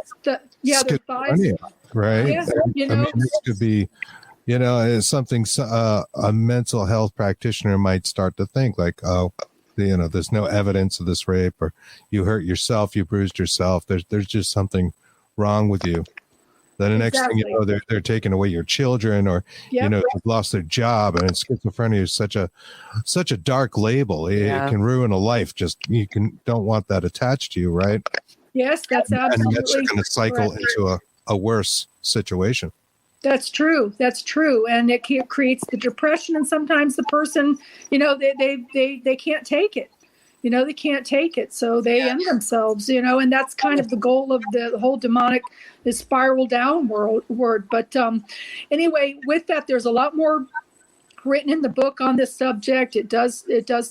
thighs. Right. Yeah, this could be, it's something a mental health practitioner might start to think like, there's no evidence of this rape, or you hurt yourself, you bruised yourself. There's just something wrong with you. Then the next thing you know, they're taking away your children, or they've lost their job. And schizophrenia is such a dark label. It can ruin a life. Just don't want that attached to you, right? Yes, that's absolutely. And that's going to cycle into a worse situation. That's true. And it creates the depression. And sometimes the person, they can't take it. They can't take it. So they end themselves, and that's kind of the goal of the whole demonic is spiral downward. But anyway, with that, there's a lot more written in the book on this subject. It does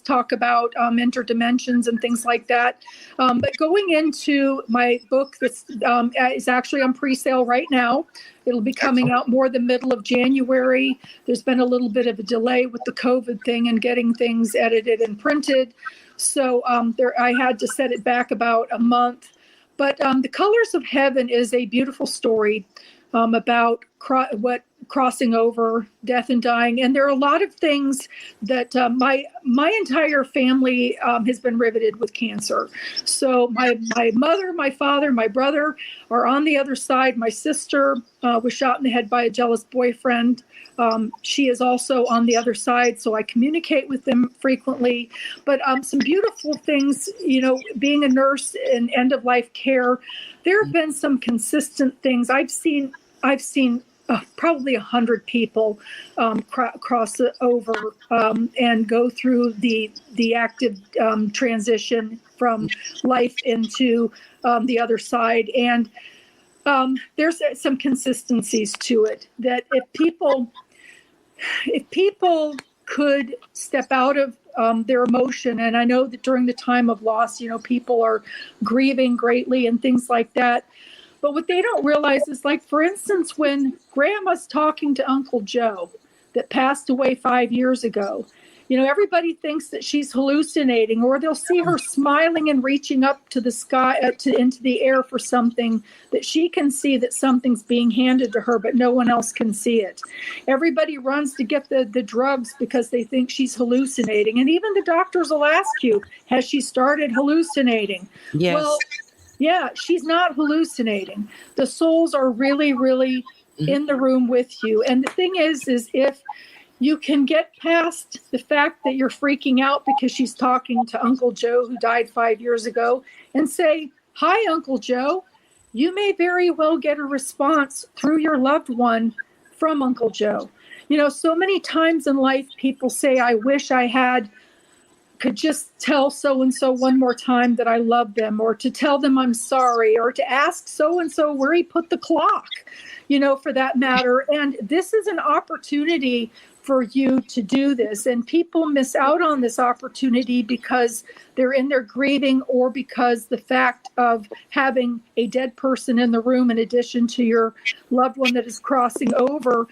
talk about interdimensions and things like that. But going into my book that's is actually on pre-sale right now. It'll be coming out more the middle of January. There's been a little bit of a delay with the COVID thing and getting things edited and printed. So I had to set it back about a month. But The Colors of Heaven is a beautiful story about what crossing over, death and dying. And there are a lot of things that my entire family has been riveted with cancer. So my mother, my father, my brother are on the other side. My sister was shot in the head by a jealous boyfriend. She is also on the other side, so I communicate with them frequently. But some beautiful things, being a nurse in end-of-life care, there have been some consistent things. I've seen probably 100 people cross over and go through the active transition from life into the other side. And there's some consistencies to it that if people could step out of their emotion, and I know that during the time of loss, people are grieving greatly and things like that. But what they don't realize is, like, for instance, when Grandma's talking to Uncle Joe that passed away 5 years ago, everybody thinks that she's hallucinating, or they'll see her smiling and reaching up to the sky, into the air for something that she can see that something's being handed to her, but no one else can see it. Everybody runs to get the drugs because they think she's hallucinating. And even the doctors will ask you, has she started hallucinating? Yes. Well, yeah, she's not hallucinating. The souls are really, really in the room with you. And the thing is if you can get past the fact that you're freaking out because she's talking to Uncle Joe who died 5 years ago and say, hi, Uncle Joe, you may very well get a response through your loved one from Uncle Joe. So many times in life, people say, I wish I could just tell so-and-so one more time that I love them, or to tell them I'm sorry, or to ask so-and-so where he put the clock, for that matter. And this is an opportunity for you to do this. And people miss out on this opportunity because they're in their grieving, or because the fact of having a dead person in the room in addition to your loved one that is crossing over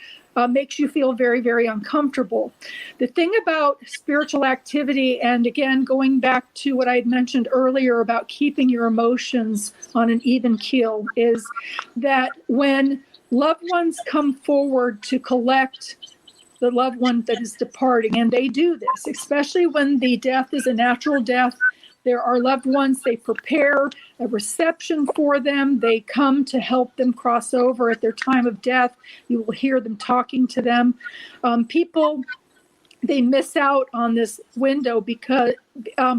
makes you feel very, very uncomfortable. The thing about spiritual activity, and again, going back to what I had mentioned earlier about keeping your emotions on an even keel, is that when loved ones come forward to collect the loved one that is departing, and they do this, especially when the death is a natural death, there are loved ones, they prepare a reception for them. They come to help them cross over at their time of death. You will hear them talking to them. People, they miss out on this window because,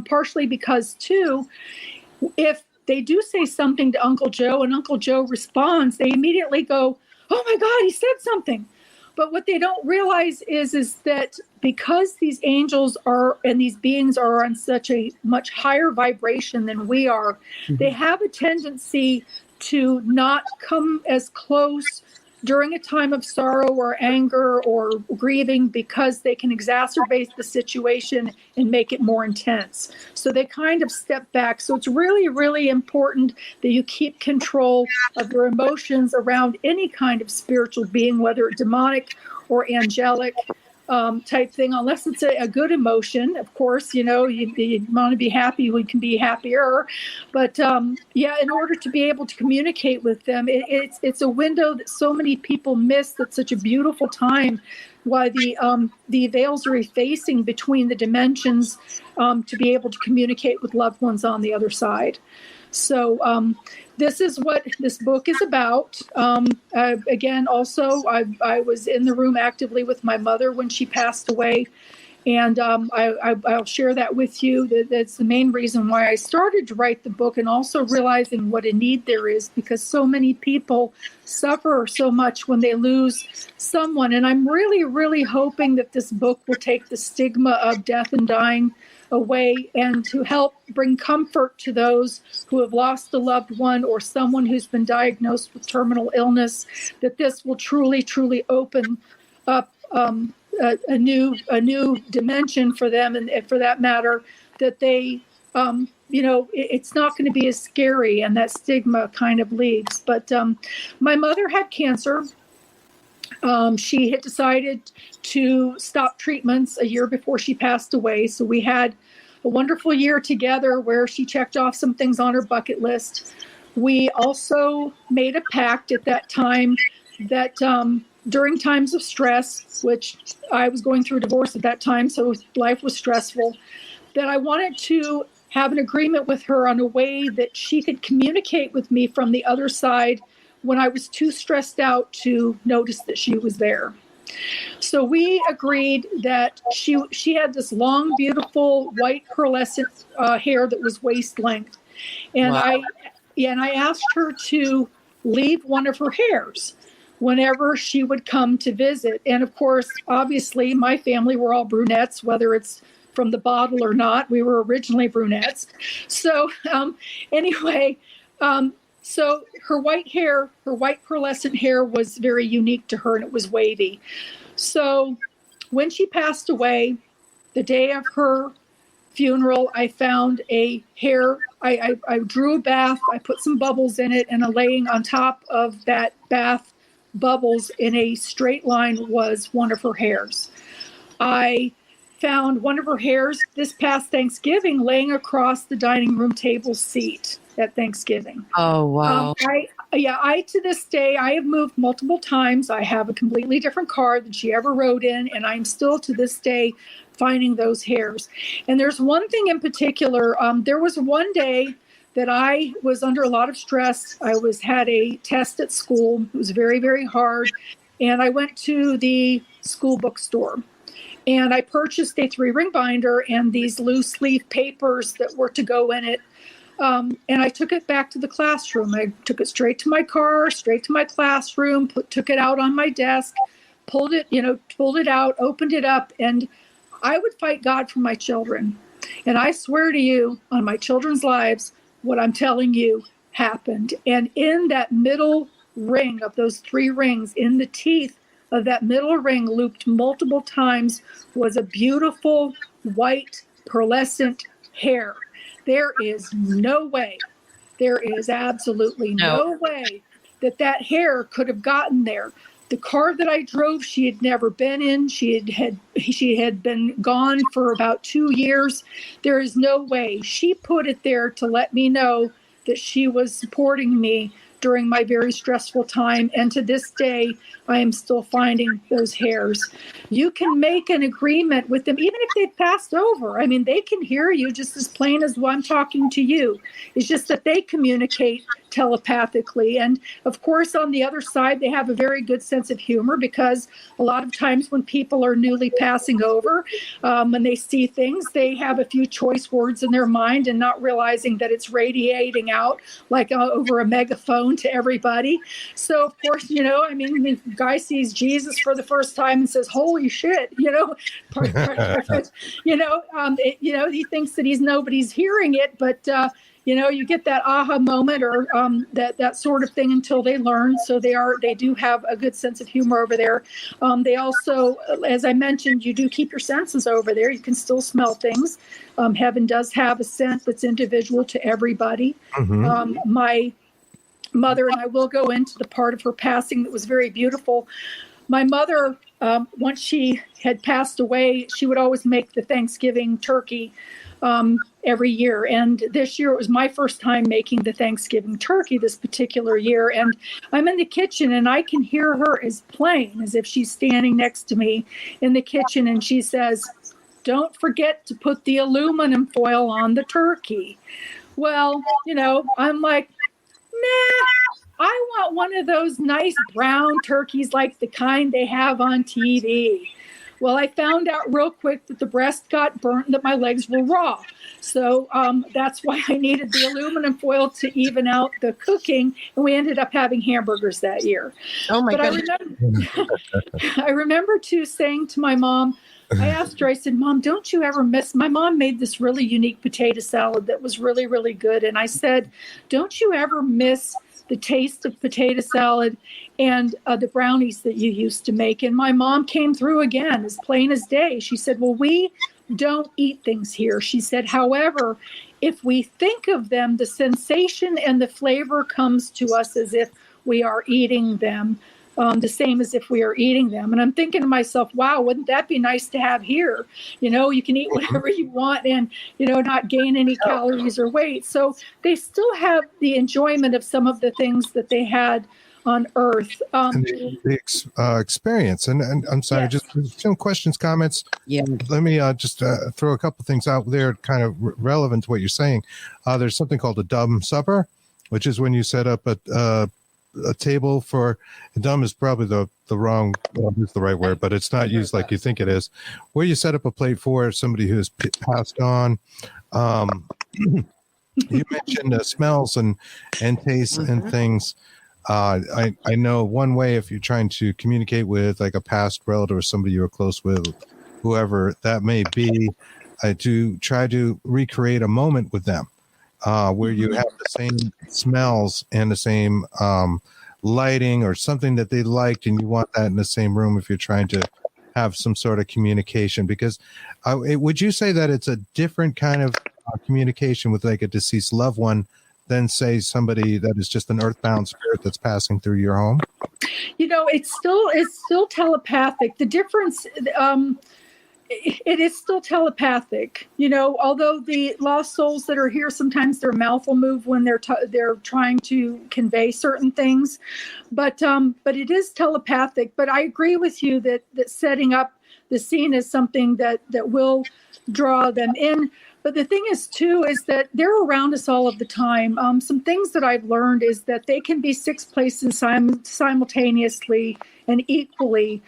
partially because too, if they do say something to Uncle Joe and Uncle Joe responds, they immediately go, oh my God, he said something. But what they don't realize is that because these angels are, and these beings are on such a much higher vibration than we are, they have a tendency to not come as close during a time of sorrow or anger or grieving, because they can exacerbate the situation and make it more intense. So they kind of step back. So it's really, really important that you keep control of your emotions around any kind of spiritual being, whether it's demonic or angelic type thing, unless it's a good emotion. Of course, you want to be happy, we can be happier. But in order to be able to communicate with them, it's a window that so many people miss. That's such a beautiful time, why the veils are effacing between the dimensions to be able to communicate with loved ones on the other side. So this is what this book is about. Again, also, I was in the room actively with my mother when she passed away. And I'll share that with you. That's the main reason why I started to write the book, and also realizing what a need there is, because so many people suffer so much when they lose someone. And I'm really, really hoping that this book will take the stigma of death and dying away, and to help bring comfort to those who have lost a loved one or someone who's been diagnosed with terminal illness, that this will truly, truly open up a new dimension for them, and for that matter, that they, it's not going to be as scary, and that stigma kind of leaves. But my mother had cancer. She had decided to stop treatments a year before she passed away. So we had a wonderful year together where she checked off some things on her bucket list. We also made a pact at that time that during times of stress, which I was going through a divorce at that time, so life was stressful, that I wanted to have an agreement with her on a way that she could communicate with me from the other side when I was too stressed out to notice that she was there. So we agreed that she had this long, beautiful, white pearlescent hair that was waist length. And Wow. I asked her to leave one of her hairs whenever she would come to visit. And of course, obviously, my family were all brunettes, whether it's from the bottle or not. We were originally brunettes. So anyway, so her white hair, her white pearlescent hair was very unique to her, and it was wavy. So when she passed away, the day of her funeral, I found a hair. I drew a bath. I put some bubbles in it, and laying on top of that bath bubbles in a straight line was one of her hairs. I found one of her hairs this past Thanksgiving laying across the dining room table seat at Thanksgiving. Oh, wow. I to this day, I have moved multiple times. I have a completely different car than she ever rode in, and I'm still to this day finding those hairs. And there's one thing in particular. There was one day that I was under a lot of stress. I had a test at school. It was very, very hard. And I went to the school bookstore. And I purchased a 3-ring binder and these loose leaf papers that were to go in it. And I took it back to the classroom. I took it straight to my car, straight to my classroom, took it out on my desk, pulled it out, opened it up, and I would fight God for my children. And I swear to you, on my children's lives, what I'm telling you happened. And in that middle ring of those 3 rings, in the teeth of that middle ring, looped multiple times, was a beautiful white pearlescent hair. There is no way, there is absolutely no way that hair could have gotten there. The car that I drove, she had never been in. She had been gone for about 2 years. There is no way. She put it there to let me know that she was supporting me during my very stressful time. And to this day, I am still finding those hairs. You can make an agreement with them, even if they've passed over. I mean, they can hear you just as plain as I'm talking to you. It's just that they communicate telepathically. And of course, on the other side, they have a very good sense of humor, because a lot of times when people are newly passing over, when they see things, they have a few choice words in their mind and not realizing that it's radiating out like over a megaphone to everybody. So of course, the guy sees Jesus for the first time and says, "Holy shit," he thinks that nobody's hearing it, but you get that aha moment or that sort of thing until they learn. So they do have a good sense of humor over there. They also, as I mentioned, you do keep your senses over there. You can still smell things. Heaven does have a scent that's individual to everybody. Mm-hmm. My mother, and I will go into the part of her passing that was very beautiful. My mother, once she had passed away, she would always make the Thanksgiving turkey every year. And this year it was my first time making the Thanksgiving turkey this particular year. And I'm in the kitchen and I can hear her as plain as if she's standing next to me in the kitchen. And she says, "Don't forget to put the aluminum foil on the turkey." Well, I'm like, nah, I want one of those nice brown turkeys like the kind they have on TV. Well, I found out real quick that the breast got burnt and that my legs were raw. So that's why I needed the aluminum foil to even out the cooking. And we ended up having hamburgers that year. Oh, my goodness. I remember, too, saying to my mom, I asked her, I said, "Mom, don't you ever miss?" My mom made this really unique potato salad that was really, really good. And I said, "Don't you ever miss the taste of potato salad and the brownies that you used to make?" And my mom came through again, as plain as day. She said, "Well, we don't eat things here." She said, "However, if we think of them, the sensation and the flavor comes to us as if we are eating them. The same as if we are eating them." And I'm thinking to myself, wow, wouldn't that be nice to have here? You can eat whatever you want and, not gain any calories or weight. So they still have the enjoyment of some of the things that they had on Earth. And the experience. And I'm sorry, Yes. just some questions, comments. Yeah. Let me just throw a couple things out there, kind of relevant to what you're saying. There's something called a dumb supper, which is when you set up a table for, dumb is probably the wrong, is the right word, but it's not used like you think it is, where you set up a plate for somebody who's passed on. You mentioned smells and tastes and things. I know one way, if you're trying to communicate with like a past relative or somebody you're close with, whoever that may be, to try to recreate a moment with them where you have the same smells and the same lighting or something that they liked, and you want that in the same room if you're trying to have some sort of communication. Because would you say that it's a different kind of communication with like a deceased loved one than say somebody that is just an earthbound spirit that's passing through your home? It's still telepathic. The difference, it is still telepathic. Although the lost souls that are here, sometimes their mouth will move when they're trying to convey certain things, but it is telepathic. But I agree with you that setting up the scene is something that will draw them in. But the thing is, too, is that they're around us all of the time. Some things that I've learned is that they can be 6 places simultaneously and equally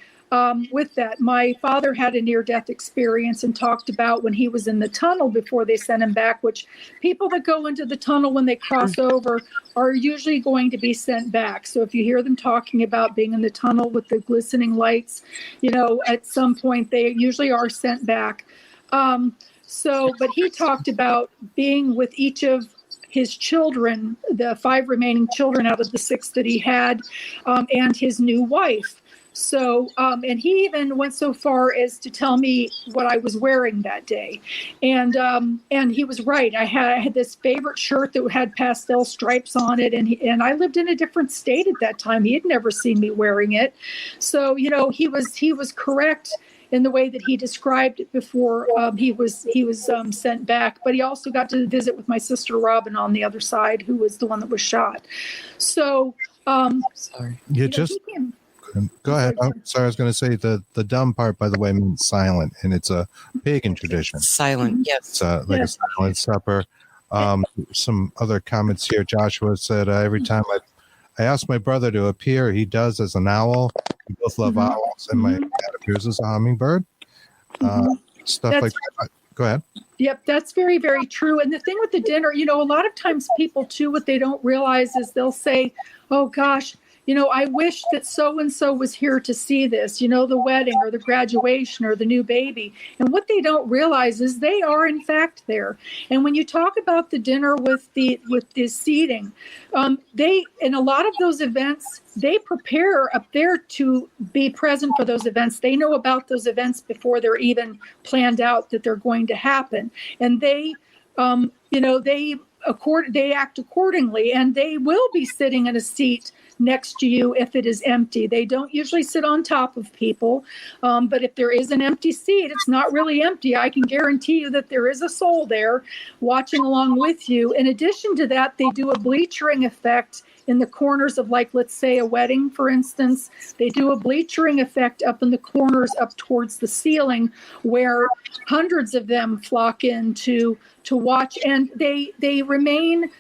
with that. My father had a near-death experience and talked about when he was in the tunnel before they sent him back, which people that go into the tunnel when they cross over are usually going to be sent back. So if you hear them talking about being in the tunnel with the glistening lights, at some point they usually are sent back. But he talked about being with each of his children, the 5 remaining children out of the 6 that he had, and his new wife. So, and he even went so far as to tell me what I was wearing that day. And he was right. I had this favorite shirt that had pastel stripes on it. And I lived in a different state at that time. He had never seen me wearing it. So, he was correct in the way that he described it before he was sent back. But he also got to visit with my sister Robin on the other side, who was the one that was shot. So, sorry. Go ahead. I'm sorry. I was going to say the dumb part, by the way, means silent, and it's a pagan tradition. Silent, yes. It's like a silent supper. Some other comments here. Joshua said, every time I ask my brother to appear, he does as an owl. We both love owls, and my dad appears as a hummingbird. Stuff like that. Go ahead. Yep, that's very, very true. And the thing with the dinner, a lot of times people, too, what they don't realize is they'll say, oh, gosh, I wish that so-and-so was here to see this, the wedding or the graduation or the new baby. And what they don't realize is they are, in fact, there. And when you talk about the dinner with the seating, in a lot of those events, they prepare up there to be present for those events. They know about those events before they're even planned out that they're going to happen. And they act accordingly, and they will be sitting in a seat next to you if it is empty. They don't usually sit on top of people, but if there is an empty seat, it's not really empty. I can guarantee you that there is a soul there watching along with you. In addition to that, they do a bleachering effect in the corners of, like, let's say a wedding, for instance. They do a bleachering effect up in the corners up towards the ceiling, where hundreds of them flock in to watch, and they remain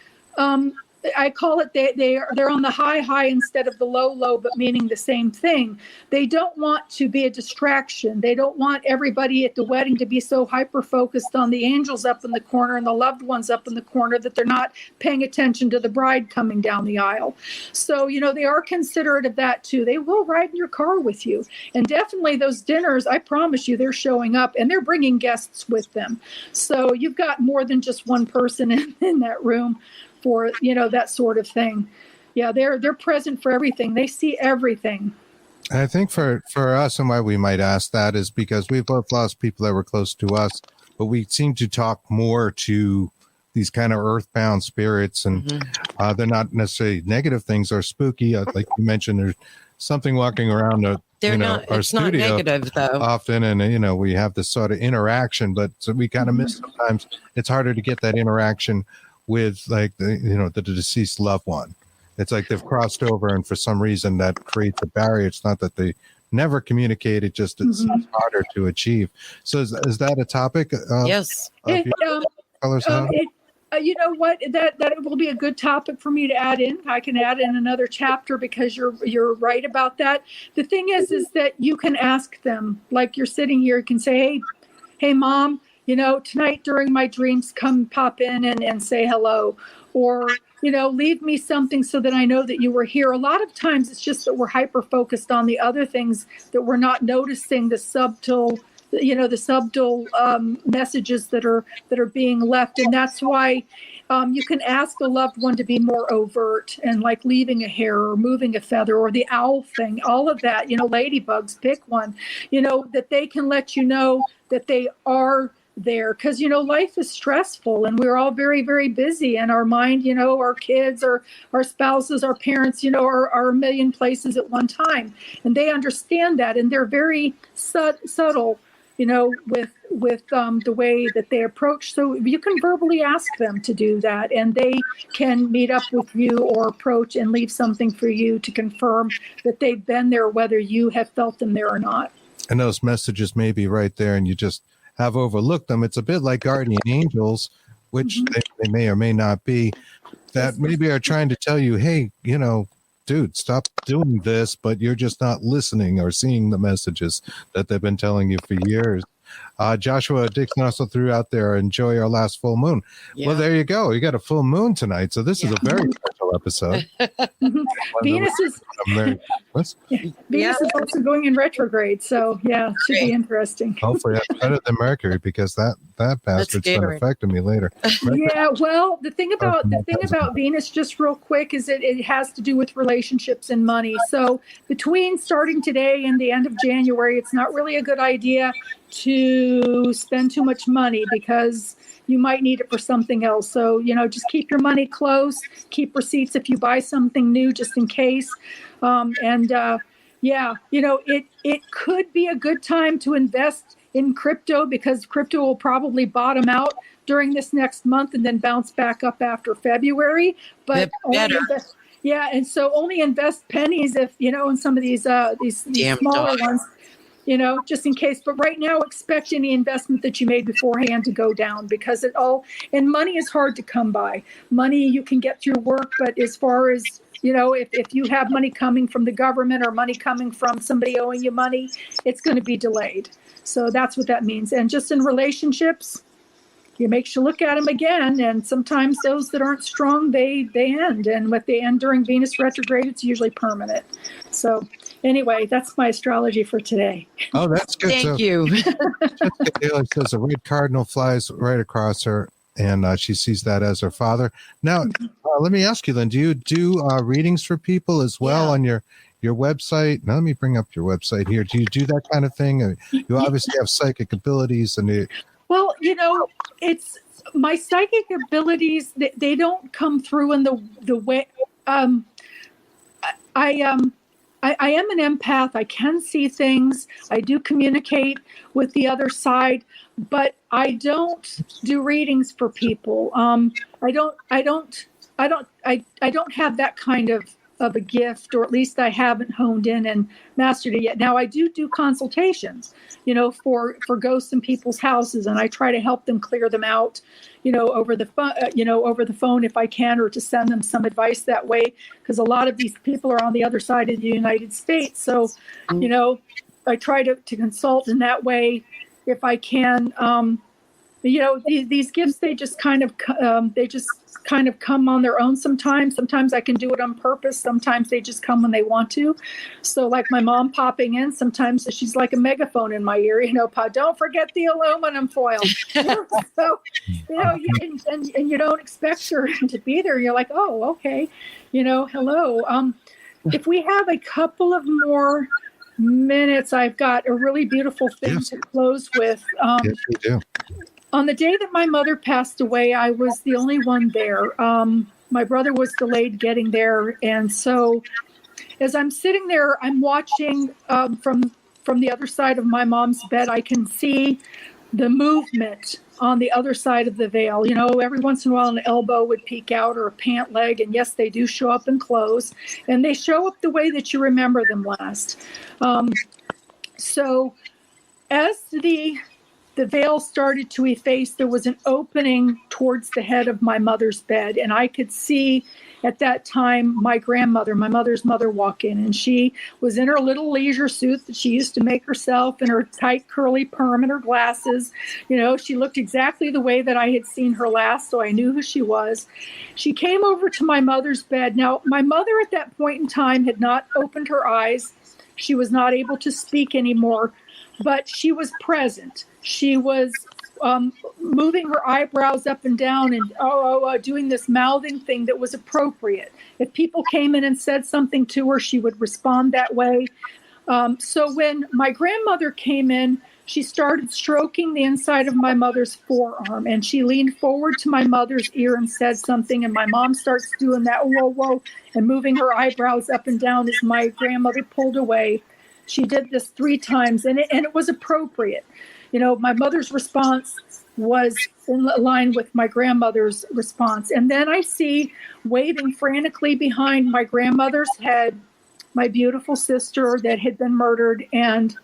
I call it they're on the high instead of the low, but meaning the same thing. They don't want to be a distraction. They don't want everybody at the wedding to be so hyper focused on the angels up in the corner and the loved ones up in the corner that they're not paying attention to the bride coming down the aisle. So, they are considerate of that too. They will ride in your car with you. And definitely those dinners, I promise you, they're showing up and they're bringing guests with them. So you've got more than just one person in that room for, that sort of thing. Yeah, they're present for everything. They see everything. I think for us, and why we might ask that is because we've both lost people that were close to us, but we seem to talk more to these kind of earthbound spirits, and they're not necessarily negative things or spooky. Like you mentioned, there's something walking around our studio not negative, though. Often, and we have this sort of interaction, but so we kind of miss sometimes. It's harder to get that interaction with, like, the deceased loved one. it's like they've crossed over, and for some reason that creates a barrier. It's not that they never communicate, it just it's harder to achieve. So is that a topic? Yes. You know what? That will be a good topic for me to add in. I can add in another chapter because you're right about that. The thing is that you can ask them, like you're sitting here, you can say, hey, Mom, tonight during my dreams, come pop in and say hello, or leave me something so that I know that you were here. A lot of times it's just that we're hyper focused on the other things that we're not noticing the subtle messages that are being left. And that's why you can ask a loved one to be more overt, and like leaving a hair or moving a feather or the owl thing, all of that, ladybugs, pick one, that they can let you know that they are there. Because, life is stressful and we're all very, very busy, and our mind, our kids, our spouses, our parents, are a million places at one time. And they understand that, and they're very subtle, with the way that they approach. So you can verbally ask them to do that, and they can meet up with you or approach and leave something for you to confirm that they've been there, whether you have felt them there or not. And those messages may be right there, and you just have overlooked them. It's a bit like guardian angels, which they may or may not be, that maybe are trying to tell you, hey, dude, stop doing this, but you're just not listening or seeing the messages that they've been telling you for years. Joshua Dixon also threw out there, enjoy our last full moon. Yeah. Well, there you go. You got a full moon tonight. So this is a very special episode. Venus is also going in retrograde. So yeah, it should be interesting. Hopefully that's better than Mercury, because that bastard's going to affect me later. Yeah. Well, the thing about Venus, just real quick, is it has to do with relationships and money. So between starting today and the end of January, it's not really a good idea to spend too much money, because you might need it for something else. So, just keep your money close, keep receipts if you buy something new, just in case. It could be a good time to invest in crypto, because crypto will probably bottom out during this next month and then bounce back up after February. But and so only invest pennies if, in some of these smaller ones. Just in case. But right now, expect any investment that you made beforehand to go down, because and money is hard to come by. Money you can get through work, but as far as, if you have money coming from the government or money coming from somebody owing you money, it's going to be delayed. So that's what that means. And just in relationships, it makes you look at them again. And sometimes those that aren't strong, they end. And what they end during Venus retrograde, it's usually permanent. So anyway, that's my astrology for today. Oh, that's good. Thank you. Taylor says a red cardinal flies right across her, and she sees that as her father. Now, let me ask you, Lynn, do you do readings for people as well on your website? Now, let me bring up your website here. Do you do that kind of thing? You obviously have psychic abilities, and well, it's my psychic abilities. They don't come through in the way. I am an empath. I can see things. I do communicate with the other side, but I don't do readings for people. I don't have that kind of a gift, or at least I haven't honed in and mastered it yet. Now I do consultations, for ghosts in people's houses, and I try to help them clear them out, over the phone if I can, or to send them some advice that way, because a lot of these people are on the other side of the United States. So, I try to consult in that way if I can. These gifts, they just kind of come on their own sometimes. Sometimes I can do it on purpose. Sometimes they just come when they want to. So like my mom popping in, sometimes she's like a megaphone in my ear, Pa, don't forget the aluminum foil. So, and you don't expect her to be there. You're like, oh, okay. Hello. If we have a couple of more minutes, I've got a really beautiful thing to close with. Yes, we do. On the day that my mother passed away, I was the only one there. My brother was delayed getting there. And so as I'm sitting there, I'm watching from the other side of my mom's bed. I can see the movement on the other side of the veil. Every once in a while an elbow would peek out or a pant leg, and yes, they do show up in clothes, and they show up the way that you remember them last. So as the veil started to efface, there was an opening towards the head of my mother's bed, and I could see at that time my grandmother, my mother's mother, walk in, and she was in her little leisure suit that she used to make herself, and her tight curly perm and her glasses. She looked exactly the way that I had seen her last, so I knew who she was. She came over to my mother's bed. Now, my mother at that point in time had not opened her eyes. She was not able to speak anymore, but she was present. She was moving her eyebrows up and down and doing this mouthing thing that was appropriate. If people came in and said something to her, she would respond that way. So when my grandmother came in, she started stroking the inside of my mother's forearm, and she leaned forward to my mother's ear and said something, and my mom starts doing that whoa, whoa, and moving her eyebrows up and down as my grandmother pulled away. She did this 3 times, and it was appropriate. My mother's response was in line with my grandmother's response. And then I see waving frantically behind my grandmother's head, my beautiful sister that had been murdered. And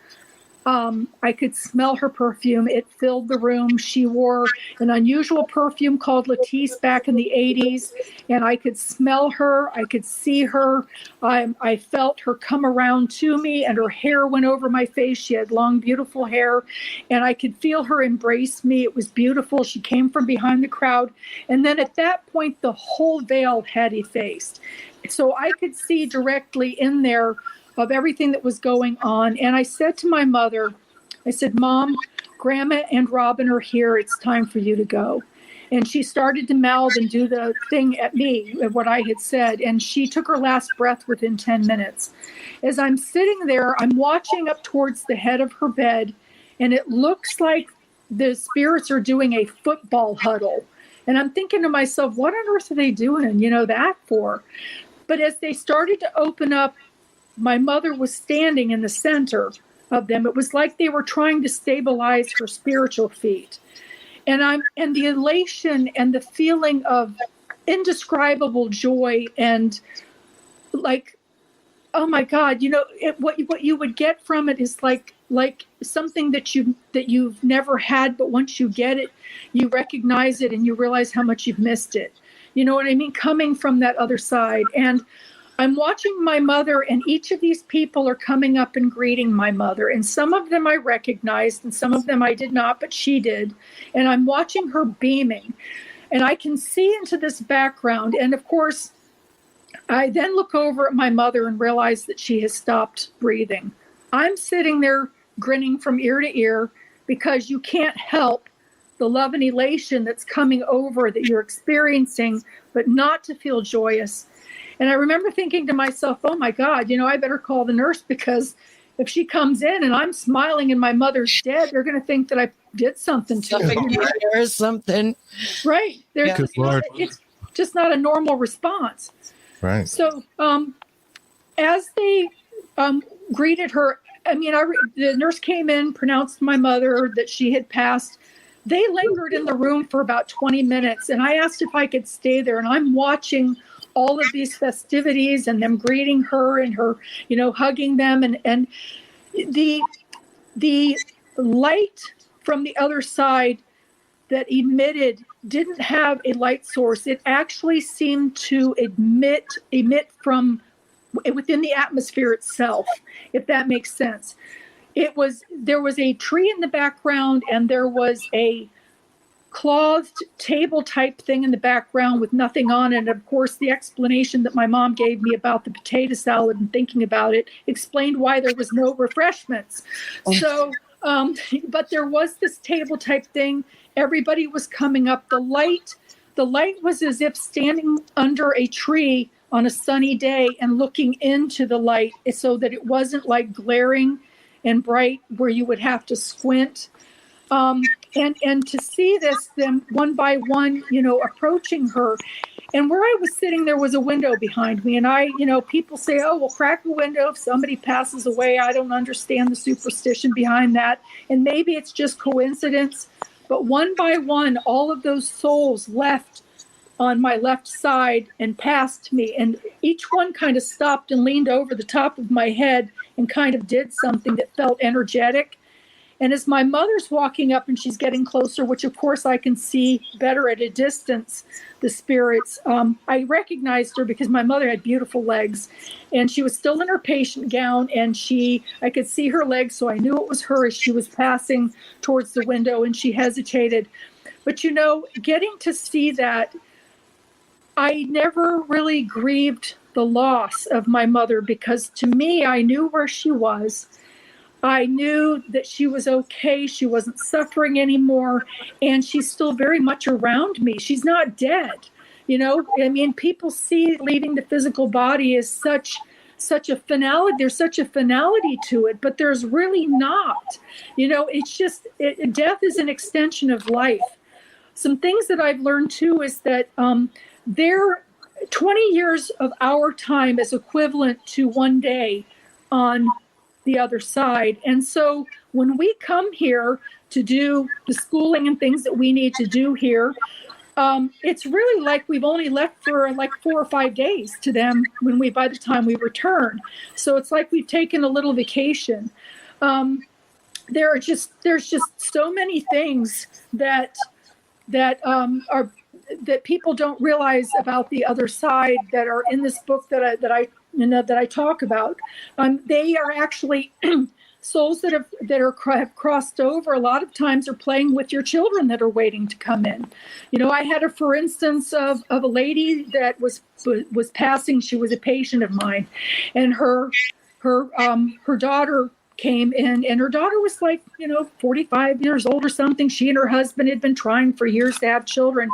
I could smell her perfume. It filled the room. She wore an unusual perfume called Latisse back in the 80s. And I could smell her. I could see her. I felt her come around to me, and her hair went over my face. She had long, beautiful hair. And I could feel her embrace me. It was beautiful. She came from behind the crowd. And then at that point, the whole veil had effaced. So I could see directly in there of everything that was going on. And I said to my mother, I said, Mom, Grandma and Robin are here. It's time for you to go. And she started to mouth and do the thing at me, at what I had said. And she took her last breath within 10 minutes. As I'm sitting there, I'm watching up towards the head of her bed, and it looks like the spirits are doing a football huddle. And I'm thinking to myself, what on earth are they doing, that for? But as they started to open up, my mother was standing in the center of them. It was like they were trying to stabilize her spiritual feet. And the elation and the feeling of indescribable joy and like, oh my God, what you would get from it is like something that you've never had, but once you get it, you recognize it and you realize how much you've missed it. You know what I mean? Coming from that other side. And I'm watching my mother, and each of these people are coming up and greeting my mother. And some of them I recognized, and some of them I did not, but she did. And I'm watching her beaming. And I can see into this background. And of course, I then look over at my mother and realize that she has stopped breathing. I'm sitting there grinning from ear to ear because you can't help the love and elation that's coming over that you're experiencing, but not to feel joyous. And I remember thinking to myself, oh my God, I better call the nurse, because if she comes in and I'm smiling and my mother's dead, they're going to think that I did something to her. Or something. Right. It's just not a normal response. Right. So as they greeted her, the nurse came in, pronounced my mother that she had passed. They lingered in the room for about 20 minutes. And I asked if I could stay there. And I'm watching all of these festivities and them greeting her and her, hugging them. And the light from the other side that emitted didn't have a light source. It actually seemed to emit from within the atmosphere itself, if that makes sense. There was a tree in the background, and there was a clothed table type thing in the background with nothing on it. And of course, the explanation that my mom gave me about the potato salad and thinking about it explained why there was no refreshments. So, but there was this table type thing. Everybody was coming up. The light was as if standing under a tree on a sunny day and looking into the light, so that it wasn't like glaring and bright where you would have to squint. And to see them one by one, approaching her. And where I was sitting, there was a window behind me. And people say, oh, well, crack the window if somebody passes away. I don't understand the superstition behind that. And maybe it's just coincidence. But one by one, all of those souls left on my left side and passed me. And each one kind of stopped and leaned over the top of my head and kind of did something that felt energetic. And as my mother's walking up and she's getting closer, which of course I can see better at a distance, the spirits, I recognized her because my mother had beautiful legs and she was still in her patient gown, and I could see her legs. So I knew it was her as she was passing towards the window, and she hesitated. But, getting to see that, I never really grieved the loss of my mother, because to me, I knew where she was. I knew that she was okay. She wasn't suffering anymore. And she's still very much around me. She's not dead. People see leaving the physical body as such a finality. There's such a finality to it, but there's really not. It's just, death is an extension of life. Some things that I've learned too is that there 20 years of our time is equivalent to one day on the other side. And so when we come here to do the schooling and things that we need to do here, it's really like we've only left for like 4 or 5 days to them by the time we return. So it's like we've taken a little vacation. There's just so many things that people don't realize about the other side that are in this book that I talk about. They are actually souls that have crossed over. A lot of times are playing with your children that are waiting to come in. I had for instance of a lady that was passing. She was a patient of mine, and her daughter came in, and her daughter was 45 years old or something. She and her husband had been trying for years to have children.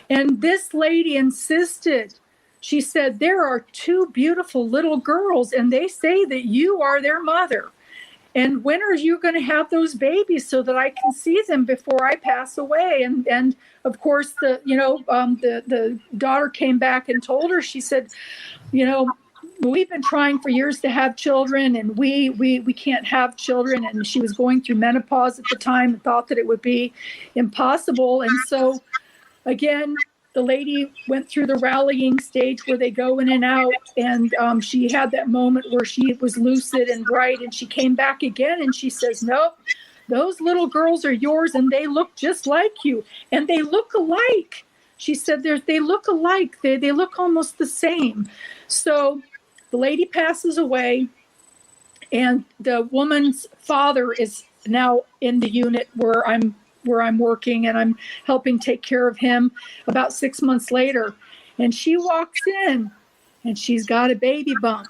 And this lady insisted. She said, there are 2 beautiful little girls, and they say that you are their mother. And when are you going to have those babies so that I can see them before I pass away? And of course, the daughter came back and told her, she said, we've been trying for years to have children, and we can't have children. And she was going through menopause at the time and thought that it would be impossible. And so, again, the lady went through the rallying stage where they go in and out. And she had that moment where she was lucid and bright. And she came back again and she says, nope, those little girls are yours, and they look just like you. And they look alike. She said they look alike. They look almost the same. So the lady passes away, and the woman's father is now in the unit where I'm working, and I'm helping take care of him about 6 months later. And she walks in, and she's got a baby bump.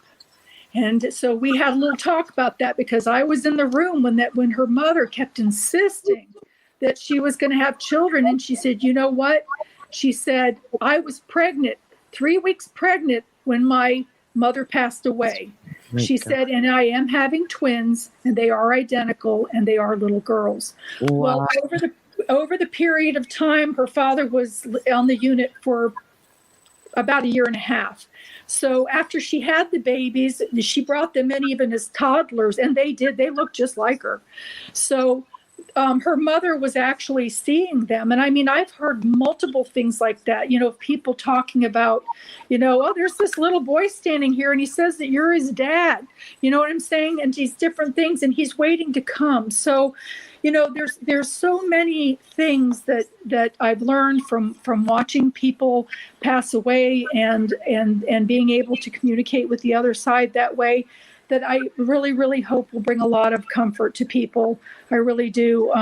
And so we had a little talk about that, because I was in the room when her mother kept insisting that she was going to have children. And she said, you know what? She said, I was pregnant, 3 weeks pregnant, when my mother passed away. She said, and I am having twins, and they are identical, and they are little girls. Wow. Well, over the period of time, her father was on the unit for about 1.5 years. So after she had the babies, she brought them in even as toddlers, and they looked just like her. So her mother was actually seeing them. And I mean, I've heard multiple things like that, people talking about, oh, there's this little boy standing here and he says that you're his dad. You know what I'm saying? And these different things, and he's waiting to come. So, there's so many things that I've learned from watching people pass away and being able to communicate with the other side that way, that I really, really hope will bring a lot of comfort to people. I really do.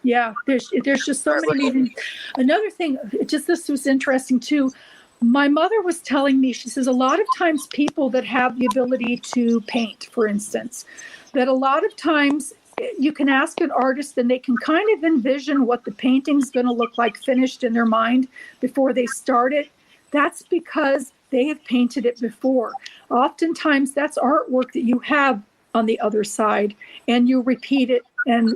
There's just so many. Another thing, this was interesting too. My mother was telling me, she says, a lot of times people that have the ability to paint, for instance, that a lot of times you can ask an artist and they can kind of envision what the painting's going to look like finished in their mind before they start it. That's because they have painted it before. Oftentimes that's artwork that you have on the other side, and you repeat it and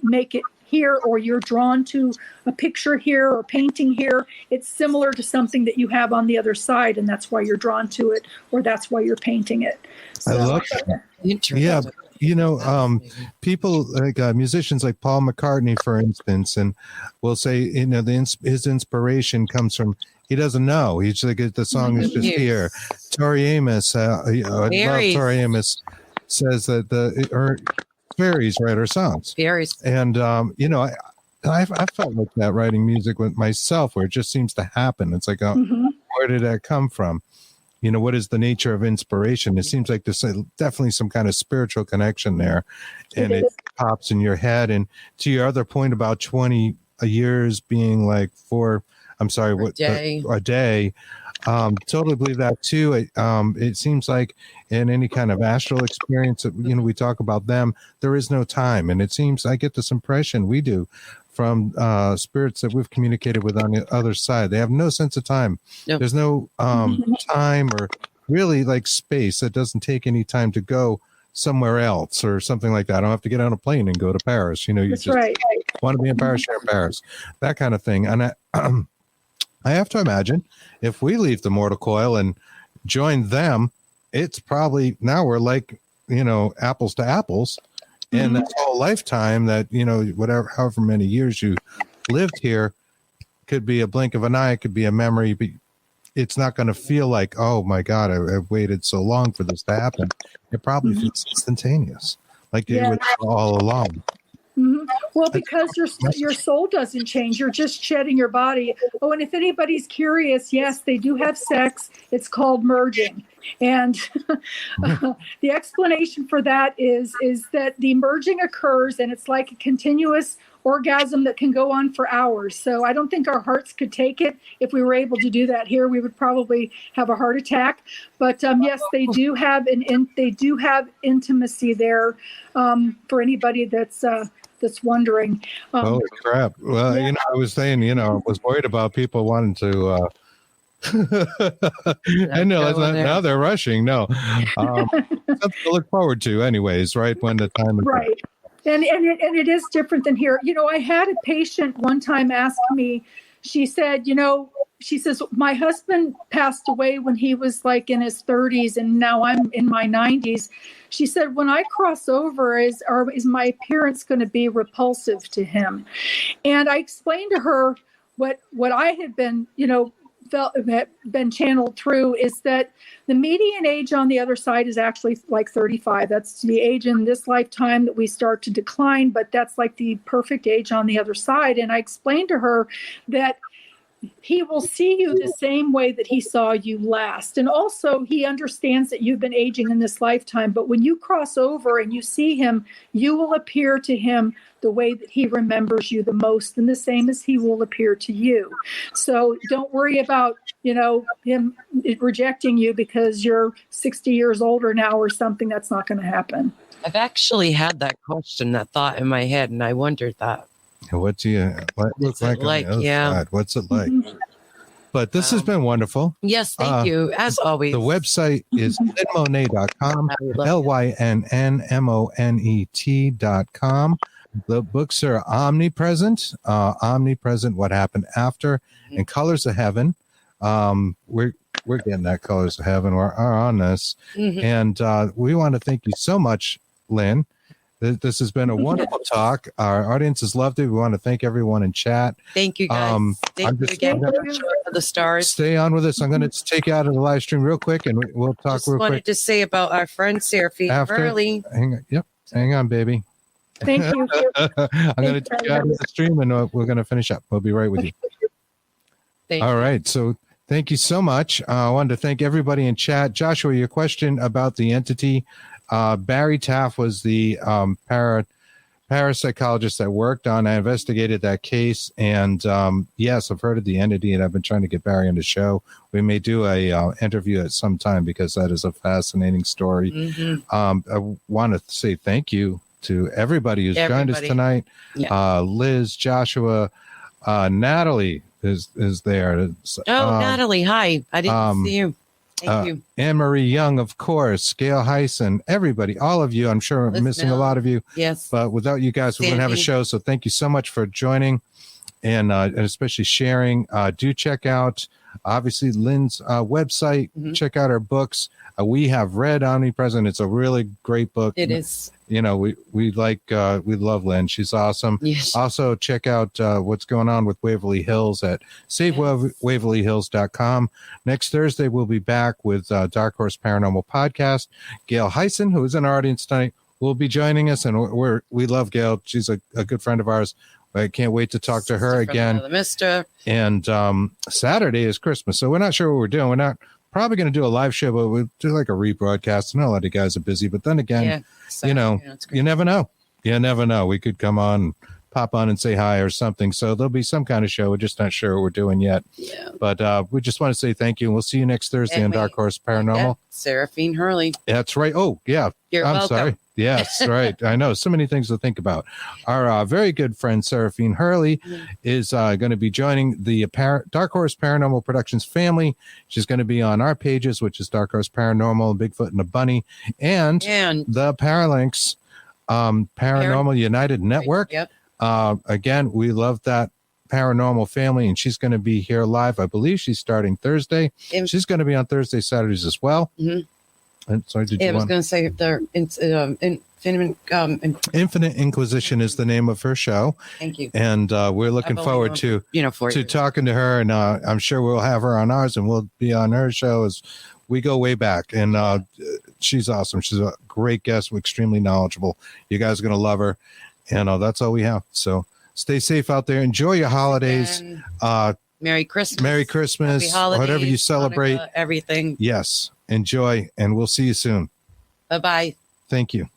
make it here, or you're drawn to a picture here or painting here, it's similar to something that you have on the other side, and that's why you're drawn to it, or that's why you're painting it. I love that. Yeah. People like musicians like Paul McCartney, for instance, and will say, his inspiration comes from, he doesn't know. He's like, the song is just here. Tori Amos, I love Tori Amos, says that her fairies write her songs. Fairies. And, I felt like that writing music with myself, where it just seems to happen. It's like, where did that come from? What is the nature of inspiration? It seems like there's definitely some kind of spiritual connection there, and it pops in your head. And to your other point about 20 years being like a day. Totally believe that too. It seems like in any kind of astral experience, we talk about them, there is no time. And it seems, I get this impression, we do, from spirits that we've communicated with on the other side. They have no sense of time. Nope. There's no time or really like space. That doesn't take any time to go somewhere else or something like that. I don't have to get on a plane and go to Paris. You That's just right. want to be in Paris, you're in Paris. That kind of thing. And I have to imagine if we leave the mortal coil and join them, it's probably, now we're like, apples to apples. And that whole lifetime that, however many years you lived here, could be a blink of an eye, it could be a memory, but it's not going to feel like, oh my God, I've waited so long for this to happen. It probably feels instantaneous, like it was all along. Mm-hmm. Well, because your soul doesn't change. You're just shedding your body. Oh, and if anybody's curious, yes, they do have sex. It's called merging. And the explanation for that is that the merging occurs, and it's like a continuous orgasm that can go on for hours. So I don't think our hearts could take it. If we were able to do that here, we would probably have a heart attack. But yes, they do have intimacy there for anybody that's wondering. Holy crap. Well, I was saying, I was worried about people wanting to I know now they're rushing. No. Something to look forward to anyways, right? When the time is right. And it is different than here. I had a patient one time ask me, she said, she says, my husband passed away when he was like in his 30s, and now I'm in my 90s. She said, when I cross over, is my appearance going to be repulsive to him? And I explained to her what I had been, been channeled through, is that the median age on the other side is actually like 35. That's the age in this lifetime that we start to decline, but that's like the perfect age on the other side. And I explained to her that he will see you the same way that he saw you last. And also he understands that you've been aging in this lifetime, but when you cross over and you see him, you will appear to him the way that he remembers you the most, and the same as he will appear to you. So don't worry about, him rejecting you because you're 60 years older now or something. That's not going to happen. I've actually had that question, that thought in my head, and I wondered that. What looks like on the other side? What's it like? But this has been wonderful. Yes, thank you. As always. The website is linmonet.com, LYNNMONET.com. The books are Omnipresent, What Happened After, and Colors of Heaven. We're getting that Colors of Heaven. We're on this. And we want to thank you so much, Lynn. This has been a wonderful talk. Our audience has loved it. We want to thank everyone in chat. Thank you, guys. Thank you again for the stars. Stay on with us. I'm going to take you out of the live stream real quick, and we'll talk real quick. Just wanted to say about our friend Seraphy Early. Hang on, baby. Thank you. I'm going to take you out of the stream, and we're going to finish up. We'll be right with you. All right. So thank you so much. I wanted to thank everybody in chat. Joshua, your question about the entity. Barry Taff was the parapsychologist that worked on. I investigated that case, and yes, I've heard of the entity, and I've been trying to get Barry on the show. We may do a interview at some time because that is a fascinating story. I want to say thank you to everybody who's joined us tonight. Liz, Joshua, Natalie is there. Natalie, hi! I didn't see you. Thank you. Anne-Marie Young, of course, Gail Heisen, everybody, all of you. I'm sure I'm missing a lot of you. Yes. But without you guys, we wouldn't have a show. So thank you so much for joining and especially sharing. Do check out, obviously, Lynn's website. Check out her books. We have read Omnipresent. It's a really great book. It is. You know, we love Lynn. She's awesome. Yes. Also, check out what's going on with Waverly Hills at SaveWaverlyHills.com. Next Thursday, we'll be back with Dark Horse Paranormal Podcast. Gail Heisen, who is in our audience tonight, will be joining us, and we love Gail. She's a good friend of ours. I can't wait to talk to her again. And Saturday is Christmas, so we're not sure what we're doing. We're not probably going to do a live show, but we'll do like a rebroadcast. I know a lot of you guys are busy, but then again, you never know. You never know. We could come on, pop on and say hi or something. So there'll be some kind of show. We're just not sure what we're doing yet. Yeah. But we just want to say thank you. And we'll see you next Thursday on Dark Horse Paranormal. Seraphine Hurley. That's right. Oh, yeah. You're welcome. Sorry. Yes, right. I know. So many things to think about. Our very good friend, Seraphine Hurley, is going to be joining the Dark Horse Paranormal Productions family. She's going to be on our pages, which is Dark Horse Paranormal, Bigfoot and the Bunny, and the Paralinks Paranormal United Network. Yep. Again, we love that paranormal family, and she's going to be here live. I believe she's starting Thursday. She's going to be on Thursday, Saturdays as well. And sorry, I was going to say Infinite Inquisition is the name of her show. Thank you. And we're looking forward to talking to her, and I'm sure we'll have her on ours, and we'll be on her show as we go way back. And she's awesome. She's a great guest, extremely knowledgeable. You guys are going to love her. And that's all we have. So stay safe out there. Enjoy your holidays. Merry Christmas. Merry Christmas. Happy holidays, whatever you celebrate. Hanukkah, everything. Yes. Enjoy. And we'll see you soon. Bye-bye. Thank you.